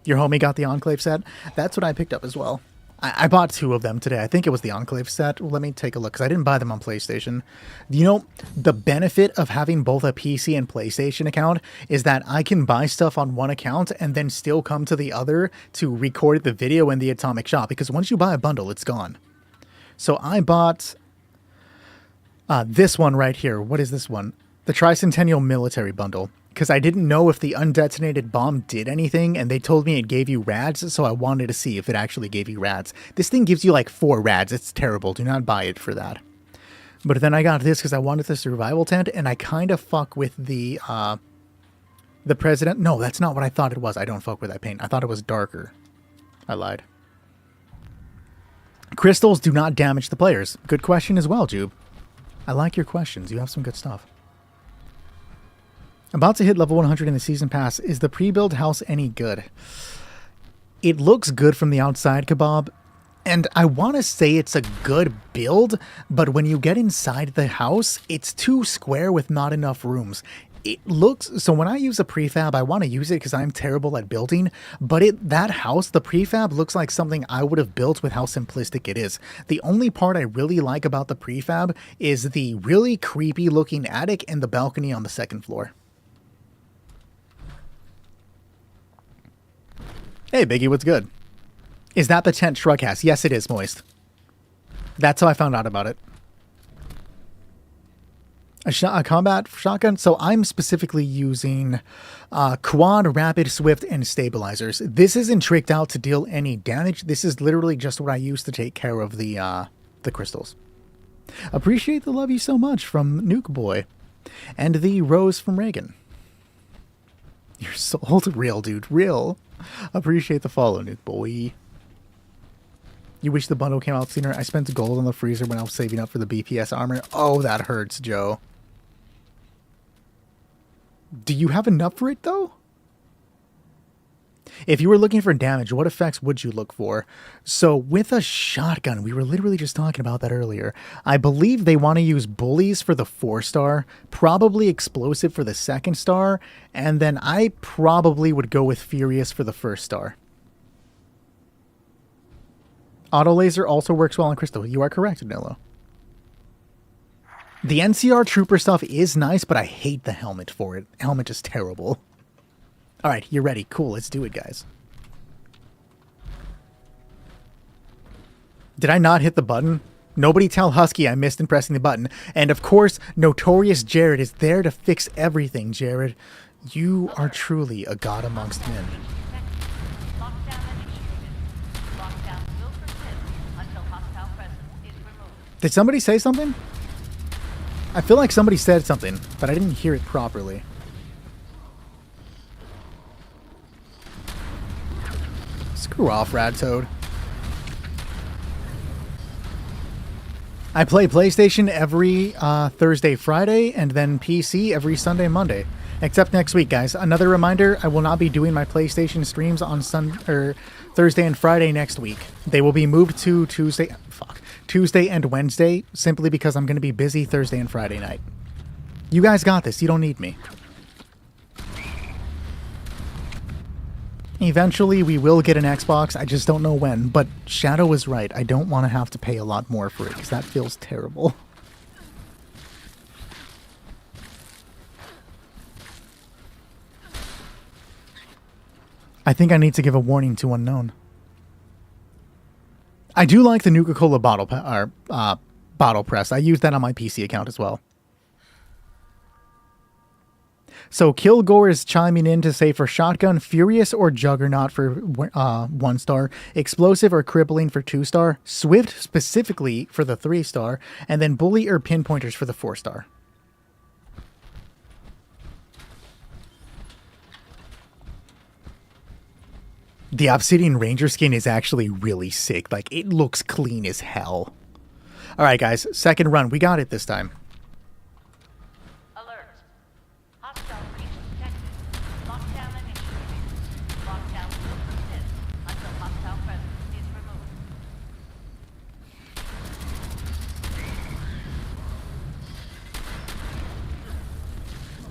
Your homie got the Enclave set? That's what I picked up as well. I bought 2 of them today. I think it was the Enclave set. Let me take a look, because I didn't buy them on PlayStation. You know, the benefit of having both a PC and PlayStation account is that I can buy stuff on one account and then still come to the other to record the video in the Atomic Shop, because once you buy a bundle, it's gone. So I bought this one right here. What is this one? The Tricentennial Military Bundle, because I didn't know if the undetonated bomb did anything, and they told me it gave you rads, so I wanted to see if it actually gave you rads. This thing gives you like 4 rads. It's terrible. Do not buy it for that. But then I got this because I wanted the survival tent, and I kind of fuck with the president. No, that's not what I thought it was. I don't fuck with that paint. I thought it was darker. I lied. Crystals do not damage the players. Good question as well, Jube. I like your questions. You have some good stuff. About to hit level 100 in the season pass. Is the pre-build house any good? It looks good from the outside, Kebab, and I want to say it's a good build, but when you get inside the house, it's too square with not enough rooms. It looks, so when I use a prefab, I want to use it because I'm terrible at building, but that house, the prefab looks like something I would have built with how simplistic it is. The only part I really like about the prefab is the really creepy looking attic and the balcony on the second floor. Hey Biggie, what's good? Is that the tent Shrug has? Yes, it is, Moist. That's how I found out about it. A combat shotgun. So I'm specifically using quad, rapid, swift, and stabilizers. This isn't tricked out to deal any damage. This is literally just what I use to take care of the crystals. Appreciate the love you so much from Nuke Boy. And the rose from Reagan. You're sold? Real, dude. Real. Appreciate the follow, Nuke Boy. You wish the bundle came out sooner? I spent gold on the freezer when I was saving up for the BPS armor. Oh, that hurts, Joe. Do you have enough for it, though? If you were looking for damage, what effects would you look for? So with a shotgun, we were literally just talking about that earlier. I believe they want to use bullies for the 4-star, probably explosive for the 2nd star, and then I probably would go with furious for the 1st star. Auto laser also works well on crystal. You are correct, Nilo. The NCR trooper stuff is nice, but I hate the helmet for it. Helmet is terrible. Alright, you're ready. Cool, let's do it, guys. Did I not hit the button? Nobody tell Husky I missed in pressing the button. And of course, Notorious Jared is there to fix everything, Jared. You are truly a god amongst men. Lockdown initiated. Lockdown will persist until hostile presence is removed. Did somebody say something? I feel like somebody said something, but I didn't hear it properly. Screw off, Radtoad. I play PlayStation every Thursday, Friday, and then PC every Sunday, Monday. Except next week, guys. Another reminder, I will not be doing my PlayStation streams on Thursday and Friday next week. They will be moved to Tuesday and Wednesday, simply because I'm going to be busy Thursday and Friday night. You guys got this. You don't need me. Eventually, we will get an Xbox. I just don't know when. But Shadow is right. I don't want to have to pay a lot more for it, because that feels terrible. I think I need to give a warning to Unknown. I do like the Nuka-Cola bottle press. I use that on my PC account as well. So Kilgore is chiming in to say for shotgun, Furious or Juggernaut for 1 star, Explosive or Crippling for 2 star, Swift specifically for the 3 star, and then Bully or Pinpointers for the 4 star. The Obsidian Ranger skin is actually really sick. Like, it looks clean as hell. Alright, guys. Second run. We got it this time. Alert. Hostile breach detected. Lockdown initiated. Lockdown will persist until hostile presence is removed.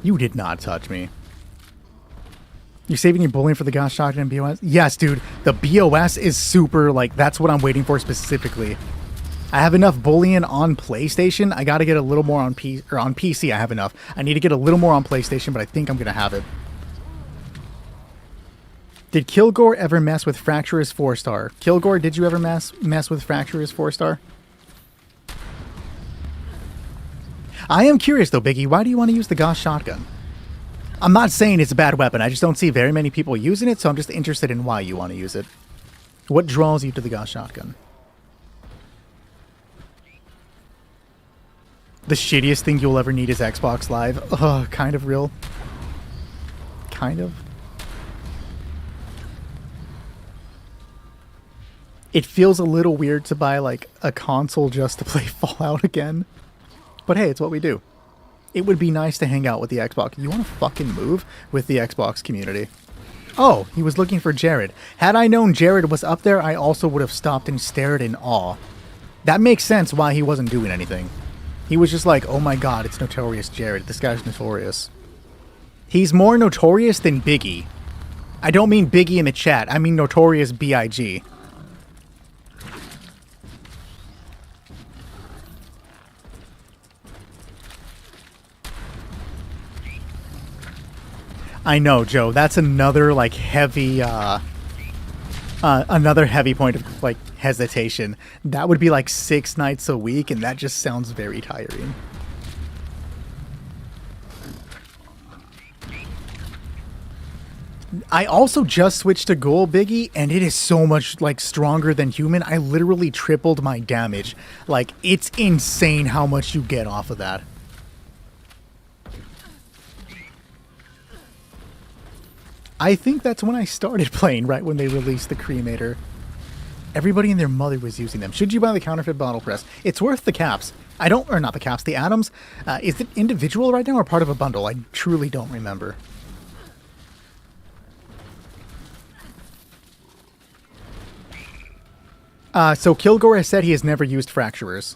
You did not touch me. You're saving your bullying for the Gosh Shotgun and BOS? Yes, dude. The BOS is super, like, that's what I'm waiting for specifically. I have enough bullying on PlayStation. I gotta get a little more on PC. I have enough. I need to get a little more on PlayStation, but I think I'm gonna have it. Did Kilgore ever mess with Fracturous 4 star? Kilgore, did you ever mess with Fracturous 4 star? I am curious though, Biggie. Why do you want to use the Gosh Shotgun? I'm not saying it's a bad weapon. I just don't see very many people using it, so I'm just interested in why you want to use it. What draws you to the Gosh Shotgun? The shittiest thing you'll ever need is Xbox Live. Ugh, kind of real. Kind of. It feels a little weird to buy, like, a console just to play Fallout again. But hey, it's what we do. It would be nice to hang out with the Xbox. You want to fucking move with the Xbox community? Oh, he was looking for Jared. Had I known Jared was up there, I also would have stopped and stared in awe. That makes sense why he wasn't doing anything. He was just like, oh my god, it's Notorious Jared. This guy's notorious. He's more notorious than Biggie. I don't mean Biggie in the chat. I mean Notorious B.I.G. I know, Joe. That's another, like, heavy, another heavy point of, like, hesitation. That would be, like, 6 nights a week, and that just sounds very tiring. I also just switched to Ghoul, Biggie, and it is so much, like, stronger than human. I literally tripled my damage. Like, it's insane how much you get off of that. I think that's when I started playing, right when they released the Cremator. Everybody and their mother was using them. Should you buy the counterfeit bottle press? It's worth the caps. Or not the caps, the atoms. Is it individual right now or part of a bundle? I truly don't remember. So Kilgore has said he has never used Fracturers.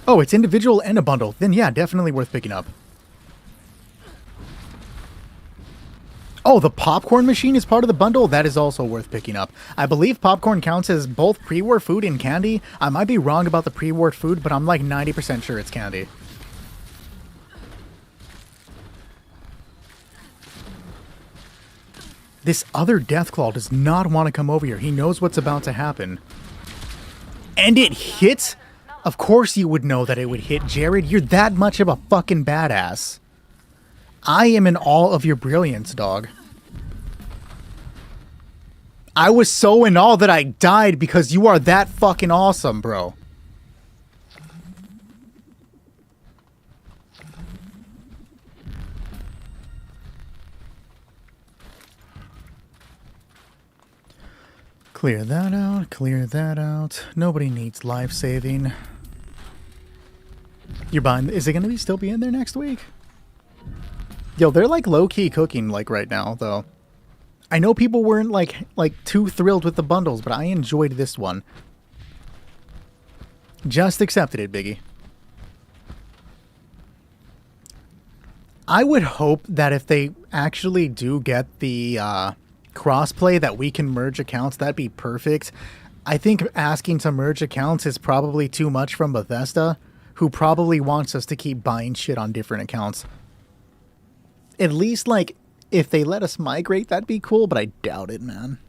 Oh, it's individual and a bundle. Then yeah, definitely worth picking up. Oh, the popcorn machine is part of the bundle? That is also worth picking up. I believe popcorn counts as both pre-war food and candy. I might be wrong about the pre-war food, but I'm like 90% sure it's candy. This other Deathclaw does not want to come over here. He knows what's about to happen. And it hits? Of course you would know that it would hit, Jared. You're that much of a fucking badass. I am in awe of your brilliance, dog. I was so in awe that I died because you are that fucking awesome, bro. Clear that out, clear that out. Nobody needs life saving. You're buying... Is it going to still be in there next week? Yo, they're like low-key cooking like right now, though. I know people weren't like too thrilled with the bundles, but I enjoyed this one. Just accepted it, Biggie. I would hope that if they actually do get the crossplay that we can merge accounts, that'd be perfect. I think asking to merge accounts is probably too much from Bethesda, who probably wants us to keep buying shit on different accounts. At least, like, if they let us migrate, that'd be cool, but I doubt it, man.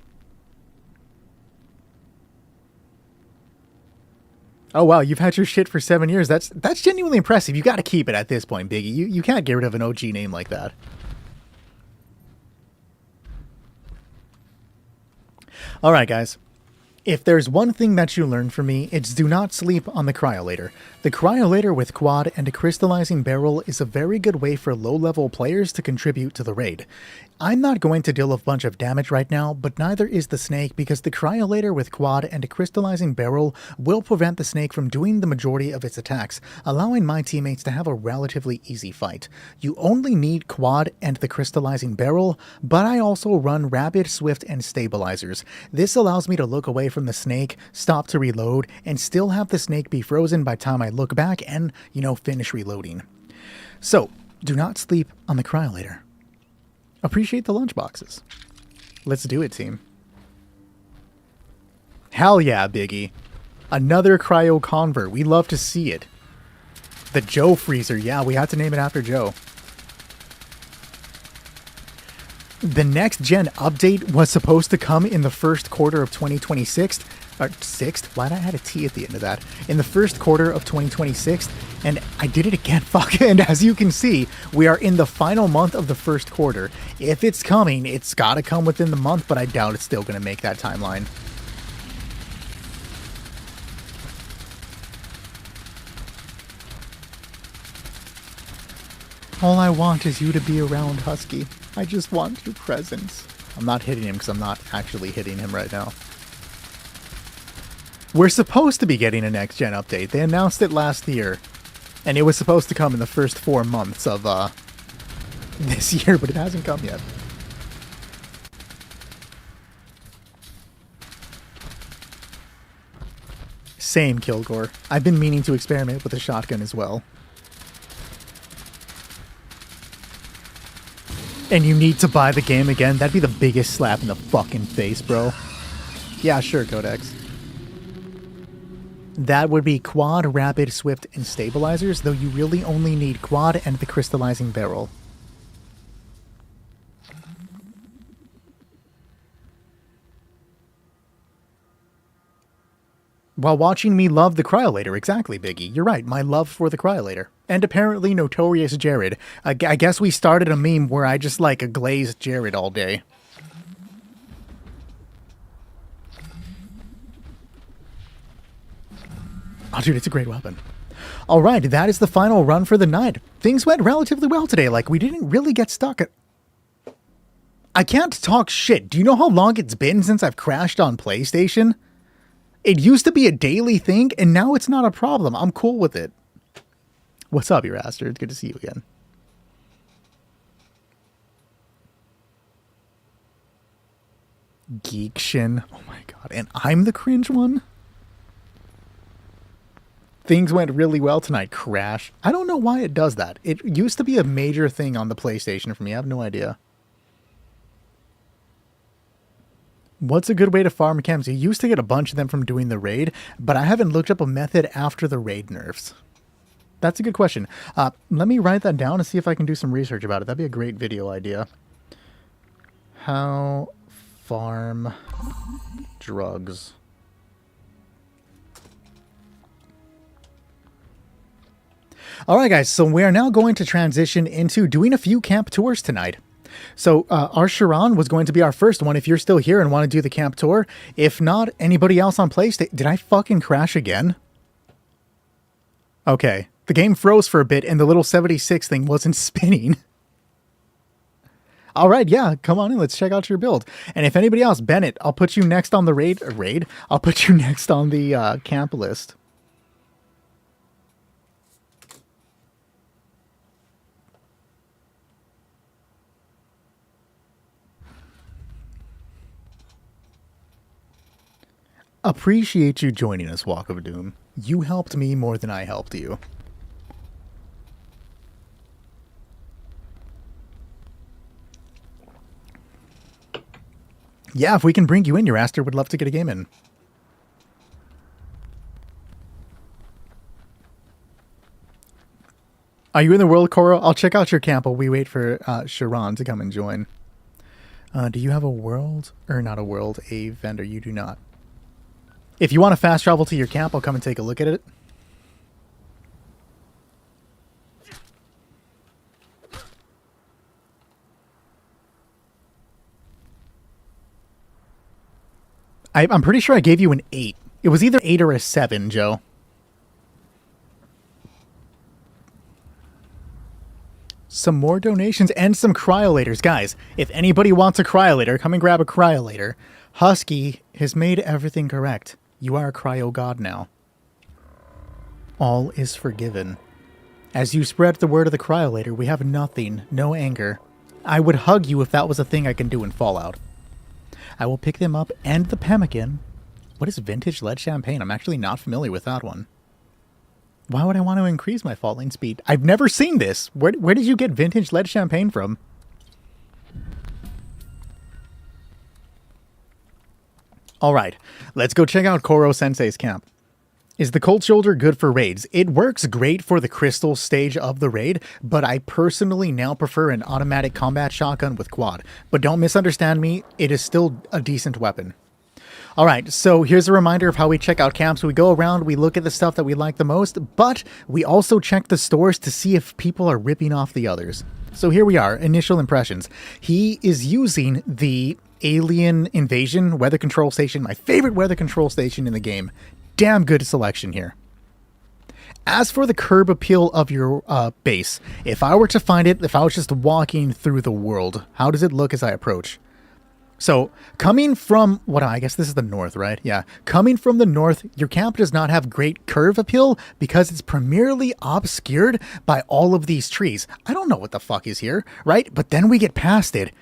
Oh, wow, you've had your shit for 7 years. That's genuinely impressive. You gotta keep it at this point, Biggie. You can't get rid of an OG name like that. Alright, guys. If there's one thing that you learn from me, it's do not sleep on the Cryolator. The Cryolator with Quad and a Crystallizing Barrel is a very good way for low-level players to contribute to the raid. I'm not going to deal a bunch of damage right now, but neither is the Snake because the Cryolator with Quad and a Crystallizing Barrel will prevent the Snake from doing the majority of its attacks, allowing my teammates to have a relatively easy fight. You only need Quad and the Crystallizing Barrel, but I also run Rapid, Swift, and Stabilizers. This allows me to look away from the Snake, stop to reload, and still have the Snake be frozen by the time I look back and, you know, finish reloading. So, do not sleep on the Cryolator. Appreciate the lunchboxes. Let's do it, team. Hell yeah, Biggie. Another Cryo Convert. We love to see it. The Joe Freezer. Yeah, we had to name it after Joe. The next gen update was supposed to come in the first quarter of 2026. Or 6th? Why did I add a T at the end of that? In the first quarter of 2026. And I did it again, fuck. And as you can see, we are in the final month of the first quarter. If it's coming, it's gotta come within the month, but I doubt it's still gonna make that timeline. All I want is you to be around, Husky. I just want your presence. I'm not hitting him because I'm not actually hitting him right now. We're supposed to be getting a next-gen update. They announced it last year. And it was supposed to come in the first 4 months of this year, but it hasn't come yet. Same, Kilgore. I've been meaning to experiment with a shotgun as well. And you need to buy the game again? That'd be the biggest slap in the fucking face, bro. Yeah, sure, Codex. That would be quad, rapid, swift, and stabilizers, though you really only need quad and the crystallizing barrel. While watching me love the Cryolator. Exactly, Biggie. You're right. My love for the Cryolator. And apparently Notorious Jared. I guess we started a meme where I just like a glazed Jared all day. Oh, dude, it's a great weapon. All right, that is the final run for the night. Things went relatively well today. Like, we didn't really get stuck at... I can't talk shit. Do you know how long it's been since I've crashed on PlayStation? It used to be a daily thing, and now it's not a problem. I'm cool with it. What's up, you bastard? It's good to see you again. Geekshin. Oh my god. And I'm the cringe one? Things went really well tonight. Crash. I don't know why it does that. It used to be a major thing on the PlayStation for me. I have no idea. What's a good way to farm chems? You used to get a bunch of them from doing the raid, but I haven't looked up a method after the raid nerfs. That's a good question. Let me write that down and see if I can do some research about it. That'd be a great video idea. How farm drugs. Alright guys, so we are now going to transition into doing a few camp tours tonight. So our Chiron was going to be our first one if you're still here and want to do the camp tour. If not, anybody else on PlayStation... Did I fucking crash again? Okay. The game froze for a bit and the little 76 thing wasn't spinning. Alright, yeah, come on in. Let's check out your build. And if anybody else, Bennett, I'll put you next on the raid. I'll put you next on the camp list. Appreciate you joining us, Walk of Doom. You helped me more than I helped you. Yeah, if we can bring you in, your Aster would love to get a game in. Are you in the world, Coro? I'll check out your camp while we wait for Chiron to come and join. Do you have a world? Or not a world, a vendor. You do not. If you want to fast travel to your camp, I'll come and take a look at it. I'm pretty sure I gave you an 8. It was either 8 or a 7, Joe. Some more donations and some cryolators. Guys, if anybody wants a cryolator, come and grab a cryolator. Husky has made everything correct. You are a cryo god now. All is forgiven. As you spread the word of the cryolator, we have nothing, no anger. I would hug you if that was a thing I can do in Fallout. I will pick them up and the pemmican. What is vintage lead champagne? I'm actually not familiar with that one. Why would I want to increase my falling speed? I've never seen this. Where did you get vintage lead champagne from? Alright, let's go check out Koro Sensei's camp. Is the Cold Shoulder good for raids? It works great for the crystal stage of the raid, but I personally now prefer an automatic combat shotgun with quad. But don't misunderstand me, it is still a decent weapon. Alright, so here's a reminder of how we check out camps. We go around, we look at the stuff that we like the most, but we also check the stores to see if people are ripping off the others. So here we are, initial impressions. He is using the Alien Invasion weather control station, my favorite weather control station in the game. Damn good selection here. As for the curb appeal of your base, if I were to find it, if I was just walking through the world, how does it look as I approach? So, coming from, I guess this is the north, right? Yeah. Coming from the north, your camp does not have great curve appeal because it's primarily obscured by all of these trees. I don't know what the fuck is here, right? But then we get past it,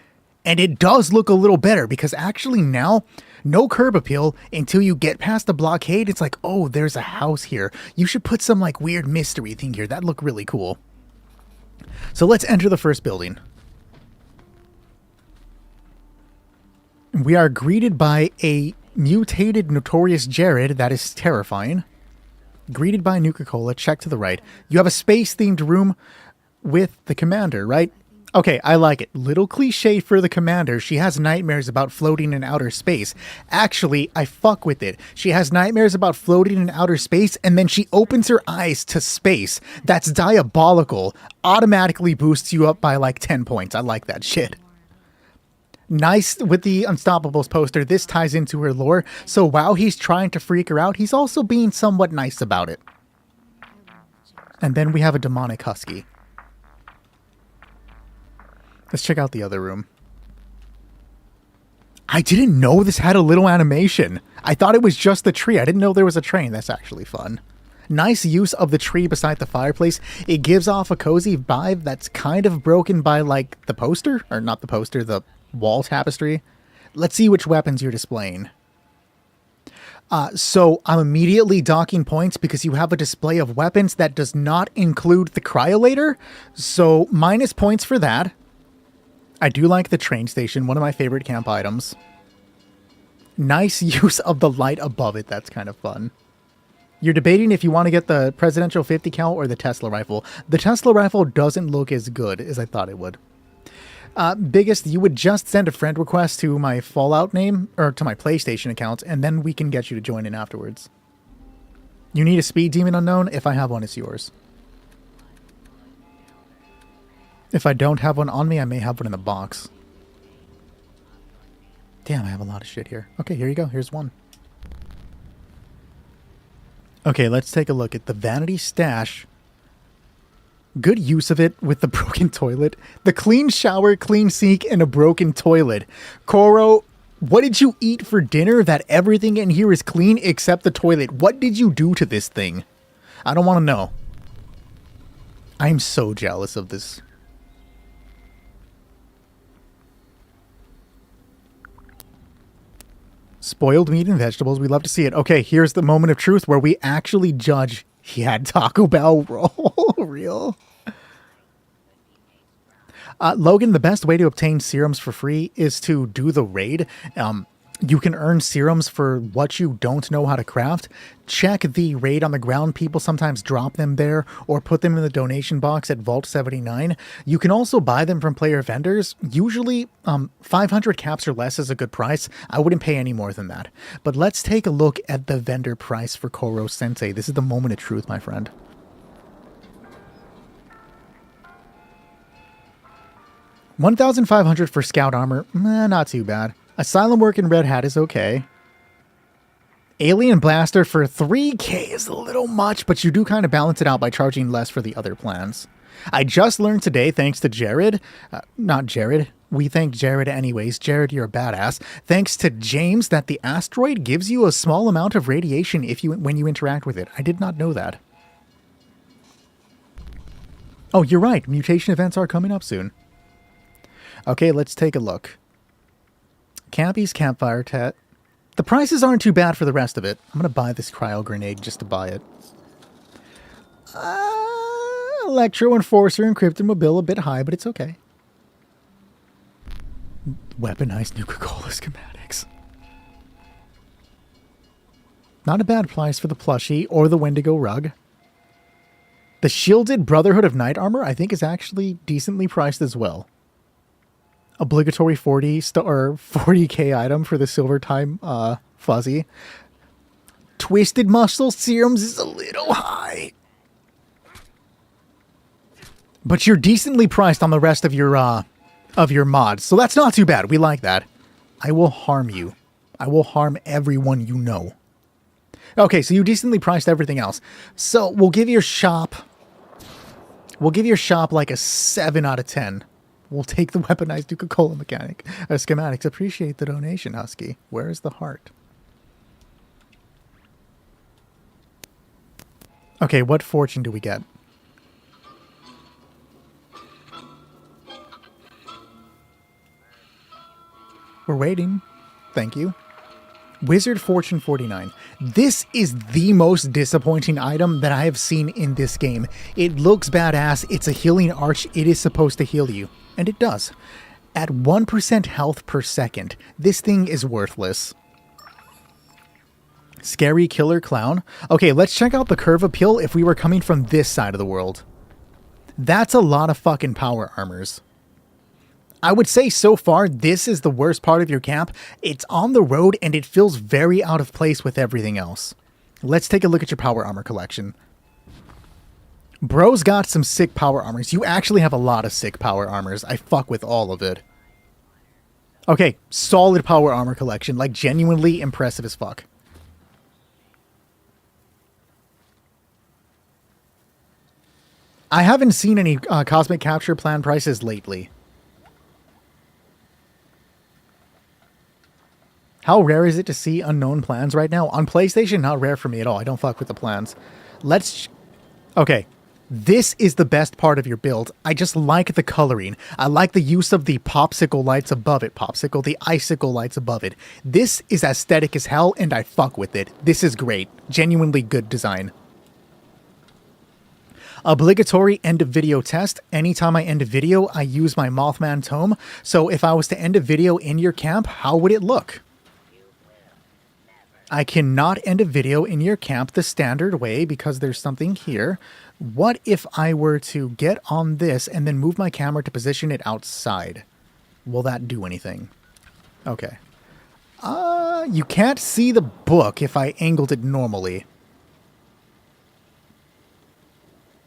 and it does look a little better because actually now No curb appeal until you get past the blockade. It's like, oh, there's a house here. You should put some like weird mystery thing here. That'd look really cool. So let's enter the first building. We are greeted by a mutated Notorious Jared. That is terrifying. Greeted by Nuka-Cola. Check to the right. You have a space-themed room with the commander, right? Okay, I like it. Little cliche for the commander. She has nightmares about floating in outer space. Actually, I fuck with it. She has nightmares about floating in outer space, and then she opens her eyes to space. That's diabolical. Automatically boosts you up by like 10 points. I like that shit. Nice with the Unstoppables poster. This ties into her lore. So while he's trying to freak her out, he's also being somewhat nice about it. And then we have a demonic husky. Let's check out the other room. I didn't know this had a little animation. I thought it was just the tree. I didn't know there was a train. That's actually fun. Nice use of the tree beside the fireplace. It gives off a cozy vibe that's kind of broken by, like, the poster. Or not the poster, the wall tapestry. Let's see which weapons you're displaying. So I'm immediately docking points because you have a display of weapons that does not include the cryolator. So minus points for that. I do like the train station, one of my favorite camp items. Nice use of the light above it, that's kind of fun. You're debating if you want to get the Presidential 50 cal or the Tesla rifle. The Tesla rifle doesn't look as good as I thought it would. Biggest, you would just send a friend request to my Fallout name, or to my PlayStation account, and then we can get you to join in afterwards. You need a Speed Demon Unknown? If I have one, it's yours. If I don't have one on me, I may have one in the box. Damn, I have a lot of shit here. Okay, here you go. Here's one. Okay, let's take a look at the Vanity Stash. Good use of it with the broken toilet. The clean shower, clean sink, and a broken toilet. Koro, what did you eat for dinner that everything in here is clean except the toilet? What did you do to this thing? I don't want to know. I'm so jealous of this. Spoiled meat and vegetables. We love to see it. Okay, here's the moment of truth where we actually judge. He had Taco Bell roll. Real. Logan, the best way to obtain serums for free is to do the raid. You can earn serums for what you don't know how to craft. Check the raid on the ground. People sometimes drop them there or put them in the donation box at Vault 79. You can also buy them from player vendors. Usually 500 caps or less is a good price. I wouldn't pay any more than that. But let's take a look at the vendor price for Koro Sensei. This is the moment of truth, my friend. $1,500 for scout armor. Not too bad. Asylum work in Red Hat is okay. Alien Blaster for 3K is a little much, but you do kind of balance it out by charging less for the other plans. I just learned today, thanks to Jared. Not Jared. We thank Jared anyways. Jared, you're a badass. Thanks to James, that the asteroid gives you a small amount of radiation when you interact with it. I did not know that. Oh, you're right. Mutation events are coming up soon. Okay, let's take a look. Campy's Campfire Tet. The prices aren't too bad for the rest of it. I'm going to buy this cryo grenade just to buy it. Electro Enforcer and Cryptomobile a bit high, but it's okay. Weaponized Nuka-Cola schematics. Not a bad price for the plushie or the Wendigo rug. The Shielded Brotherhood of Night Armor, I think, is actually decently priced as well. Obligatory 40K item for the Silver Time Fuzzy. Twisted Muscle Serums is a little high. But you're decently priced on the rest of your mods, so that's not too bad. We like that. I will harm you. I will harm everyone you know. Okay, so you decently priced everything else. So we'll give your shop like a 7 out of 10. We'll take the weaponized Nuka-Cola schematics. Appreciate the donation, Husky. Where is the heart? Okay, what fortune do we get? We're waiting. Thank you. Wizard Fortune 49. This is the most disappointing item that I have seen in this game. It looks badass. It's a healing arch. It is supposed to heal you. And it does. At 1% health per second, this thing is worthless. Scary Killer Clown. Okay, let's check out the curve appeal if we were coming from this side of the world. That's a lot of fucking power armors. I would say so far, this is the worst part of your camp. It's on the road and it feels very out of place with everything else. Let's take a look at your power armor collection. Bro's got some sick power armors. You actually have a lot of sick power armors. I fuck with all of it. Okay, solid power armor collection. Like, genuinely impressive as fuck. I haven't seen any Cosmic Capture plan prices lately. How rare is it to see unknown plans right now? On PlayStation, not rare for me at all. I don't fuck with the plans. Okay. This is the best part of your build. I just like the coloring. I like the use of the popsicle lights above it. The icicle lights above it. This is aesthetic as hell, and I fuck with it. This is great. Genuinely good design. Obligatory end of video test. Anytime I end a video, I use my Mothman tome. So if I was to end a video in your camp, how would it look? I cannot end a video in your camp the standard way because there's something here. What if I were to get on this and then move my camera to position it outside? Will that do anything? Okay. You can't see the book if I angled it normally.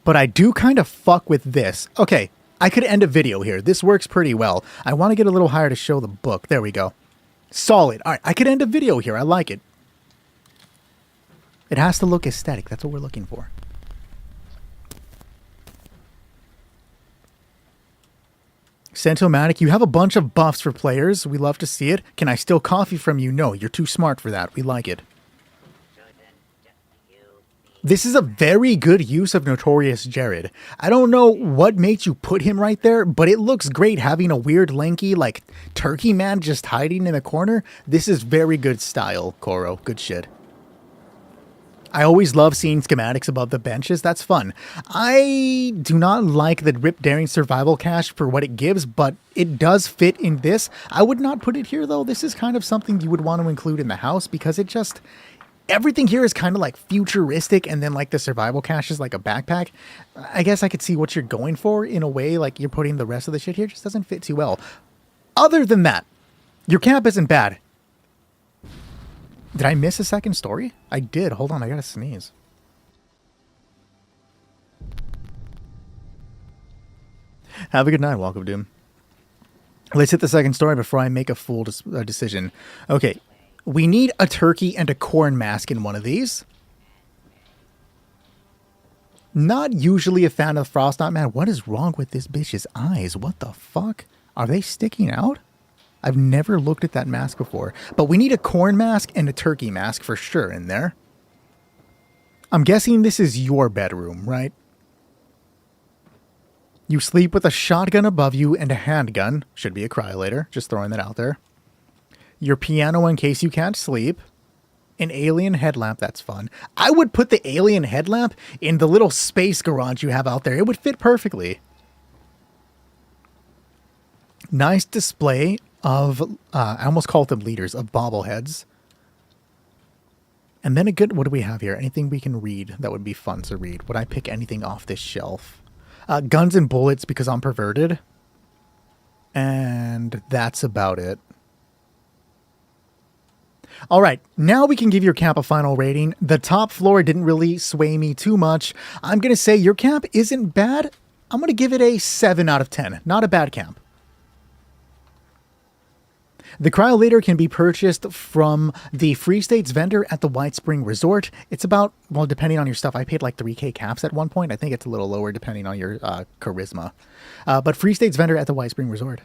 But I do kind of fuck with this. Okay, I could end a video here. This works pretty well. I want to get a little higher to show the book. There we go. Solid. All right, I could end a video here. I like it. It has to look aesthetic. That's what we're looking for. Sentomatic, you have a bunch of buffs for players. We love to see it. Can I steal coffee from you? No, you're too smart for that. We like it. This is a very good use of Notorious Jared. I don't know what made you put him right there, but it looks great having a weird, lanky, like, turkey man just hiding in the corner. This is very good style, Koro. Good shit. I always love seeing schematics above the benches. That's fun. I do not like the Rip Daring Survival Cache for what it gives, but it does fit in this. I would not put it here, though. This is kind of something you would want to include in the house because it just... Everything here is kind of like futuristic, and then like the survival cache is like a backpack. I guess I could see what you're going for in a way, like you're putting the rest of the shit here. It just doesn't fit too well. Other than that, your camp isn't bad. Did I miss a second story? I did. Hold on, I gotta sneeze. Have a good night. Welcome, Doom. Let's hit the second story before I make a full decision. Okay, we need a turkey and a corn mask in one of these. Not usually a fan of Frost Knot. Man, what is wrong with this bitch's eyes? What the fuck? Are they sticking out? I've never looked at that mask before. But we need a corn mask and a turkey mask for sure in there. I'm guessing this is your bedroom, right? You sleep with a shotgun above you and a handgun. Should be a cryolator. Just throwing that out there. Your piano in case you can't sleep. An alien headlamp. That's fun. I would put the alien headlamp in the little space garage you have out there. It would fit perfectly. Nice display of, I almost called them leaders, of bobbleheads. And then a good, what do we have here? Anything we can read that would be fun to read? Would I pick anything off this shelf? Guns and bullets because I'm perverted. And that's about it. All right, now we can give your camp a final rating. The top floor didn't really sway me too much. I'm going to say your camp isn't bad. I'm going to give it a 7 out of 10. Not a bad camp. The cryolator can be purchased from the Free States vendor at the White Spring Resort. It's about, well, depending on your stuff, I paid like 3K caps at one point. I think it's a little lower depending on your charisma. But Free States vendor at the White Spring Resort.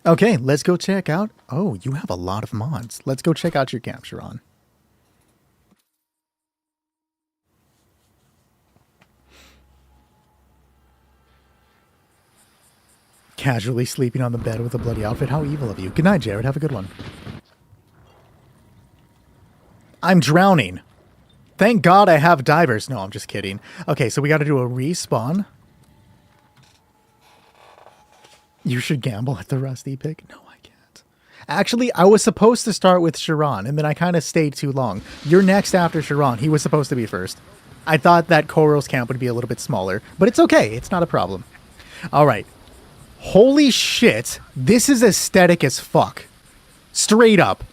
Okay, let's go check out. Oh, you have a lot of mods. Let's go check out your camp, Sharon. Casually sleeping on the bed with a bloody outfit. How evil of you. Good night, Jared. Have a good one. I'm drowning. Thank God I have divers. No, I'm just kidding. Okay, so we got to do a respawn. You should gamble at the Rusty pick. No, I can't. Actually, I was supposed to start with Sharon, and then I kind of stayed too long. You're next after Sharon. He was supposed to be first. I thought that Koros camp would be a little bit smaller, but it's okay. It's not a problem. All right. Holy shit. This is aesthetic as fuck. Straight up.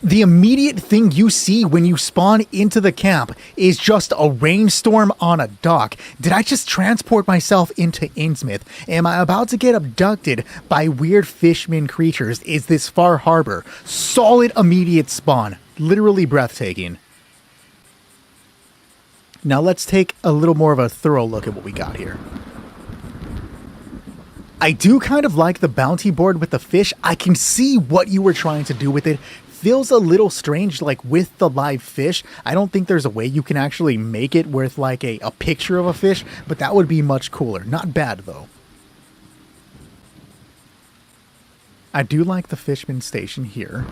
The immediate thing you see when you spawn into the camp is just a rainstorm on a dock. Did I just transport myself into Innsmouth? Am I about to get abducted by weird fishman creatures? Is this Far Harbor? Solid immediate spawn. Literally breathtaking. Now let's take a little more of a thorough look at what we got here. I do kind of like the bounty board with the fish. I can see what you were trying to do with it. Feels a little strange, like with the live fish. I don't think there's a way you can actually make it with like a picture of a fish, but that would be much cooler. Not bad though. I do like the Fishman Station here.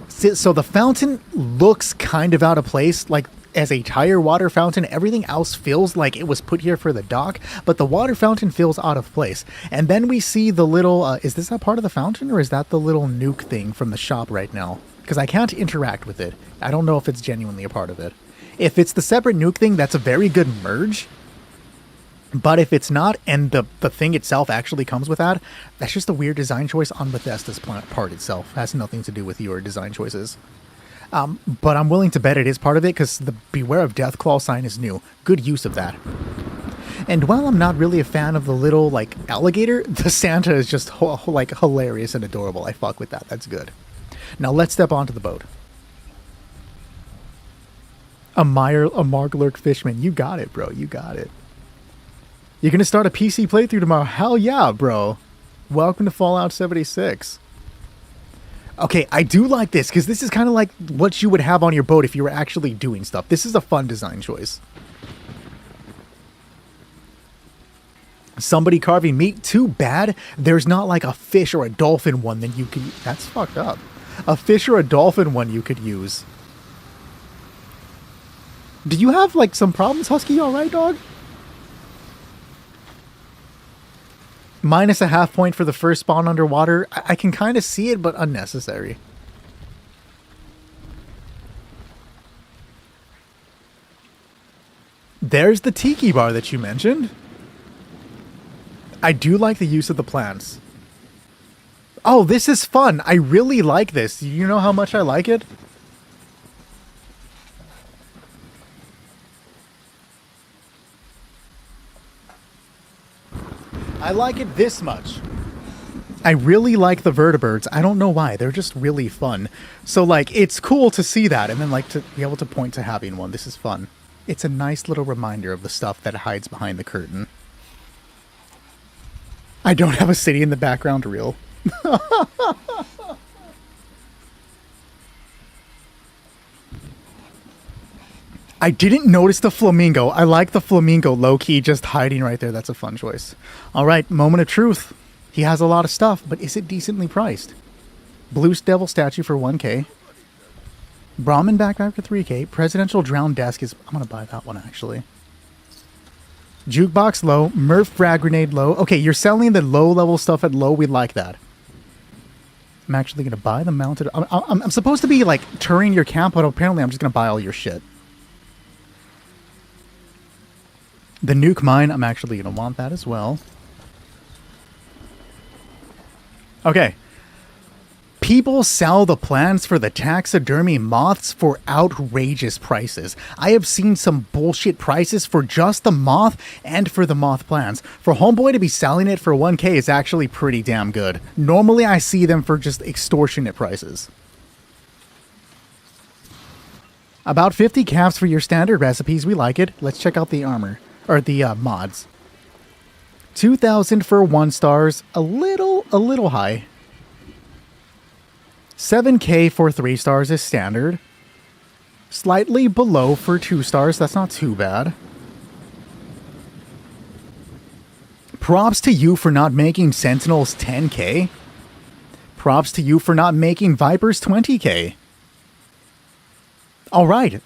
So the fountain looks kind of out of place, like as a tire water fountain. Everything else feels like it was put here for the dock, but the water fountain feels out of place. And then we see the little, is this a part of the fountain, or is that the little nuke thing from the shop right now? Because I can't interact with it. I don't know if it's genuinely a part of it. If it's the separate nuke thing, that's a very good merge. But if it's not, and the thing itself actually comes with that, that's just a weird design choice on Bethesda's part itself. It has nothing to do with your design choices. But I'm willing to bet it is part of it, because the Beware of Deathclaw sign is new. Good use of that. And while I'm not really a fan of the little, like, alligator, the Santa is just, like, hilarious and adorable. I fuck with that. That's good. Now let's step onto the boat. A Marglurk Fishman. You got it, bro. You got it. You're going to start a PC playthrough tomorrow? Hell yeah, bro. Welcome to Fallout 76. Okay, I do like this, because this is kind of like what you would have on your boat if you were actually doing stuff. This is a fun design choice. Somebody carving meat? Too bad there's not like a fish or a dolphin one that you could... That's fucked up. A fish or a dolphin one you could use. Do you have, like, some problems, Husky? All right, dog? Minus a half point for the first spawn underwater. I can kind of see it, but unnecessary. There's the tiki bar that you mentioned. I do like the use of the plants. Oh, this is fun. I really like this. You know how much I like it? I like it this much. I really like the vertibirds. I don't know why. They're just really fun. So, like, it's cool to see that and then, like, to be able to point to having one. This is fun. It's a nice little reminder of the stuff that hides behind the curtain. I don't have a city in the background reel. I didn't notice the flamingo. I like the flamingo low-key just hiding right there. That's a fun choice. All right, moment of truth. He has a lot of stuff, but is it decently priced? Blue Devil statue for 1K. Brahmin backpack for 3K. Presidential drowned desk is... I'm going to buy that one, actually. Jukebox low. Murph frag grenade low. Okay, you're selling the low-level stuff at low. We like that. I'm actually going to buy the mounted... I'm supposed to be, like, touring your camp, but apparently I'm just going to buy all your shit. The nuke mine, I'm actually going to want that as well. Okay. People sell the plants for the taxidermy moths for outrageous prices. I have seen some bullshit prices for just the moth and for the moth plants. For Homeboy to be selling it for 1K is actually pretty damn good. Normally I see them for just extortionate prices. About 50 caps for your standard recipes. We like it. Let's check out the armor. Or the mods. 2,000 for 1 stars. A little high. 7K for 3 stars is standard. Slightly below for 2 stars. That's not too bad. Props to you for not making Sentinels 10k. Props to you for not making Vipers 20k. All right.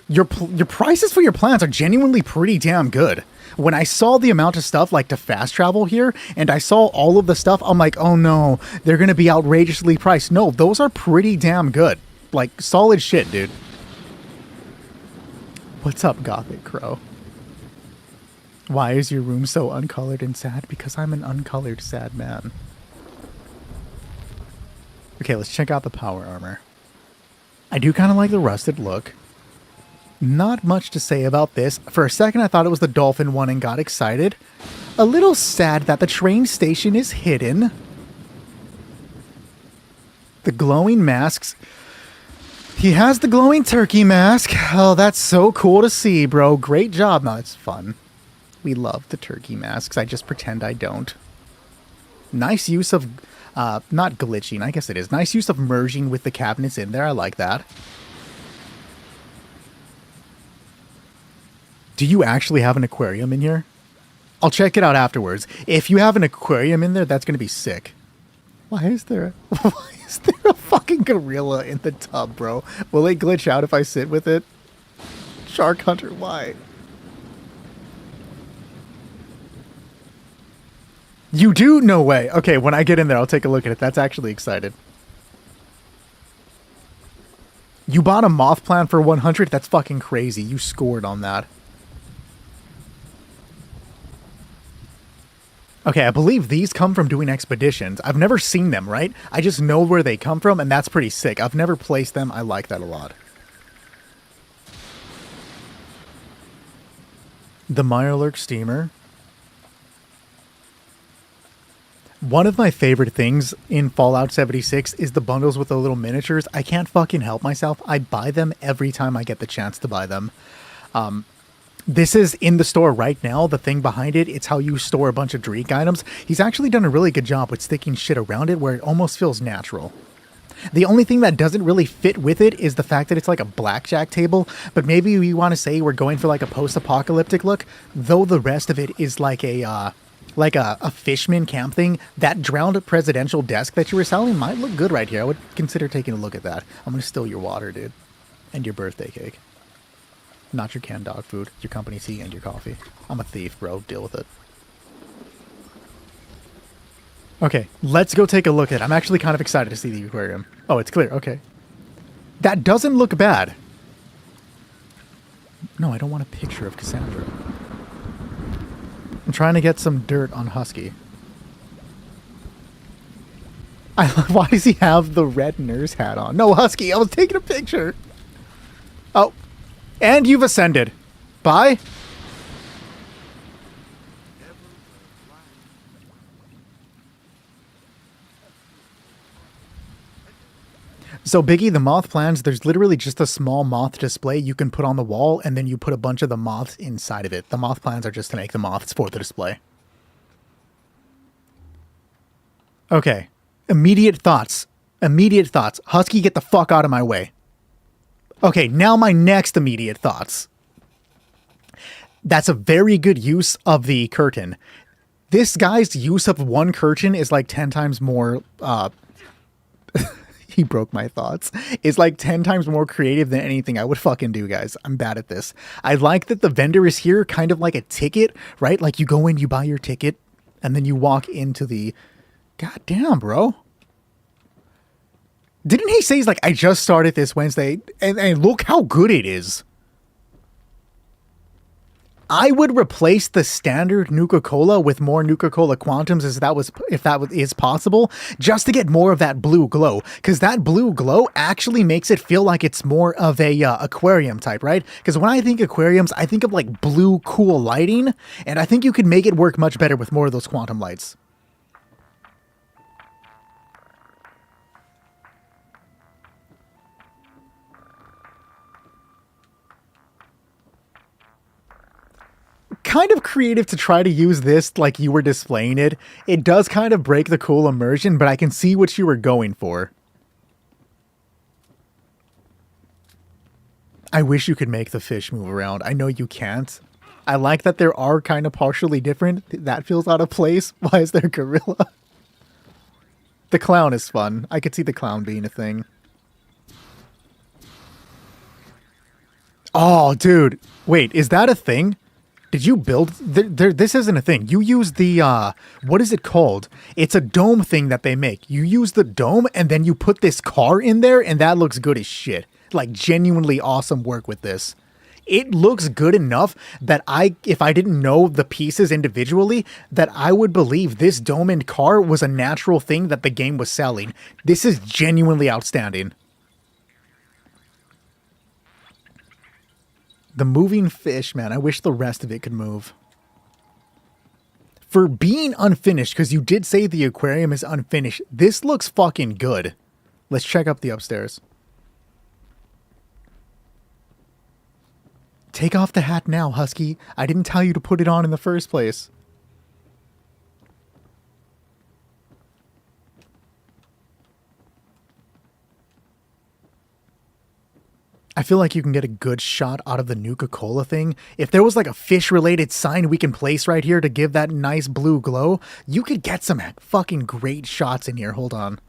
Your prices for your plans are genuinely pretty damn good. When I saw the amount of stuff like to fast travel here, and I saw all of the stuff, I'm like, oh no, they're going to be outrageously priced. No, those are pretty damn good. Like, solid shit, dude. What's up, Gothic Crow? Why is your room so uncolored and sad? Because I'm an uncolored sad man. Okay, let's check out the power armor. I do kind of like the rusted look. Not much to say about this. For a second, I thought it was the dolphin one and got excited. A little sad that the train station is hidden. The glowing masks. He has the glowing turkey mask. Oh, that's so cool to see, bro. Great job. No, it's fun. We love the turkey masks. I just pretend I don't. Nice use of, not glitching, I guess it is. Nice use of merging with the cabinets in there. I like that. Do you actually have an aquarium in here? I'll check it out afterwards. If you have an aquarium in there, that's going to be sick. Why is there a fucking gorilla in the tub, bro? Will it glitch out if I sit with it? Shark Hunter, why? You do? No way. Okay, when I get in there, I'll take a look at it. That's actually excited. You bought a moth plan for 100? That's fucking crazy. You scored on that. Okay, I believe these come from doing expeditions. I've never seen them, right? I just know where they come from, and that's pretty sick. I've never placed them. I like that a lot. The Mirelurk steamer. One of my favorite things in Fallout 76 is the bundles with the little miniatures. I can't fucking help myself. I buy them every time I get the chance to buy them. This is in the store right now. The thing behind it, it's how you store a bunch of Dreek items. He's actually done a really good job with sticking shit around it where it almost feels natural. The only thing that doesn't really fit with it is the fact that it's like a blackjack table, but maybe we want to say we're going for like a post-apocalyptic look, though the rest of it is like a fishman camp thing. That drowned presidential desk that you were selling might look good right here. I would consider taking a look at that. I'm going to steal your water, dude. And your birthday cake. Not your canned dog food, your company tea, and your coffee. I'm a thief, bro. Deal with it. Okay, let's go take a look at it. I'm actually kind of excited to see the aquarium. Oh, it's clear. Okay. That doesn't look bad. No, I don't want a picture of Cassandra. I'm trying to get some dirt on Husky. Why does he have the red nurse hat on? No, Husky, I was taking a picture. Oh. And you've ascended. Bye. So Biggie, the moth plans, there's literally just a small moth display you can put on the wall, and then you put a bunch of the moths inside of it. The moth plans are just to make the moths for the display. Okay. Immediate thoughts. Immediate thoughts. Husky, get the fuck out of my way. Okay, now my next immediate thoughts. That's a very good use of the curtain. This guy's use of one curtain is like 10 times more, he broke my thoughts. It's like 10 times more creative than anything I would fucking do, guys. I'm bad at this. I like that the vendor is here kind of like a ticket, right? Like you go in, you buy your ticket, and then you walk into the... God damn, bro. Didn't he say he's like, I just started this Wednesday, and look how good it is. I would replace the standard Nuka-Cola with more Nuka-Cola Quantums if that is possible, just to get more of that blue glow. Because that blue glow actually makes it feel like it's more of a aquarium type, right? Because when I think aquariums, I think of like blue, cool lighting, and I think you could make it work much better with more of those quantum lights. Kind of creative to try to use this like you were displaying it. It does kind of break the cool immersion, but I can see what you were going for. I wish you could make the fish move around. I know you can't. I like that there are kind of partially different. That feels out of place. Why is there gorilla? The clown is fun. I could see the clown being a thing. Oh, dude. Wait, is that a thing? Did you build... this isn't a thing. You use the... what is it called? It's a dome thing that they make. You use the dome, and then you put this car in there, and that looks good as shit. Like, genuinely awesome work with this. It looks good enough that if I didn't know the pieces individually, that I would believe this dome and car was a natural thing that the game was selling. This is genuinely outstanding. The moving fish, man. I wish the rest of it could move. For being unfinished, because you did say the aquarium is unfinished, this looks fucking good. Let's check up the upstairs. Take off the hat now, Husky. I didn't tell you to put it on in the first place. I feel like you can get a good shot out of the Nuka-Cola thing. If there was like a fish-related sign we can place right here to give that nice blue glow, you could get some fucking great shots in here. Hold on.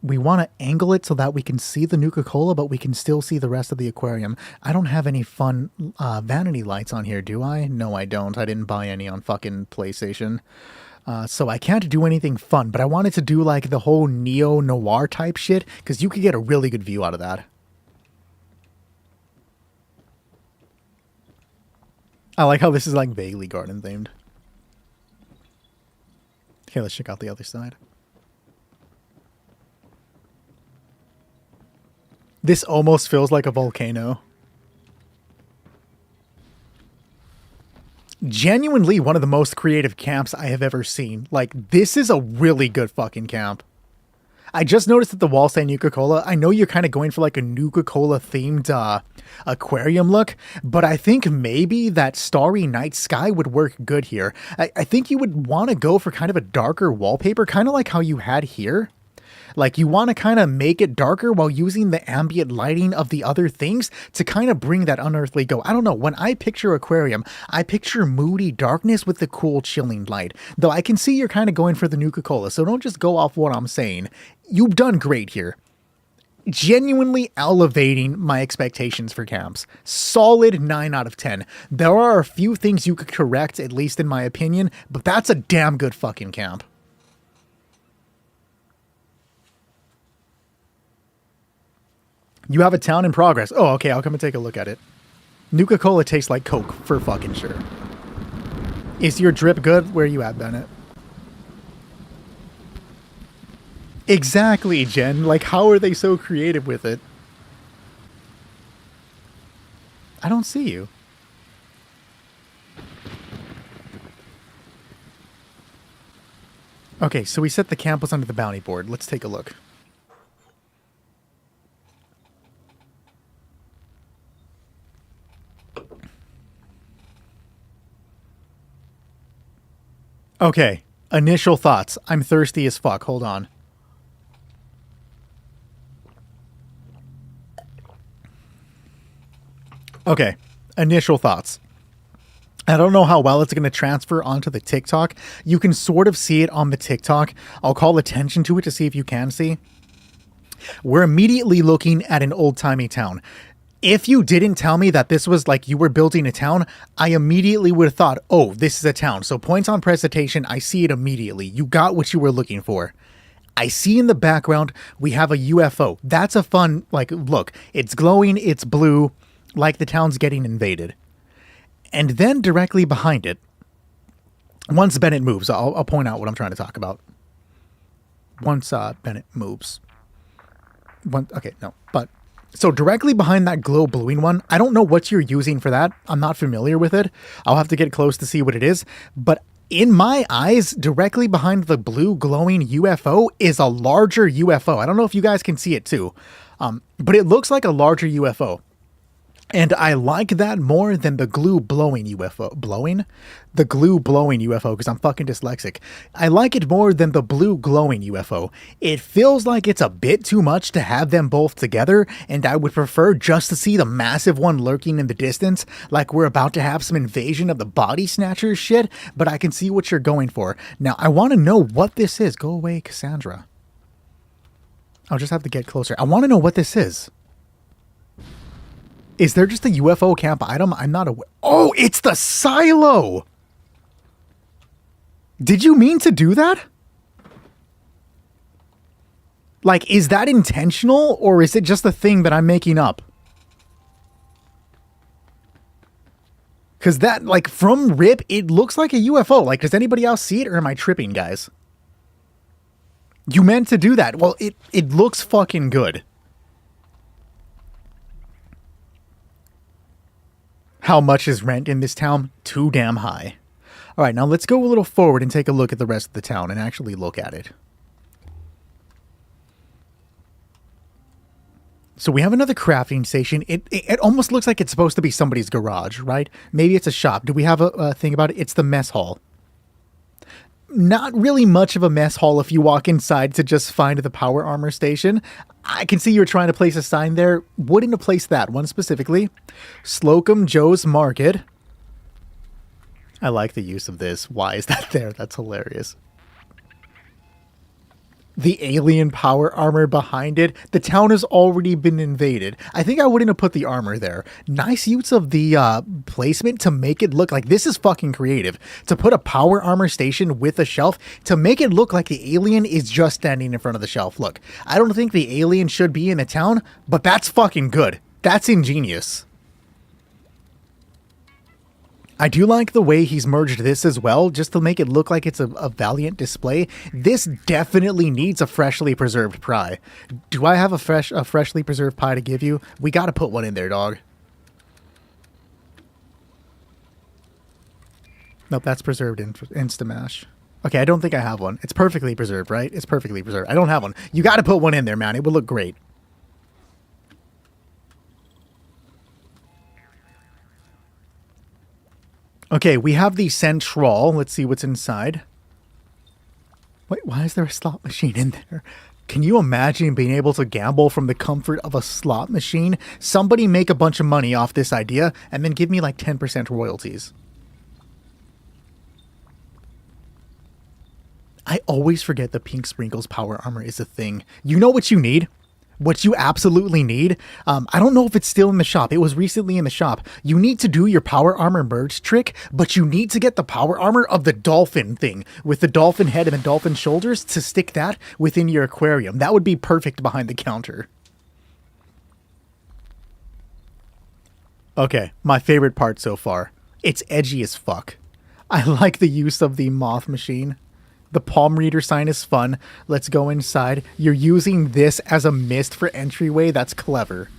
We want to angle it so that we can see the Nuka-Cola, but we can still see the rest of the aquarium. I don't have any fun vanity lights on here, do I? No, I don't. I didn't buy any on fucking PlayStation. So I can't do anything fun, but I wanted to do like the whole neo-noir type shit, because you could get a really good view out of that. I like how this is like vaguely garden themed. Okay, let's check out the other side. This almost feels like a volcano. Genuinely one of the most creative camps I have ever seen. Like, this is a really good fucking camp. I just noticed that the walls say Nuka-Cola. I know you're kind of going for like a Nuka-Cola themed aquarium look, but I think maybe that starry night sky would work good here. I think you would want to go for kind of a darker wallpaper, kind of like how you had here. Like, you want to kind of make it darker while using the ambient lighting of the other things to kind of bring that unearthly go. I don't know. When I picture aquarium, I picture moody darkness with the cool chilling light. Though I can see you're kind of going for the Nuka-Cola, so don't just go off what I'm saying. You've done great here. Genuinely elevating my expectations for camps. Solid 9 out of 10. There are a few things you could correct, at least in my opinion, but that's a damn good fucking camp. You have a town in progress. Oh, okay, I'll come and take a look at it. Nuka-Cola tastes like Coke, for fucking sure. Is your drip good? Where you at, Bennett? Exactly, Jen. Like, how are they so creative with it? I don't see you. Okay, so we set the campus under the bounty board. Let's take a look. Okay, initial thoughts. I'm thirsty as fuck. Hold on. Okay, initial thoughts. I don't know how well it's going to transfer onto the TikTok. You can sort of see it on the TikTok. I'll call attention to it to see if you can see. We're immediately looking at an old-timey town. If you didn't tell me that this was like you were building a town, I immediately would have thought, oh, this is a town. So points on presentation, I see it immediately. You got what you were looking for. I see in the background, we have a UFO. That's a fun, like, look. It's glowing, it's blue, like the town's getting invaded. And then directly behind it, once Bennett moves, I'll point out what I'm trying to talk about. Once Bennett moves. So directly behind that glow bluing one, I don't know what you're using for that. I'm not familiar with it. I'll have to get close to see what it is. But in my eyes, directly behind the blue glowing UFO is a larger UFO. I don't know if you guys can see it too. But it looks like a larger UFO. And I like that more than the glue blowing UFO. Blowing? The glue blowing UFO, because I'm fucking dyslexic. I like it more than the blue glowing UFO. It feels like it's a bit too much to have them both together, and I would prefer just to see the massive one lurking in the distance, like we're about to have some invasion of the body snatchers shit, but I can see what you're going for. Now, I want to know what this is. Go away, Cassandra. I'll just have to get closer. I want to know what this is. Is there just a UFO camp item? I'm not aware. Oh, it's the silo! Did you mean to do that? Like, is that intentional, or is it just a thing that I'm making up? Because that, like, from RIP, it looks like a UFO. Like, does anybody else see it, or am I tripping, guys? You meant to do that. Well, it looks fucking good. How much is rent in this town? Too damn high. All right, now let's go a little forward and take a look at the rest of the town and actually look at it. So we have another crafting station. It almost looks like it's supposed to be somebody's garage, right? Maybe it's a shop. Do we have a thing about it? It's the mess hall. Not really much of a mess hall if you walk inside to just find the power armor station. I can see you're trying to place a sign there. Wouldn't have placed that one specifically. Slocum Joe's Market. I like the use of this. Why is that there? That's hilarious. The alien power armor behind it. The town has already been invaded. I think I wouldn't have put the armor there. Nice use of the placement to make it look like this is fucking creative. To put a power armor station with a shelf to make it look like the alien is just standing in front of the shelf. Look, I don't think the alien should be in the town, but that's fucking good. That's ingenious. I do like the way he's merged this as well, just to make it look like it's a Valiant display. This definitely needs a freshly preserved pie. Do I have a freshly preserved pie to give you? We gotta put one in there, dog. Nope, that's preserved in Instamash. Okay, I don't think I have one. It's perfectly preserved, right? It's perfectly preserved. I don't have one. You gotta put one in there, man. It would look great. Okay, we have the Central. Let's see what's inside. Wait, why is there a slot machine in there? Can you imagine being able to gamble from the comfort of a slot machine? Somebody make a bunch of money off this idea and then give me like 10% royalties. I always forget the Pink Sprinkles power armor is a thing. You know what you need? What you absolutely need, I don't know if it's still in the shop. It was recently in the shop. You need to do your power armor merge trick, but you need to get the power armor of the dolphin thing with the dolphin head and the dolphin shoulders to stick that within your aquarium. That would be perfect behind the counter. Okay, my favorite part so far. It's edgy as fuck. I like the use of the moth machine. The palm reader sign is fun. Let's go inside. You're using this as a mist for entryway. That's clever.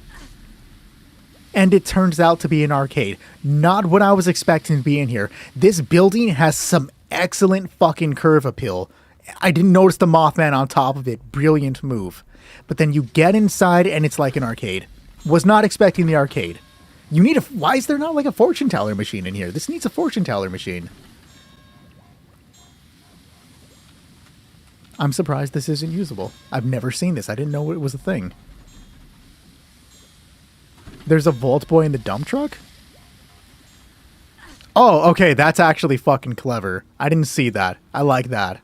And it turns out to be an arcade. Not what I was expecting to be in here. This building has some excellent fucking curve appeal. I didn't notice the Mothman on top of it. Brilliant move. But then you get inside and it's like an arcade. Was not expecting the arcade. You need a... Why is there not like a fortune teller machine in here? This needs a fortune teller machine. I'm surprised this isn't usable. I've never seen this. I didn't know it was a thing. There's a Vault Boy in the dump truck? Oh, okay. That's actually fucking clever. I didn't see that. I like that.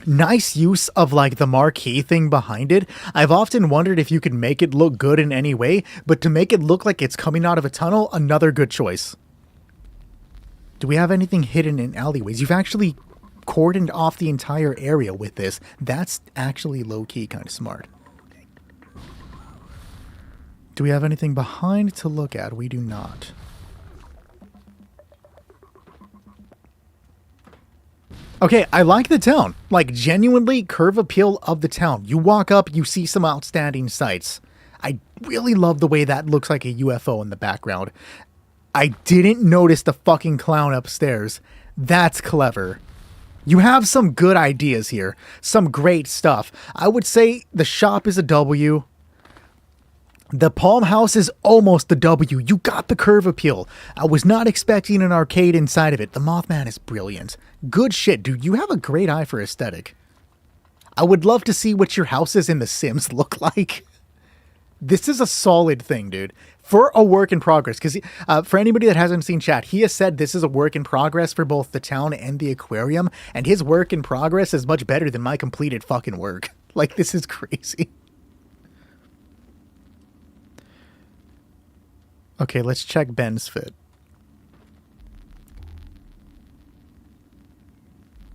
Nice use of like the marquee thing behind it. I've often wondered if you could make it look good in any way, but to make it look like it's coming out of a tunnel, another good choice. Do we have anything hidden in alleyways? You've actually cordoned off the entire area with this. That's actually low-key kind of smart. Do we have anything behind to look at? We do not. Okay, I like the town. Like, genuinely, curve appeal of the town. You walk up, you see some outstanding sights. I really love the way that looks like a UFO in the background. I didn't notice the fucking clown upstairs. That's clever. You have some good ideas here. Some great stuff. I would say the shop is a W. The Palm House is almost the W. You got the curve appeal. I was not expecting an arcade inside of it. The Mothman is brilliant. Good shit, dude. You have a great eye for aesthetic. I would love to see what your houses in The Sims look like. This is a solid thing, dude. For a work in progress. Because for anybody that hasn't seen chat, he has said this is a work in progress for both the town and the aquarium. And his work in progress is much better than my completed fucking work. Like, this is crazy. Okay, let's check Ben's fit.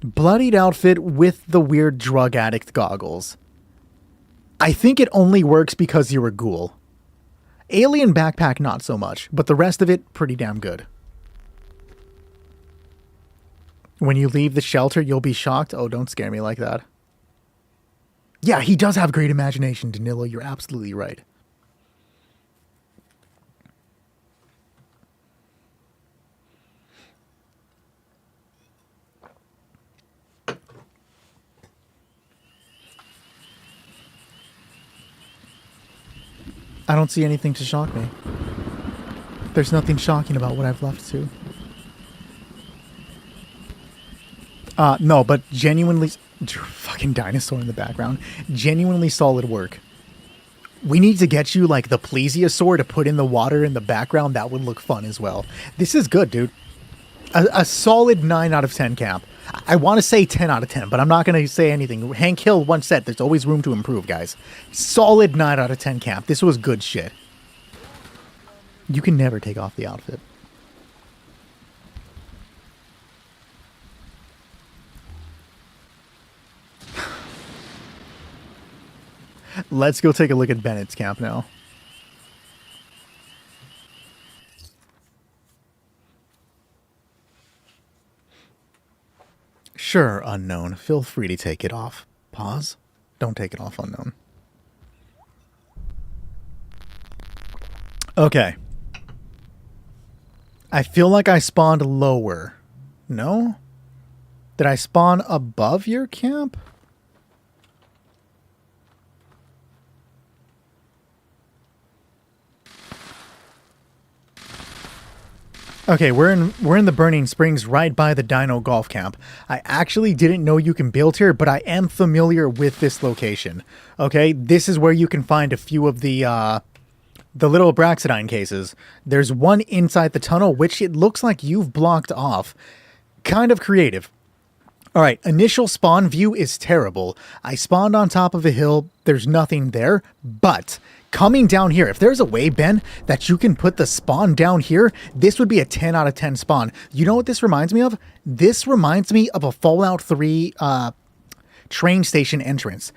Bloodied outfit with the weird drug addict goggles. I think it only works because you're a ghoul. Alien backpack, not so much, but the rest of it, pretty damn good. When you leave the shelter, you'll be shocked. Oh, don't scare me like that. Yeah, he does have great imagination, Danilo. You're absolutely right. I don't see anything to shock me. There's nothing shocking about what I've left to. No, but genuinely... Fucking dinosaur in the background. Genuinely solid work. We need to get you, like, the plesiosaur to put in the water in the background. That would look fun as well. This is good, dude. A solid 9 out of 10 camp. I want to say 10 out of 10, but I'm not going to say anything. Hank Hill once said there's always room to improve, guys. Solid 9 out of 10 camp. This was good shit. You can never take off the outfit. Let's go take a look at Bennett's camp now. Sure, unknown. Feel free to take it off. Pause. Don't take it off, unknown. Okay. I feel like I spawned lower. No? Did I spawn above your camp? Okay, we're in the Burning Springs right by the Dino Golf Camp. I actually didn't know you can build here, but I am familiar with this location. Okay, this is where you can find a few of the little Braxidine cases. There's one inside the tunnel, which it looks like you've blocked off. Kind of creative. Alright, initial spawn view is terrible. I spawned on top of a hill, there's nothing there, but... coming down here, if there's a way, Ben, that you can put the spawn down here, this would be a 10 out of 10 spawn. You know what this reminds me of? This reminds me of a Fallout 3 train station entrance.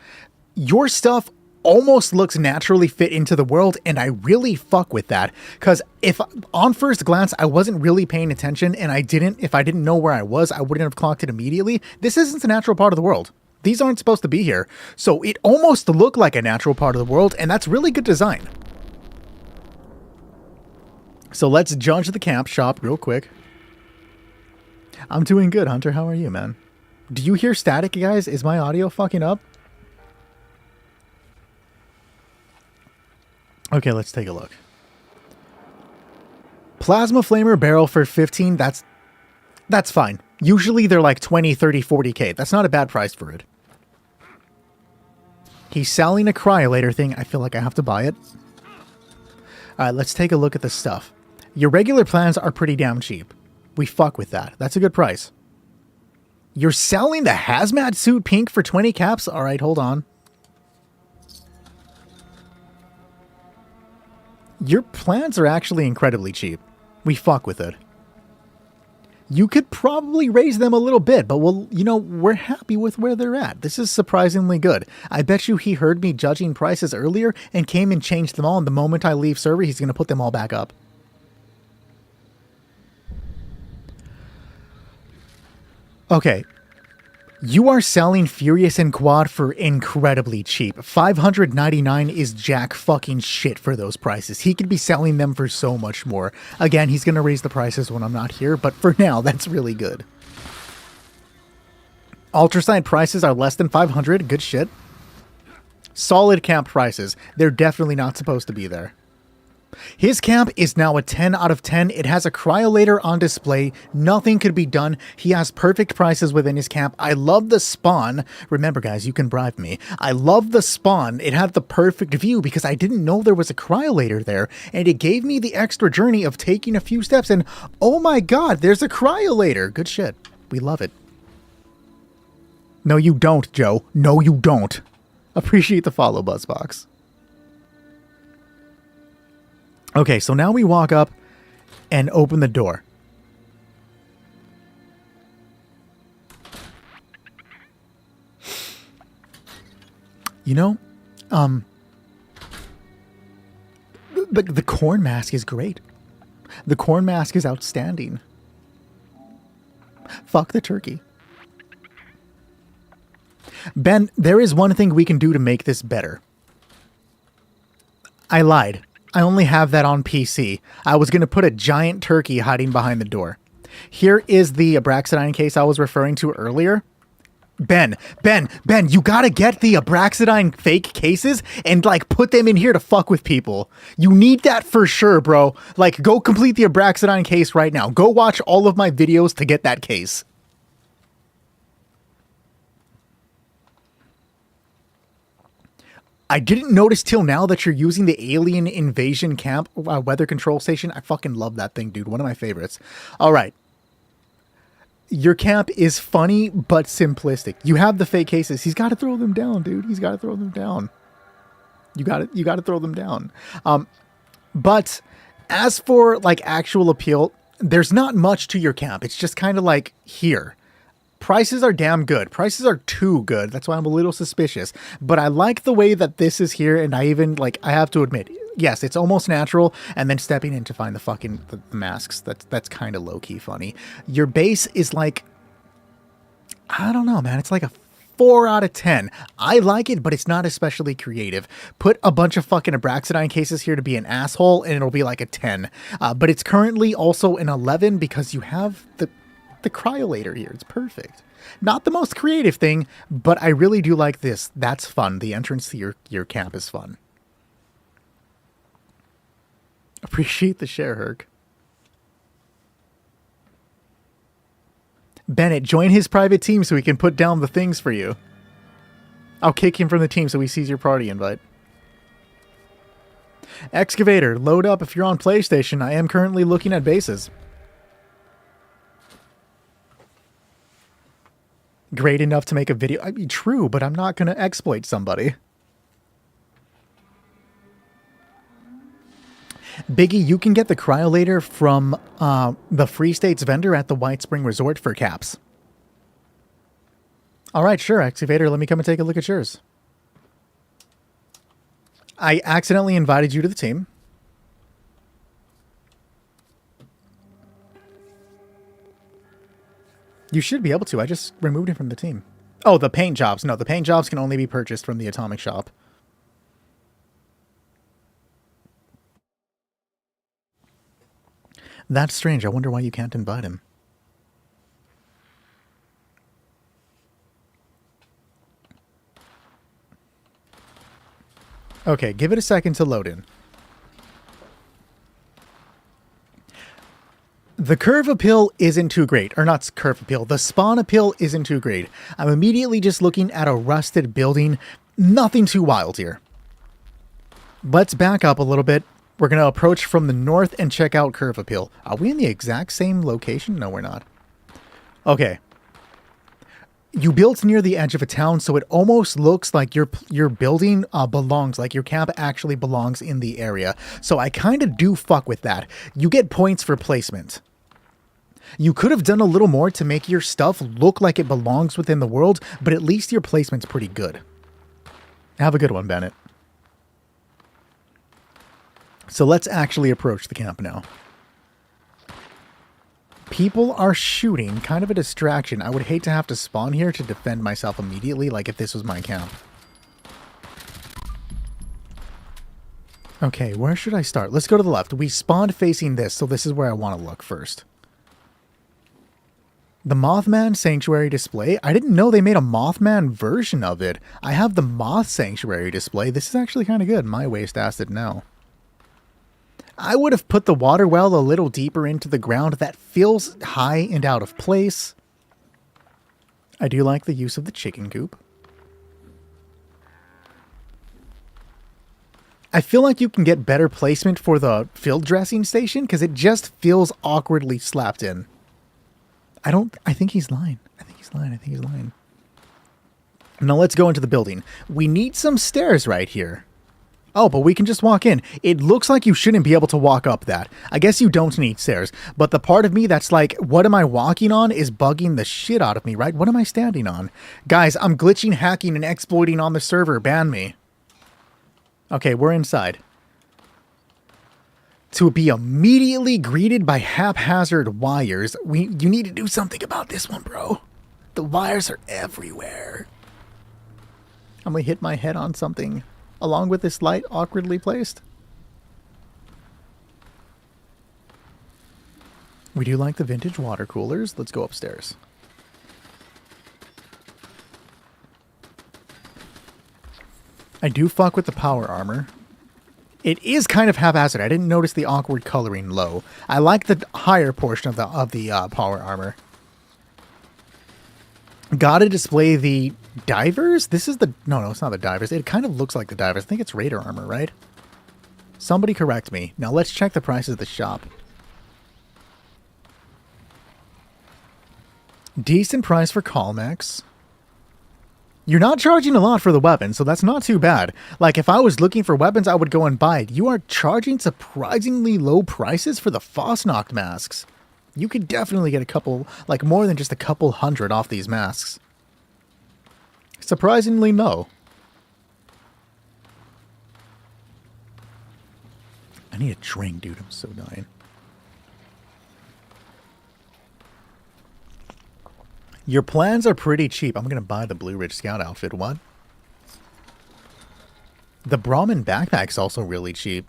Your stuff almost looks naturally fit into the world, and I really fuck with that. Because if on first glance I wasn't really paying attention, and if I didn't know where I was, I wouldn't have clocked it immediately. This isn't a natural part of the world. These aren't supposed to be here. So it almost looked like a natural part of the world, and that's really good design. So let's judge the camp shop real quick. I'm doing good, Hunter. How are you, man? Do you hear static, guys? Is my audio fucking up? Okay, let's take a look. Plasma Flamer barrel for 15, that's fine. Usually they're like 20, 30, 40k. That's not a bad price for it. He's selling a cryolator thing. I feel like I have to buy it. Alright, let's take a look at the stuff. Your regular plans are pretty damn cheap. We fuck with that. That's a good price. You're selling the hazmat suit pink for 20 caps? Alright, hold on. Your plans are actually incredibly cheap. We fuck with it. You could probably raise them a little bit, but we're happy with where they're at. This is surprisingly good. I bet you he heard me judging prices earlier and came and changed them all, and the moment I leave server, he's going to put them all back up. Okay. You are selling Furious and Quad for incredibly cheap. $599 is jack fucking shit for those prices. He could be selling them for so much more. Again, he's going to raise the prices when I'm not here, but for now, that's really good. Ultrasonic prices are less than 500. Good shit. Solid camp prices. They're definitely not supposed to be there. His camp is now a 10 out of 10. It has a cryolator on display. Nothing could be done. He has perfect prices within his camp. I love the spawn. Remember, guys, you can bribe me. I love the spawn. It had the perfect view because I didn't know there was a cryolator there. And it gave me the extra journey of taking a few steps and, oh my god, there's a cryolator. Good shit. We love it. No, you don't, Joe. No, you don't. Appreciate the follow, Buzzbox. Okay, so now we walk up and open the door. You know, the corn mask is great. The corn mask is outstanding. Fuck the turkey. Ben, there is one thing we can do to make this better. I lied. I only have that on PC. I was going to put a giant turkey hiding behind the door. Here is the Abraxadine case I was referring to earlier. Ben, you gotta get the Abraxadine fake cases and, like, put them in here to fuck with people. You need that for sure, bro. Like, go complete the Abraxadine case right now. Go watch all of my videos to get that case. I didn't notice till now that you're using the Alien Invasion Camp weather control station. I fucking love that thing, dude. One of my favorites. All right. Your camp is funny, but simplistic. You have the fake cases. He's got to throw them down, dude. He's got to throw them down. You got to throw them down. But as for, like, actual appeal, there's not much to your camp. It's just kind of like here. Prices are damn good. Prices are too good. That's why I'm a little suspicious. But I like the way that this is here, and I even, like, I have to admit, yes, it's almost natural, and then stepping in to find the fucking the masks, that's kind of low-key funny. Your base is like, I don't know, man. It's like a 4 out of 10. I like it, but it's not especially creative. Put a bunch of fucking Abraxadine cases here to be an asshole, and it'll be like a 10. But it's currently also an 11 because you have the cryolator here. It's perfect. Not the most creative thing, but I really do like this. That's fun. The entrance to your camp is fun. Appreciate the share, Herc. Bennett, join his private team so he can put down the things for you. I'll kick him from the team so he sees your party invite. Excavator, load up if you're on PlayStation. I am currently looking at bases. Great enough to make a video. I mean, true, but I'm not going to exploit somebody. Biggie, you can get the cryolator from the Free States vendor at the White Spring Resort for caps. All right, sure, Excavator. Let me come and take a look at yours. I accidentally invited you to the team. You should be able to. I just removed it from the team. Oh, the paint jobs. No, the paint jobs can only be purchased from the Atomic Shop. That's strange. I wonder why you can't invite him. Okay, give it a second to load in. The curve appeal isn't too great. Or not curve appeal. The spawn appeal isn't too great. I'm immediately just looking at a rusted building. Nothing too wild here. Let's back up a little bit. We're going to approach from the north and check out curve appeal. Are we in the exact same location? No, we're not. Okay. You built near the edge of a town, so it almost looks like your building belongs, like your camp actually belongs in the area. So I kind of do fuck with that. You get points for placement. You could have done a little more to make your stuff look like it belongs within the world, but at least your placement's pretty good. Have a good one, Bennett. So let's actually approach the camp now. People are shooting, kind of a distraction. I would hate to have to spawn here to defend myself immediately, like if this was my camp. Okay, where should I start? Let's go to the left. We spawned facing this, so this is where I want to look first. The Mothman Sanctuary display. I didn't know they made a Mothman version of it. I have the Moth Sanctuary display. This is actually kind of good. My waste acid now. I would have put the water well a little deeper into the ground. That feels high and out of place. I do like the use of the chicken coop. I feel like you can get better placement for the field dressing station because it just feels awkwardly slapped in. I think he's lying. I think he's lying. Now let's go into the building. We need some stairs right here. Oh, but we can just walk in. It looks like you shouldn't be able to walk up that. I guess you don't need stairs. But the part of me that's like, what am I walking on is bugging the shit out of me, right? What am I standing on? Guys, I'm glitching, hacking, and exploiting on the server. Ban me. Okay, we're inside. To be immediately greeted by haphazard wires, you need to do something about this one, bro. The wires are everywhere. I'm gonna hit my head on something along with this light awkwardly placed. We do like the vintage water coolers. Let's go upstairs. I do fuck with the power armor. It is kind of haphazard. I didn't notice the awkward coloring low. I like the higher portion of the power armor. Gotta display the divers? This is the... No, it's not the divers. It kind of looks like the divers. I think it's Raider armor, right? Somebody correct me. Now let's check the prices of the shop. Decent price for Calmex. You're not charging a lot for the weapon, so that's not too bad. Like, if I was looking for weapons, I would go and buy it. You are charging surprisingly low prices for the Fosnocht masks. You could definitely get a couple, like more than just a couple hundred off these masks. Surprisingly low. I need a drink, dude. I'm so dying. Your plans are pretty cheap. I'm going to buy the Blue Ridge Scout outfit. What? The Brahmin backpack's also really cheap.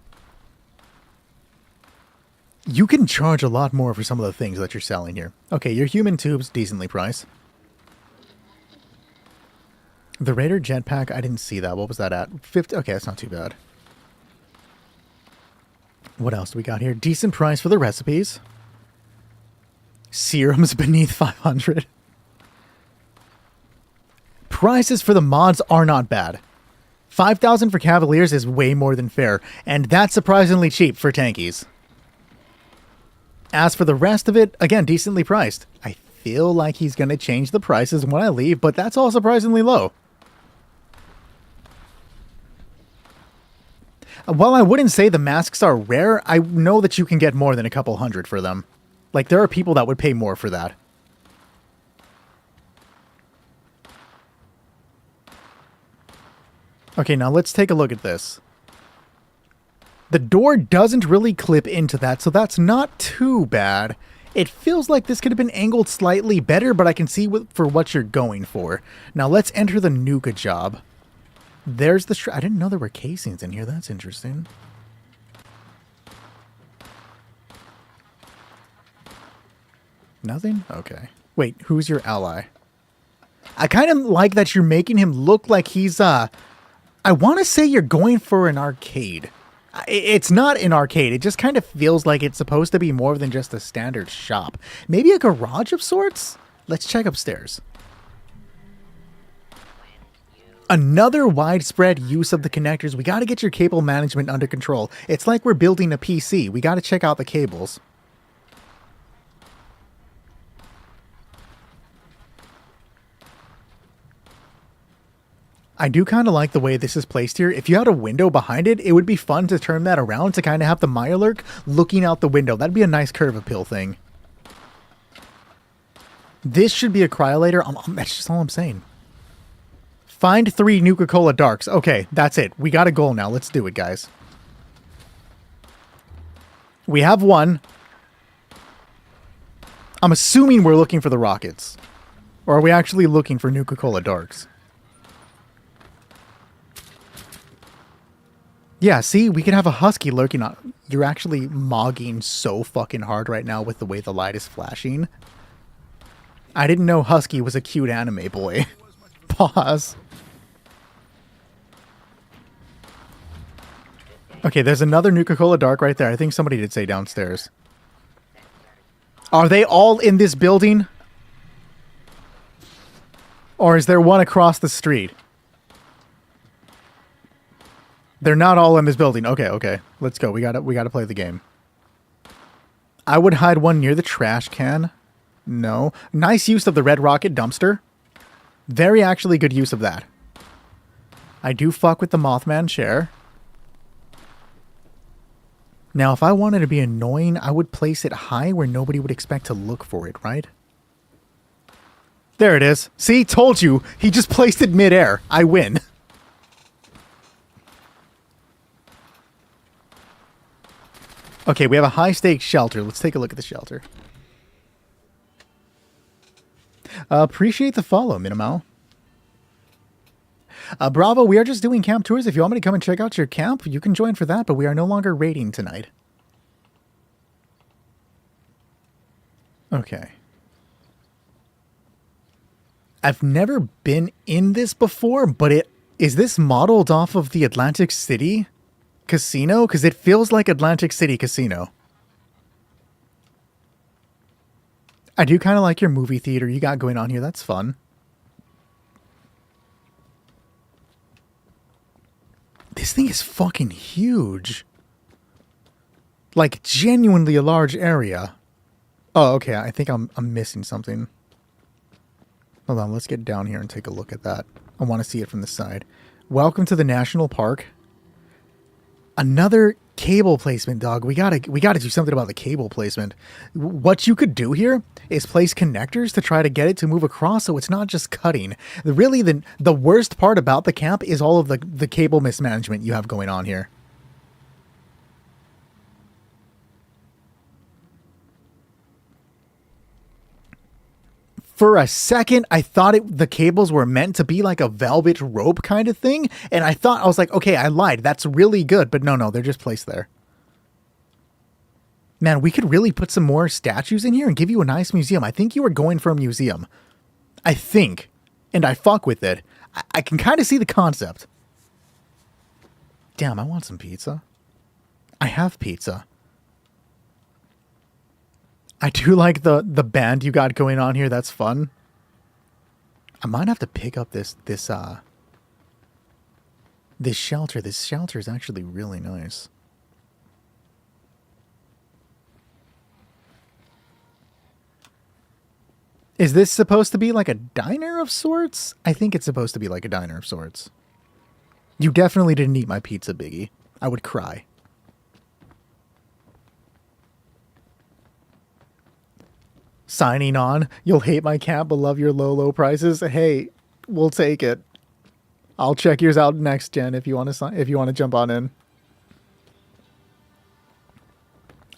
You can charge a lot more for some of the things that you're selling here. Okay, your human tubes, decently priced. The Raider jetpack, I didn't see that. What was that at? 50. Okay, that's not too bad. What else do we got here? Decent price for the recipes. Serums beneath 500. Prices for the mods are not bad. 5,000 for Cavaliers is way more than fair, and that's surprisingly cheap for tankies. As for the rest of it, again, decently priced. I feel like he's going to change the prices when I leave, but that's all surprisingly low. While I wouldn't say the masks are rare, I know that you can get more than a couple hundred for them. Like, there are people that would pay more for that. Okay, now let's take a look at this. The door doesn't really clip into that, so that's not too bad. It feels like this could have been angled slightly better, but I can see for what you're going for. Now let's enter the Nuka job. There's the... I didn't know there were casings in here. That's interesting. Nothing? Okay. Wait, who's your ally? I kind of like that you're making him look like he's, I want to say you're going for an arcade. It's not an arcade. It just kind of feels like it's supposed to be more than just a standard shop. Maybe a garage of sorts? Let's check upstairs. Another widespread use of the connectors. We got to get your cable management under control. It's like we're building a PC. We got to check out the cables. I do kind of like the way this is placed here. If you had a window behind it, it would be fun to turn that around to kind of have the Mirelurk looking out the window. That'd be a nice curve appeal thing. This should be a cryolator. That's just all I'm saying. Find 3 Nuka-Cola Darks. Okay, that's it. We got a goal now. Let's do it, guys. We have 1. I'm assuming we're looking for the rockets. Or are we actually looking for Nuka-Cola Darks? Yeah, see, we could have a husky lurking on... You're actually mogging so fucking hard right now with the way the light is flashing. I didn't know Husky was a cute anime boy. Pause. Okay, there's another Nuka-Cola Dark right there. I think somebody did say downstairs. Are they all in this building? Or is there one across the street? They're not all in this building. Okay. Let's go. We gotta play the game. I would hide one near the trash can. No. Nice use of the Red Rocket dumpster. Very actually good use of that. I do fuck with the Mothman chair. Now, if I wanted to be annoying, I would place it high where nobody would expect to look for it, right? There it is. See? Told you. He just placed it midair. I win. Okay, we have a high-stakes shelter. Let's take a look at the shelter. Appreciate the follow, Minimal. Bravo, we are just doing camp tours. If you want me to come and check out your camp, you can join for that, but we are no longer raiding tonight. Okay. I've never been in this before, but is this modeled off of the Atlantic City Casino? Because it feels like Atlantic City Casino. I do kind of like your movie theater you got going on here. That's fun. This thing is fucking huge. Like, genuinely a large area. Oh, okay. I think I'm missing something. Hold on. Let's get down here and take a look at that. I want to see it from the side. Welcome to the National Park. Another cable placement, dog. We gotta do something about the cable placement. What you could do here is place connectors to try to get it to move across so it's not just cutting. Really, the worst part about the camp is all of the cable mismanagement you have going on here. For a second, I thought the cables were meant to be like a velvet rope kind of thing. And I was like, okay, I lied. That's really good. But no, they're just placed there. Man, we could really put some more statues in here and give you a nice museum. I think you were going for a museum. I think. And I fuck with it. I can kind of see the concept. Damn, I want some pizza. I have pizza. I do like the band you got going on here. That's fun. I might have to pick up this shelter. This shelter is actually really nice. Is this supposed to be like a diner of sorts? I think it's supposed to be like a diner of sorts. You definitely didn't eat my pizza, Biggie. I would cry. Signing on. You'll hate my camp but love your low prices. Hey, we'll take it. I'll check yours out next gen if you want to jump on in.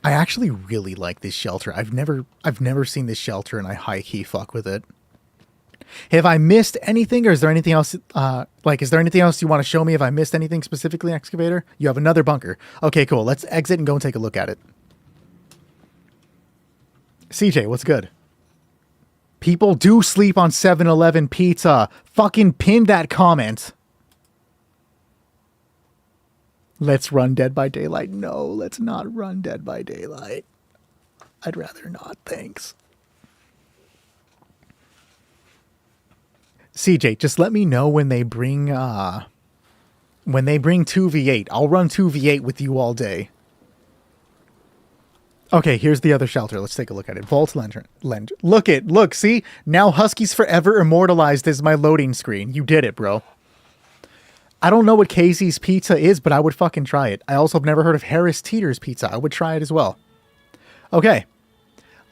I actually really like this shelter. I've never seen this shelter and I high key fuck with it. Have I missed anything, or is there anything else is there anything else you want to show me? If I missed anything specifically, Excavator? You have another bunker. Okay, cool. Let's exit and go and take a look at it. CJ, what's good? People do sleep on 7-Eleven pizza. Fucking pin that comment. Let's run Dead by Daylight. No, let's not run Dead by Daylight. I'd rather not, thanks. CJ, just let me know when they bring 2v8. I'll run 2v8 with you all day. Okay, here's the other shelter. Let's take a look at it. Vault Lantern. Look, see? Now Husky's forever immortalized as my loading screen. You did it, bro. I don't know what Casey's Pizza is, but I would fucking try it. I also have never heard of Harris Teeter's Pizza. I would try it as well. Okay.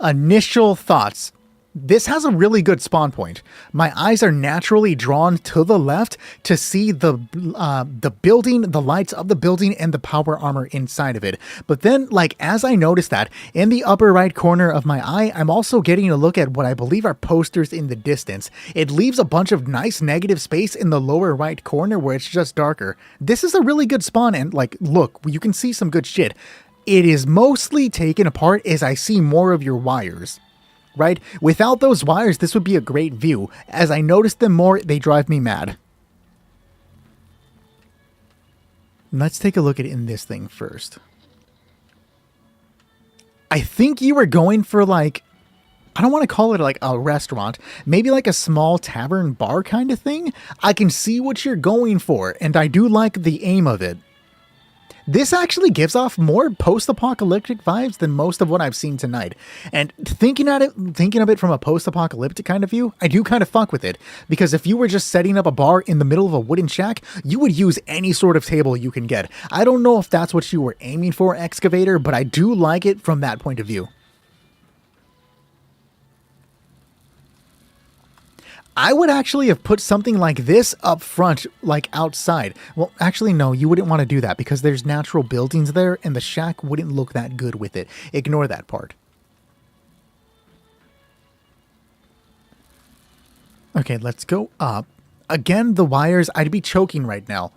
Initial thoughts. This has a really good spawn point. My eyes are naturally drawn to the left to see the building, the lights of the building, and the power armor inside of it. But then, as I notice that, in the upper right corner of my eye, I'm also getting a look at what I believe are posters in the distance. It leaves a bunch of nice negative space in the lower right corner where it's just darker. This is a really good spawn, and look, you can see some good shit. It is mostly taken apart as I see more of your wires. right? Without those wires, this would be a great view. As I notice them more, they drive me mad. Let's take a look at it in this thing first. I think you were going for like, I don't want to call it like a restaurant, maybe like a small tavern bar kind of thing. I can see what you're going for, and I do like the aim of it. This actually gives off more post-apocalyptic vibes than most of what I've seen tonight. And thinking of it from a post-apocalyptic kind of view, I do kind of fuck with it. Because if you were just setting up a bar in the middle of a wooden shack, you would use any sort of table you can get. I don't know if that's what you were aiming for, Excavator, but I do like it from that point of view. I would actually have put something like this up front, like outside. Well, actually, no, you wouldn't want to do that because there's natural buildings there and the shack wouldn't look that good with it. Ignore that part. Okay, let's go up. Again, the wires, I'd be choking right now.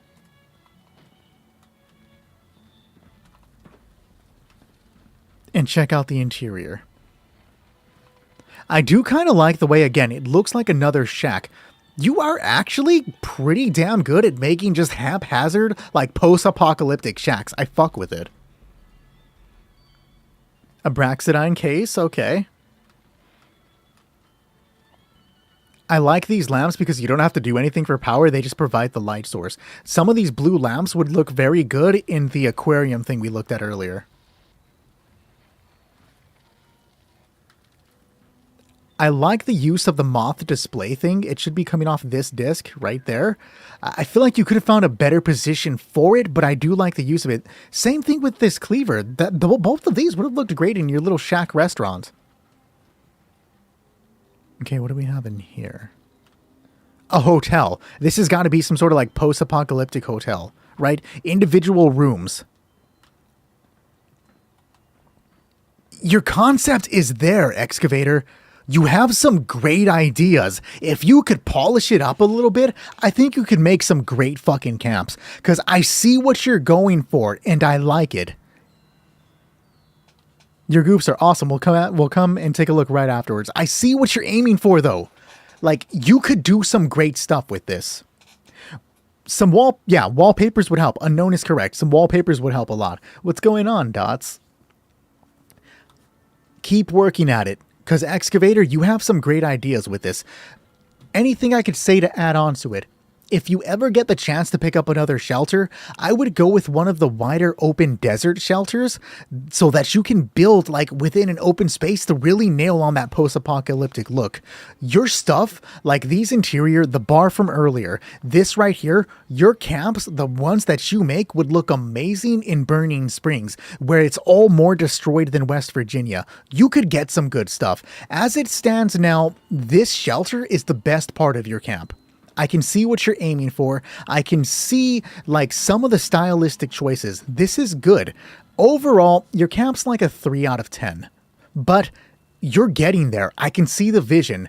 And check out the interior. I do kind of like the way, again, it looks like another shack. You are actually pretty damn good at making just haphazard, like, post-apocalyptic shacks. I fuck with it. A Braxidine case, okay. I like these lamps because you don't have to do anything for power, they just provide the light source. Some of these blue lamps would look very good in the aquarium thing we looked at earlier. I like the use of the moth display thing. It should be coming off this disc right there. I feel like you could have found a better position for it, but I do like the use of it. Same thing with this cleaver. Both of these would have looked great in your little shack restaurant. Okay, what do we have in here? A hotel. This has got to be some sort of like post-apocalyptic hotel, right? Individual rooms. Your concept is there, Excavator. You have some great ideas. If you could polish it up a little bit, I think you could make some great fucking camps. Because I see what you're going for, and I like it. Your goofs are awesome. We'll come and take a look right afterwards. I see what you're aiming for, though. Like, you could do some great stuff with this. Some wallpapers would help. Unknown is correct. Some wallpapers would help a lot. What's going on, Dots? Keep working at it. Because, Excavator, you have some great ideas with this. Anything I could say to add on to it? If you ever get the chance to pick up another shelter, I would go with one of the wider open desert shelters so that you can build like within an open space to really nail on that post-apocalyptic look. Your stuff, like these interior, the bar from earlier, this right here, your camps, the ones that you make would look amazing in Burning Springs, where it's all more destroyed than West Virginia. You could get some good stuff. As it stands now, this shelter is the best part of your camp. I can see what you're aiming for. I can see like some of the stylistic choices. This is good. Overall, your camp's like a 3 out of 10. But you're getting there. I can see the vision.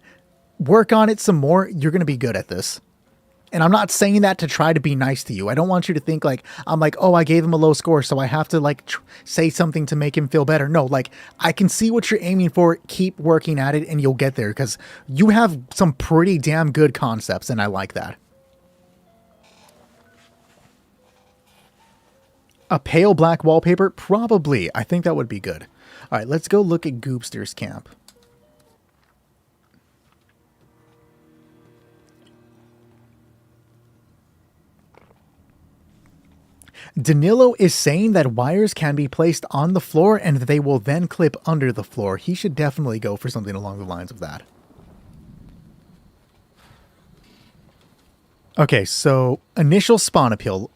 Work on it some more. You're going to be good at this. And I'm not saying that to try to be nice to you. I don't want you to think like, I'm like, oh, I gave him a low score, so I have to like say something to make him feel better. No, like I can see what you're aiming for. Keep working at it and you'll get there because you have some pretty damn good concepts and I like that. A pale black wallpaper? Probably. I think that would be good. All right, let's go look at Goopster's camp. Danilo is saying that wires can be placed on the floor and they will then clip under the floor. He should definitely go for something along the lines of that. Okay, so initial spawn appeal.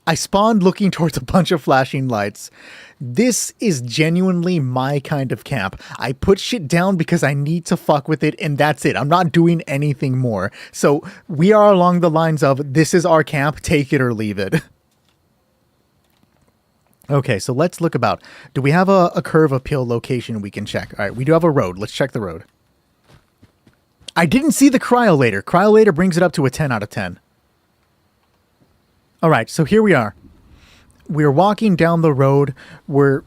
I spawned looking towards a bunch of flashing lights. This is genuinely my kind of camp. I put shit down because I need to fuck with it and that's it. I'm not doing anything more. So we are along the lines of this is our camp, take it or leave it. Okay, so let's look about. Do we have a curve appeal location we can check? All right, we do have a road. Let's check the road. I didn't see the cryolator. Cryolator brings it up to a 10 out of 10. All right, so here we are. We're walking down the road. We're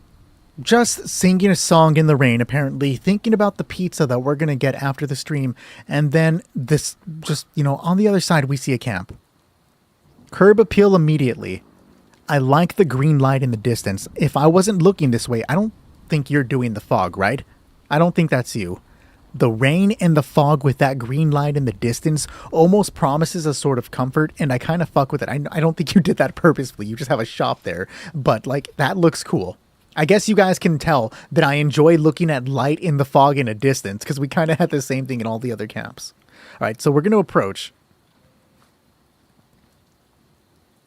just singing a song in the rain, apparently, thinking about the pizza that we're going to get after the stream. And then this, just, on the other side, we see a camp. Curb appeal immediately. I like the green light in the distance. If I wasn't looking this way, I don't think you're doing the fog, right? I don't think that's you. The rain and the fog with that green light in the distance almost promises a sort of comfort, and I kind of fuck with it. I don't think you did that purposefully. You just have a shop there. But, that looks cool. I guess you guys can tell that I enjoy looking at light in the fog in a distance, because we kind of had the same thing in all the other camps. All right, so we're going to approach.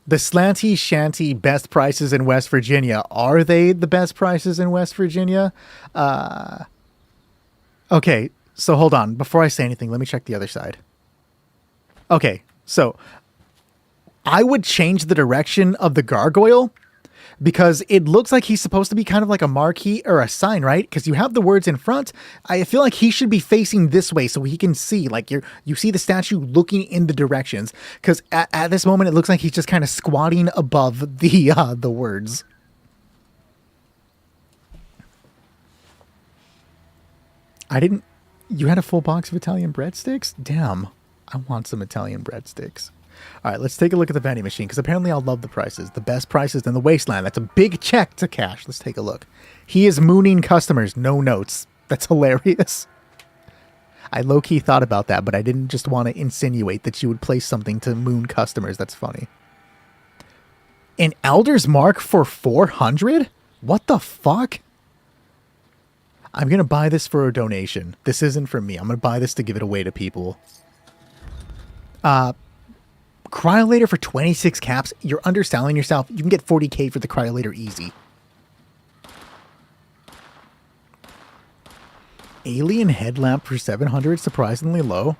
The Slanty Shanty best prices in West Virginia. Are they the best prices in West Virginia? Okay, so hold on. Before I say anything, let me check the other side. Okay, so I would change the direction of the gargoyle because it looks like he's supposed to be kind of like a marquee or a sign, right? Because you have the words in front. I feel like he should be facing this way so he can see. Like you see the statue looking in the directions. Because at this moment, it looks like he's just kind of squatting above the words. You had a full box of Italian breadsticks? Damn, I want some Italian breadsticks. All right, let's take a look at the vending machine, because apparently I'll love the prices. The best prices in the wasteland. That's a big check to cash. Let's take a look. He is mooning customers. No notes. That's hilarious. I low-key thought about that, but I didn't just want to insinuate that you would place something to moon customers. That's funny. An Elder's Mark for 400? What the fuck? I'm going to buy this for a donation. This isn't for me. I'm going to buy this to give it away to people. Cryolator for 26 caps. You're underselling yourself. You can get 40k for the Cryolator easy. Alien headlamp for 700. Surprisingly low.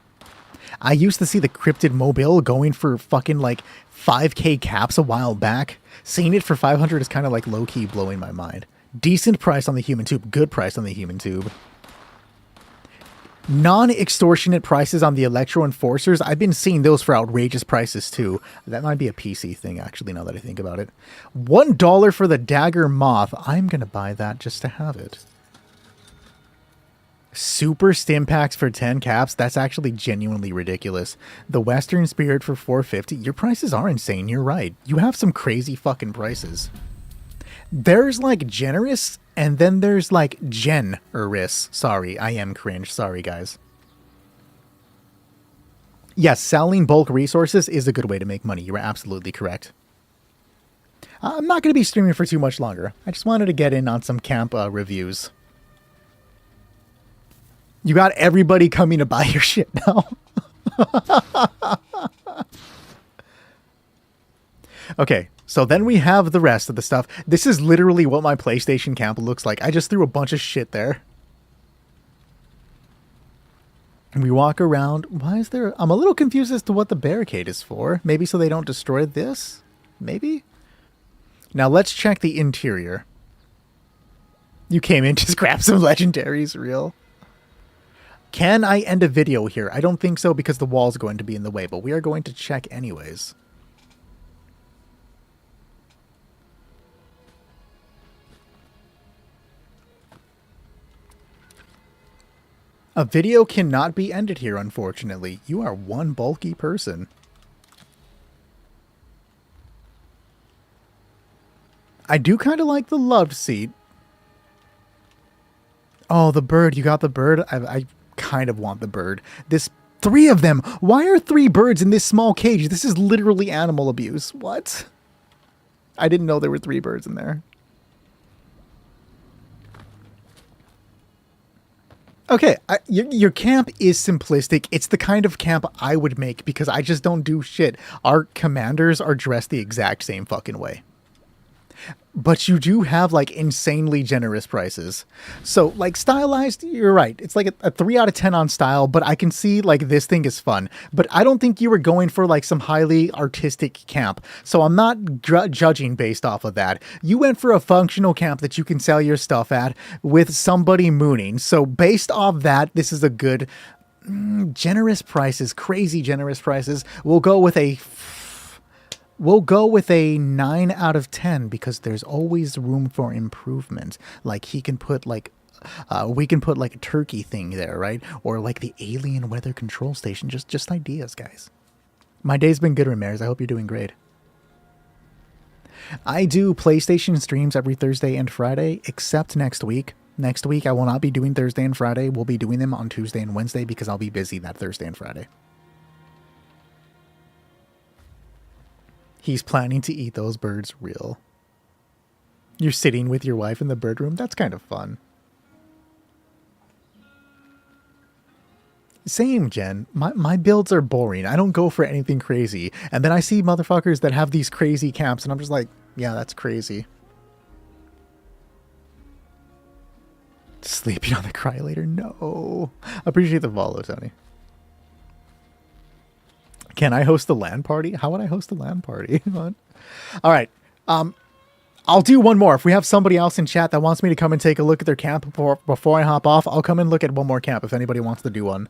I used to see the Cryptid Mobile going for fucking 5k caps a while back. Seeing it for 500 is kind of low-key blowing my mind. Decent price on the Human Tube. Good price on the Human Tube. Non-extortionate prices on the Electro Enforcers. I've been seeing those for outrageous prices too. That might be a PC thing, actually, now that I think about it. $1 for the Dagger Moth. I'm going to buy that just to have it. Super Stim Packs for 10 caps. That's actually genuinely ridiculous. The Western Spirit for 450. Your prices are insane. You're right. You have some crazy fucking prices. There's generous, and then there's generous. Sorry, I am cringe. Sorry, guys. Yes, selling bulk resources is a good way to make money. You are absolutely correct. I'm not going to be streaming for too much longer. I just wanted to get in on some camp reviews. You got everybody coming to buy your shit now. Okay. So then we have the rest of the stuff. This is literally what my PlayStation camp looks like. I just threw a bunch of shit there. And we walk around. Why is there... I'm a little confused as to what the barricade is for. Maybe so they don't destroy this? Maybe? Now let's check the interior. You came in to grab some legendaries, real. Can I end a video here? I don't think so because the wall's going to be in the way, but we are going to check anyways. A video cannot be ended here, unfortunately. You are one bulky person. I do kind of like the loved seat. Oh, the bird. You got the bird? I kind of want the bird. This 3 of them. Why are 3 birds in this small cage? This is literally animal abuse. What? I didn't know there were 3 birds in there. Okay, your camp is simplistic. It's the kind of camp I would make because I just don't do shit. Our commanders are dressed the exact same fucking way. But you do have insanely generous prices. So stylized, you're right. It's a 3 out of 10 on style, but I can see this thing is fun. But I don't think you were going for some highly artistic camp. So I'm not judging based off of that. You went for a functional camp that you can sell your stuff at with somebody mooning. So based off that, this is a good generous prices, crazy generous prices. We'll go with a We'll go with a 9 out of 10 because there's always room for improvement. Like he can put like we can put like a turkey thing there, right? Or like the alien weather control station. Just ideas, guys. My day's been good, Ramirez. I hope you're doing great. I do PlayStation streams every Thursday and Friday, except next week. Next week, I will not be doing Thursday and Friday. We'll be doing them on Tuesday and Wednesday because I'll be busy that Thursday and Friday. He's planning to eat those birds real. You're sitting with your wife in the bird room? That's kind of fun. Same, Jen. My builds are boring. I don't go for anything crazy. And then I see motherfuckers that have these crazy camps, and I'm just like, yeah, that's crazy. Sleeping on the cryolator? No. Appreciate the follow, Tony. Can I host a LAN party? How would I host a LAN party? All right. I'll do one more. If we have somebody else in chat that wants me to come and take a look at their camp before I hop off, I'll come and look at one more camp if anybody wants to do one.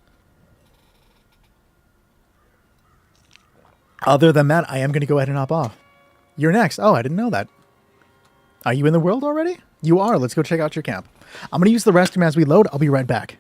Other than that, I am going to go ahead and hop off. You're next. Oh, I didn't know that. Are you in the world already? You are. Let's go check out your camp. I'm going to use the restroom as we load. I'll be right back.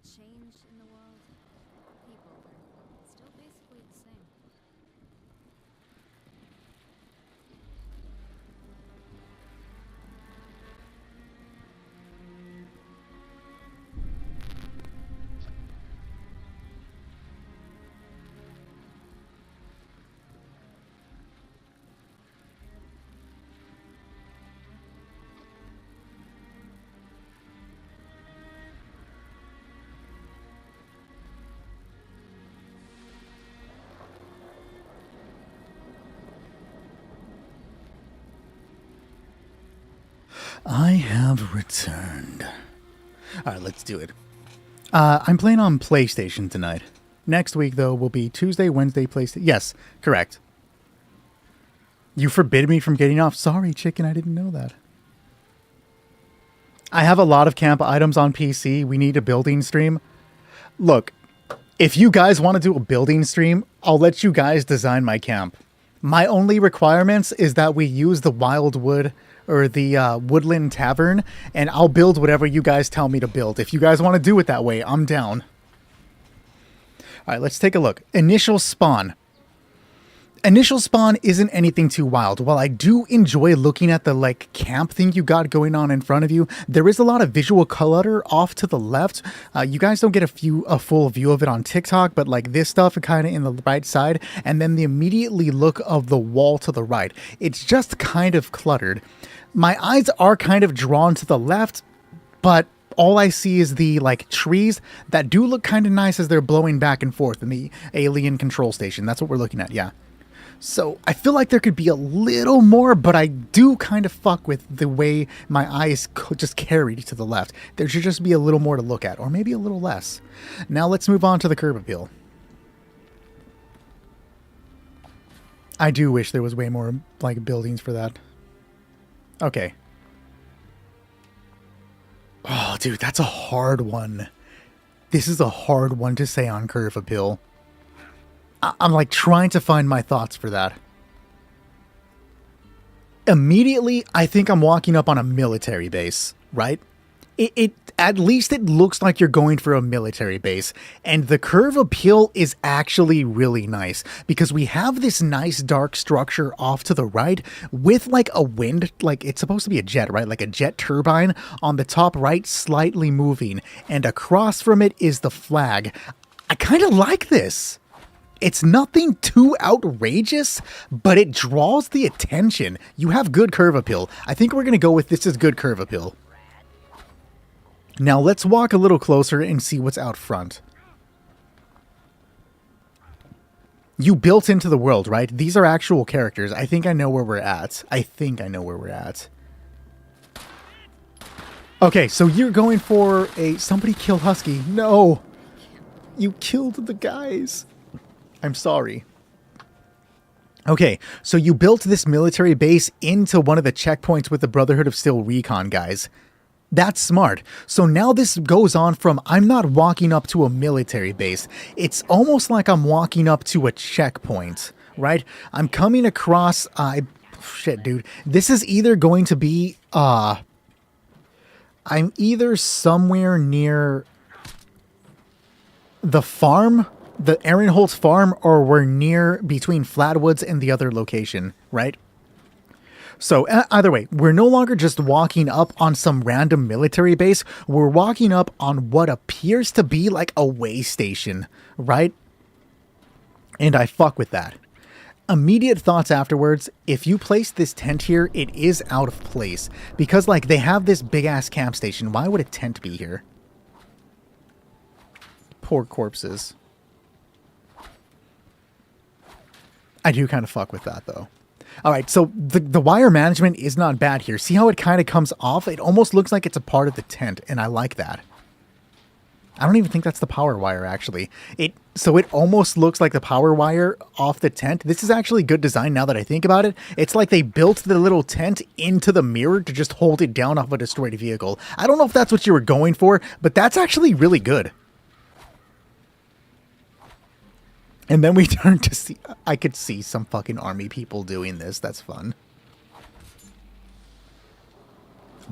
Change in the world, people are still basically the same. I have returned. Alright, let's do it. I'm playing on PlayStation tonight. Next week, though, will be Tuesday, Wednesday, PlayStation. Yes, correct. You forbid me from getting off? Sorry, chicken, I didn't know that. I have a lot of camp items on PC. We need a building stream. Look, if you guys want to do a building stream, I'll let you guys design my camp. My only requirements is that we use the Wildwood or the Woodland Tavern, and I'll build whatever you guys tell me to build. If you guys want to do it that way, I'm down. All right, let's take a look. Initial spawn. Initial spawn isn't anything too wild. While I do enjoy looking at the like camp thing you got going on in front of you, there is a lot of visual clutter off to the left. You guys don't get a full view of it on TikTok, but like this stuff kind of in the right side, and then the immediately look of the wall to the right. It's just kind of cluttered. My eyes are kind of drawn to the left, but all I see is the like trees that do look kind of nice as they're blowing back and forth in the alien control station. That's what we're looking at, yeah. So I feel like there could be a little more, but I do kind of fuck with the way my eyes just carried to the left. There should just be a little more to look at, or maybe a little less. Now let's move on to the curb appeal. I do wish there was way more like buildings for that. Okay. Oh, dude, that's a hard one. This is a hard one to say on curve appeal. I'm like trying to find my thoughts for that. Immediately, I think I'm walking up on a military base, right? It at least it looks like you're going for a military base, and the curve appeal is actually really nice because we have this nice dark structure off to the right with like a wind, like it's supposed to be a jet, right? Like a jet turbine on the top right, slightly moving, and across from it is the flag. I kind of like this. It's nothing too outrageous, but it draws the attention. You have good curve appeal. I think we're going to go with this as good curve appeal. Now let's walk a little closer and see what's out front. You built into the world, right? These are actual characters. I think I know where we're at. Okay, so you're going for a... Somebody kill Husky. No! You killed the guys. I'm sorry. Okay, so you built this military base into one of the checkpoints with the Brotherhood of Steel recon guys. That's smart. So now this goes on from I'm not walking up to a military base. It's almost like I'm walking up to a checkpoint, right? I'm coming across... shit, dude. This is either going to be... I'm either somewhere near the farm, the Aaronholtz farm, or we're near between Flatwoods and the other location, right? So either way, we're no longer just walking up on some random military base. We're walking up on what appears to be like a way station, right? And I fuck with that. Immediate thoughts afterwards, if you place this tent here, it is out of place. Because, like, they have this big-ass camp station. Why would a tent be here? Poor corpses. I do kind of fuck with that, though. Alright, so the wire management is not bad here. See how it kind of comes off? It almost looks like it's a part of the tent, and I like that. I don't even think that's the power wire, actually. So it almost looks like the power wire off the tent. This is actually good design now that I think about it. It's like they built the little tent into the mirror to just hold it down off a destroyed vehicle. I don't know if that's what you were going for, but that's actually really good. And then we turn to see... I could see some fucking army people doing this. That's fun.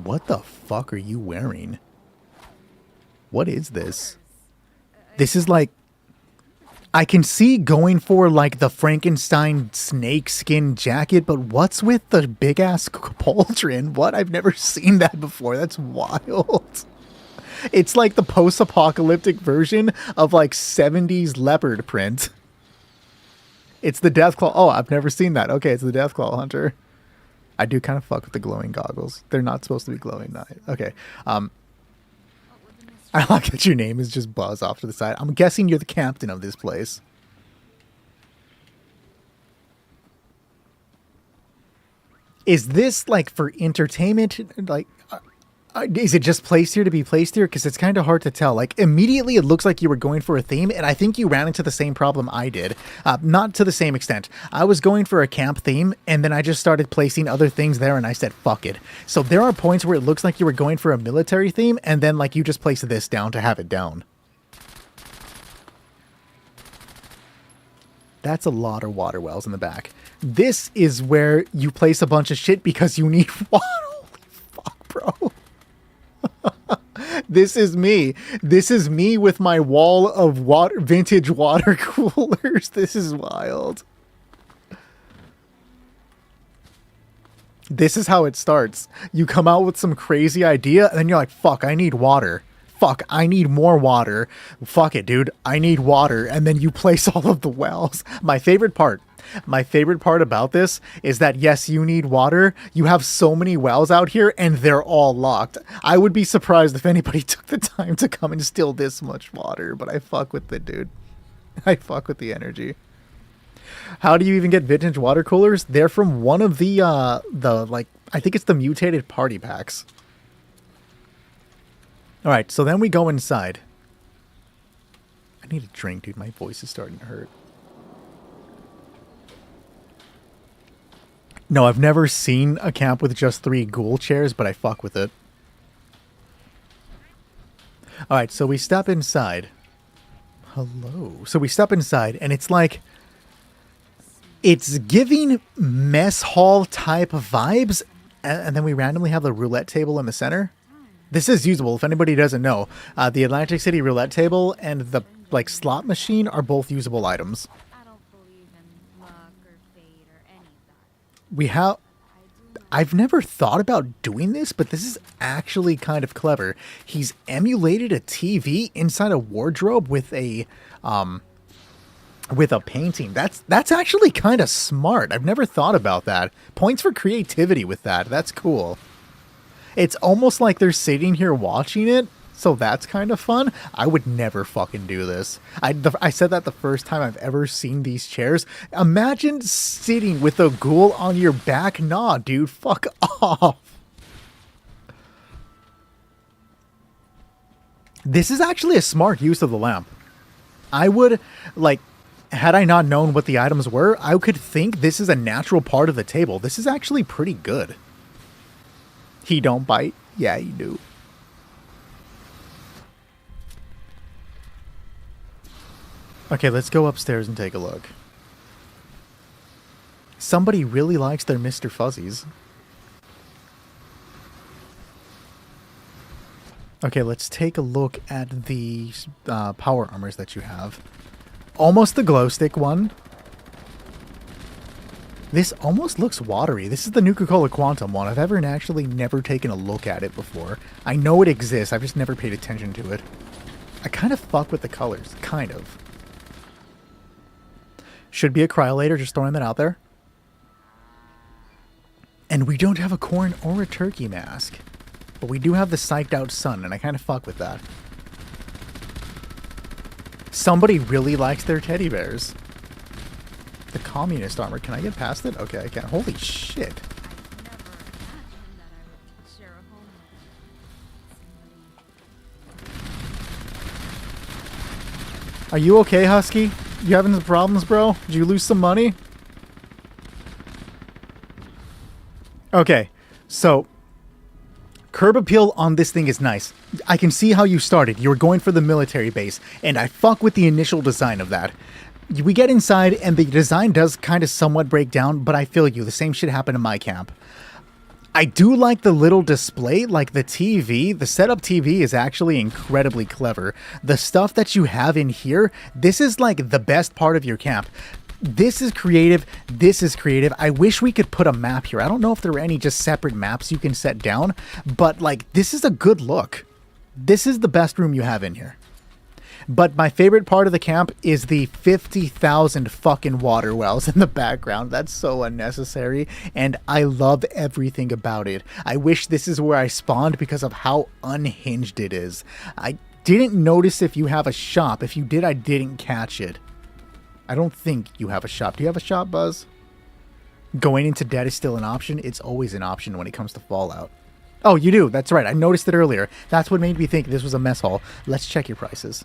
What the fuck are you wearing? What is this? This is like... I can see going for like the Frankenstein snake skin jacket, but what's with the big-ass pauldron? What? I've never seen that before. That's wild. It's like the post-apocalyptic version of like 70s leopard print. It's the Deathclaw. Oh, I've never seen that. Okay, it's the Deathclaw Hunter. I do kind of fuck with the glowing goggles. They're not supposed to be glowing. Okay. I like that your name is just Buzz off to the side. I'm guessing you're the captain of this place. Is this like for entertainment? Like, is it just placed here to be placed here? Because it's kind of hard to tell. Like, immediately it looks like you were going for a theme, and I think you ran into the same problem I did. Not to the same extent. I was going for a camp theme, and then I just started placing other things there, and I said, fuck it. So there are points where it looks like you were going for a military theme, and then, like, you just place this down to have it down. That's a lot of water wells in the back. This is where you place a bunch of shit because you need water. Holy fuck, bro. This is me. This is me with my wall of vintage water coolers. This is wild. This is how it starts. You come out with some crazy idea, and then you're like, fuck, I need water. Fuck, I need more water. Fuck it, dude. I need water. And then you place all of the wells. My favorite part about this is that, yes, you need water. You have so many wells out here, and they're all locked. I would be surprised if anybody took the time to come and steal this much water, but I fuck with it, dude. I fuck with the energy. How do you even get vintage water coolers? They're from one of the like, I think it's the mutated party packs. All right, so then we go inside. I need a drink, dude. My voice is starting to hurt. No, I've never seen a camp with just 3 ghoul chairs, but I fuck with it. All right, so we step inside. Hello. So we step inside, and it's like... It's giving mess hall type of vibes, and then we randomly have the roulette table in the center. This is usable, if anybody doesn't know. The Atlantic City roulette table and the like slot machine are both usable items. I don't believe in luck or fate or any of that. We have... I do I've never thought about doing this, but this is actually kind of clever. He's emulated a TV inside a wardrobe with a painting. That's actually kind of smart. I've never thought about that. Points for creativity with that. That's cool. It's almost like they're sitting here watching it, So that's kind of fun. I would never fucking do this. I said that the first time I've ever seen these chairs. Imagine sitting with a ghoul on your back. Nah, dude, fuck off. This is actually a smart use of the lamp. I would, like, had I not known what the items were, I could think this is a natural part of the table. This is actually pretty good. He don't bite? Yeah, you do. Okay, let's go upstairs and take a look. Somebody really likes their Mr. Fuzzies. Okay, let's take a look at the power armors that you have. Almost the glow stick one. This almost looks watery. This is the Nuka-Cola Quantum one. I've actually never taken a look at it before. I know it exists. I've just never paid attention to it. I kind of fuck with the colors. Kind of. Should be a cryolator, just throwing that out there. And we don't have a corn or a turkey mask. But we do have the psyched out sun, and I kind of fuck with that. Somebody really likes their teddy bears. The communist armor. Can I get past it? Okay, I can. Holy shit. I'd never imagined that I would share a home with somebody. Are you okay, Husky? You having some problems, bro? Did you lose some money? Okay, so curb appeal on this thing is nice. I can see how you started. You were going for the military base, and I fuck with the initial design of that. We get inside, and the design does kind of somewhat break down, but I feel you. The same shit happened in my camp. I do like the little display, like the TV. The setup TV is actually incredibly clever. The stuff that you have in here, this is like the best part of your camp. This is creative. This is creative. I wish we could put a map here. I don't know if there are any just separate maps you can set down, but like this is a good look. This is the best room you have in here. But my favorite part of the camp is the 50,000 fucking water wells in the background. That's so unnecessary, and I love everything about it. I wish this is where I spawned because of how unhinged it is. I didn't notice if you have a shop. If you did, I didn't catch it. I don't think you have a shop. Do you have a shop, Buzz? Going into debt is still an option. It's always an option when it comes to Fallout. Oh, you do. That's right. I noticed it earlier. That's what made me think this was a mess hall. Let's check your prices.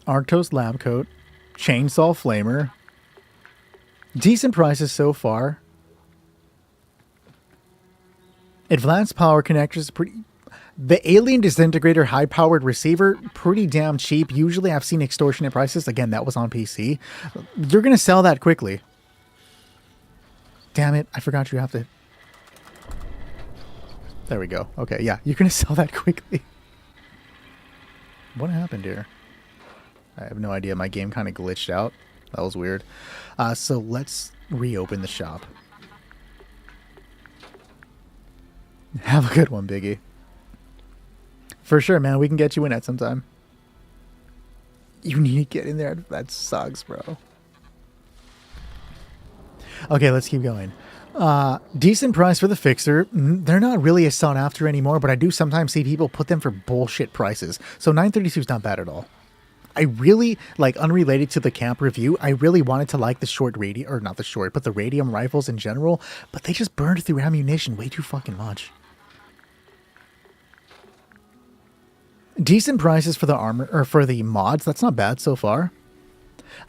Arctos lab coat, chainsaw flamer. Decent prices so far. Advanced power connectors, pretty. The Alien Disintegrator high-powered receiver, pretty damn cheap. Usually I've seen extortionate prices. Again, that was on PC. You're going to sell that quickly. Damn it, I forgot you have to... There we go. Okay, yeah, you're going to sell that quickly. What happened here? I have no idea. My game kind of glitched out. That was weird. So let's reopen the shop. Have a good one, Biggie. For sure, man. We can get you in at some time. You need to get in there. That sucks, bro. Okay, let's keep going. Decent price for the fixer. They're not really as sought after anymore, but I do sometimes see people put them for bullshit prices. So 932 is not bad at all. I really, like, unrelated to the camp review, I really wanted to like the short radium, or not the short, but the radium rifles in general, but they just burned through ammunition way too fucking much. Decent prices for the armor, or for the mods. That's not bad so far.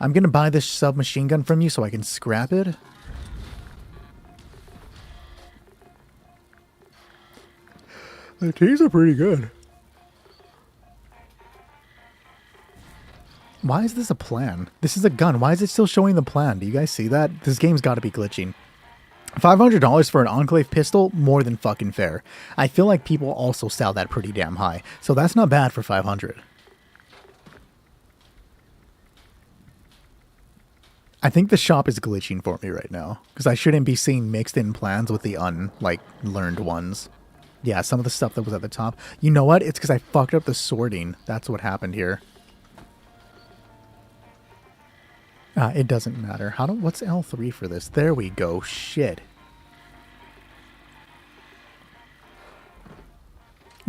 I'm gonna buy this submachine gun from you so I can scrap it. The teas are pretty good. Why is this a plan? This is a gun. Why is it still showing the plan? Do you guys see that? This game's got to be glitching. $500 for an Enclave pistol? More than fucking fair. I feel like people also sell that pretty damn high. So that's not bad for $500. I think the shop is glitching for me right now. Because I shouldn't be seeing mixed in plans with the learned ones. Yeah, some of the stuff that was at the top. You know what? It's because I fucked up the sorting. That's what happened here. It doesn't matter. What's L3 for this? There we go. Shit.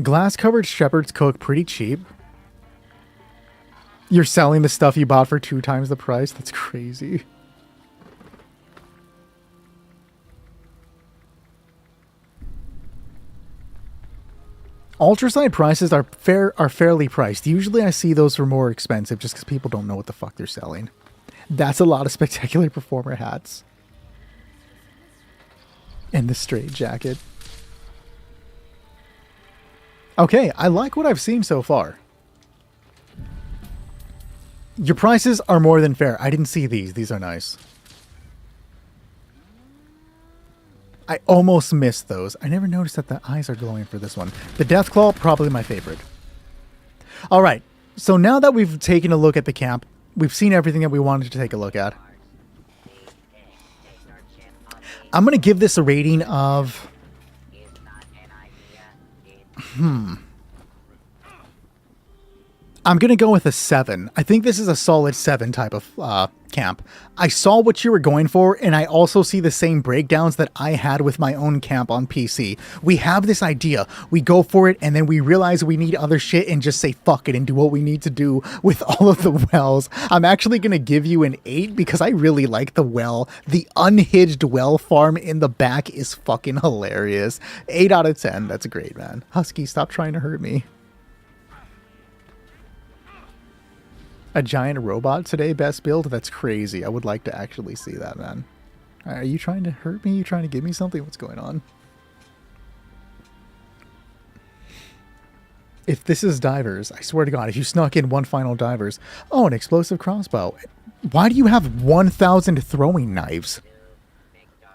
Glass covered shepherd's cook, pretty cheap. You're selling the stuff you bought for 2 times the price? That's crazy. Ultraside prices are fairly priced. Usually I see those for more expensive just because people don't know what the fuck they're selling. That's a lot of spectacular performer hats. And the straight jacket. Okay, I like what I've seen so far. Your prices are more than fair. I didn't see these. These are nice. I almost missed those. I never noticed that the eyes are glowing for this one. The Deathclaw, probably my favorite. All right. So now that we've taken a look at the camp, we've seen everything that we wanted to take a look at. I'm going to give this a rating of... I'm going to go with a 7. I think this is a solid 7 type of camp. I saw what you were going for, and I also see the same breakdowns that I had with my own camp on PC. We have this idea, we go for it, and then we realize we need other shit and just say fuck it and do what we need to do with all of the wells. I'm actually going to give you an 8 because I really like the well. The unhinged well farm in the back is fucking hilarious. 8 out of 10. That's great, man. Husky, stop trying to hurt me. A giant robot today, best build? That's crazy. I would like to actually see that, man. Are you trying to hurt me? You trying to give me something? What's going on? If this is divers, I swear to God, if you snuck in one final divers. Oh, an explosive crossbow. Why do you have 1,000 throwing knives?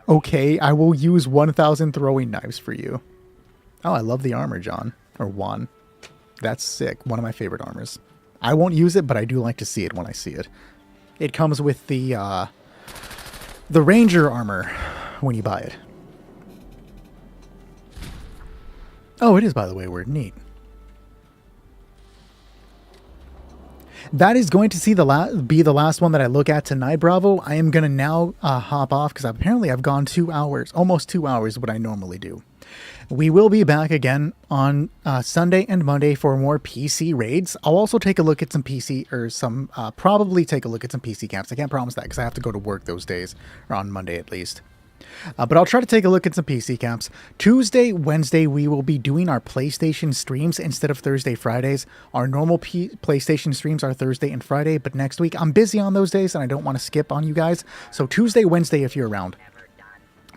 Okay, I will use 1,000 throwing knives for you. Oh, I love the armor, John. Or Juan. That's sick. One of my favorite armors. I won't use it, but I do like to see it when I see it. It comes with the Ranger armor when you buy it. Oh, it is, by the way, word. Neat. That is going to be the last one that I look at tonight, Bravo. I am going to now hop off because apparently I've gone 2 hours, almost 2 hours, what I normally do. We will be back again on Sunday and Monday for more PC raids. I'll also take a look at some PC, or probably take a look at some PC camps. I can't promise that because I have to go to work those days, or on Monday at least. But I'll try to take a look at some PC camps. Tuesday, Wednesday, we will be doing our PlayStation streams instead of Thursday, Fridays. Our normal PlayStation streams are Thursday and Friday, but next week I'm busy on those days and I don't want to skip on you guys. So Tuesday, Wednesday if you're around.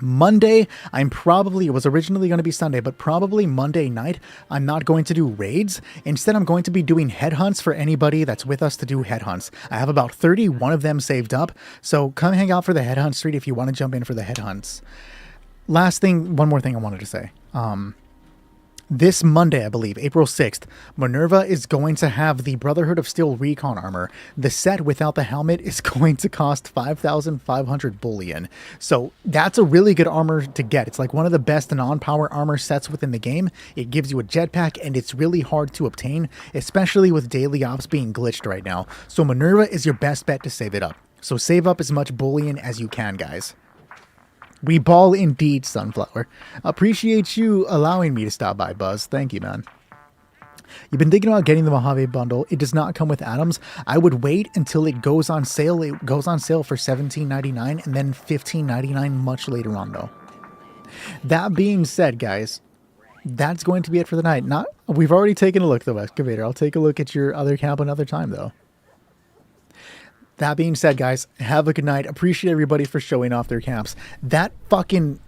Monday, it was originally going to be Sunday, but probably Monday night, I'm not going to do raids. Instead, I'm going to be doing headhunts for anybody that's with us to do headhunts. I have about 31 of them saved up, so come hang out for the headhunt street if you want to jump in for the headhunts. One more thing I wanted to say. This Monday, I believe, April 6th, Minerva is going to have the Brotherhood of Steel recon armor. The set without the helmet is going to cost 5,500 bullion. So that's a really good armor to get. It's like one of the best non-power armor sets within the game. It gives you a jetpack and it's really hard to obtain, especially with daily ops being glitched right now. So Minerva is your best bet to save it up. So save up as much bullion as you can, guys. We ball indeed, Sunflower. Appreciate you allowing me to stop by, Buzz. Thank you, man. You've been thinking about getting the Mojave bundle. It does not come with atoms. I would wait until it goes on sale. It goes on sale for $17.99 and then $15.99 much later on, though. That being said, guys, that's going to be it for the night. We've already taken a look, though, Excavator. I'll take a look at your other camp another time, though. That being said, guys, have a good night. Appreciate everybody for showing off their camps. That fucking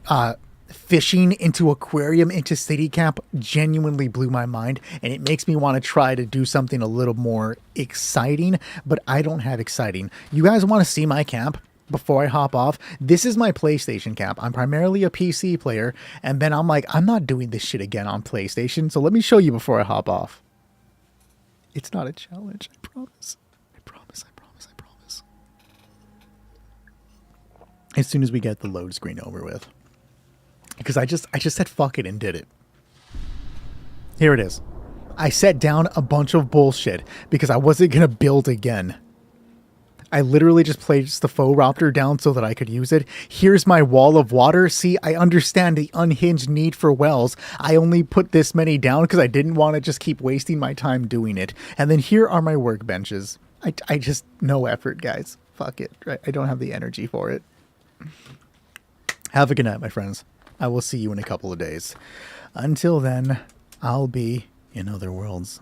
fishing into aquarium into city camp genuinely blew my mind, and it makes me want to try to do something a little more exciting, but I don't have exciting. You guys want to see my camp? Before I hop off, this is my PlayStation camp. I'm primarily a PC player, and then I'm like, I'm not doing this shit again on PlayStation, so let me show you before I hop off. It's not a challenge, I promise. As soon as we get the load screen over with. Because I just said fuck it and did it. Here it is. I set down a bunch of bullshit because I wasn't going to build again. I literally just placed the faux raptor down so that I could use it. Here's my wall of water. See, I understand the unhinged need for wells. I only put this many down because I didn't want to just keep wasting my time doing it. And then here are my workbenches. I just, no effort, guys. Fuck it. I don't have the energy for it. Have a good night, my friends. I will see you in a couple of days. Until then, I'll be in other worlds.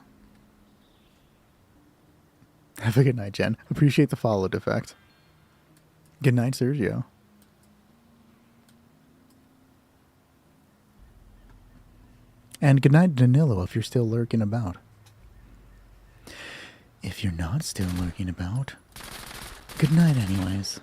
Have a good night, Jen. Appreciate the follow defect. Good night, Sergio. And good night, Danilo, if you're still lurking about. If you're not still lurking about, good night anyways.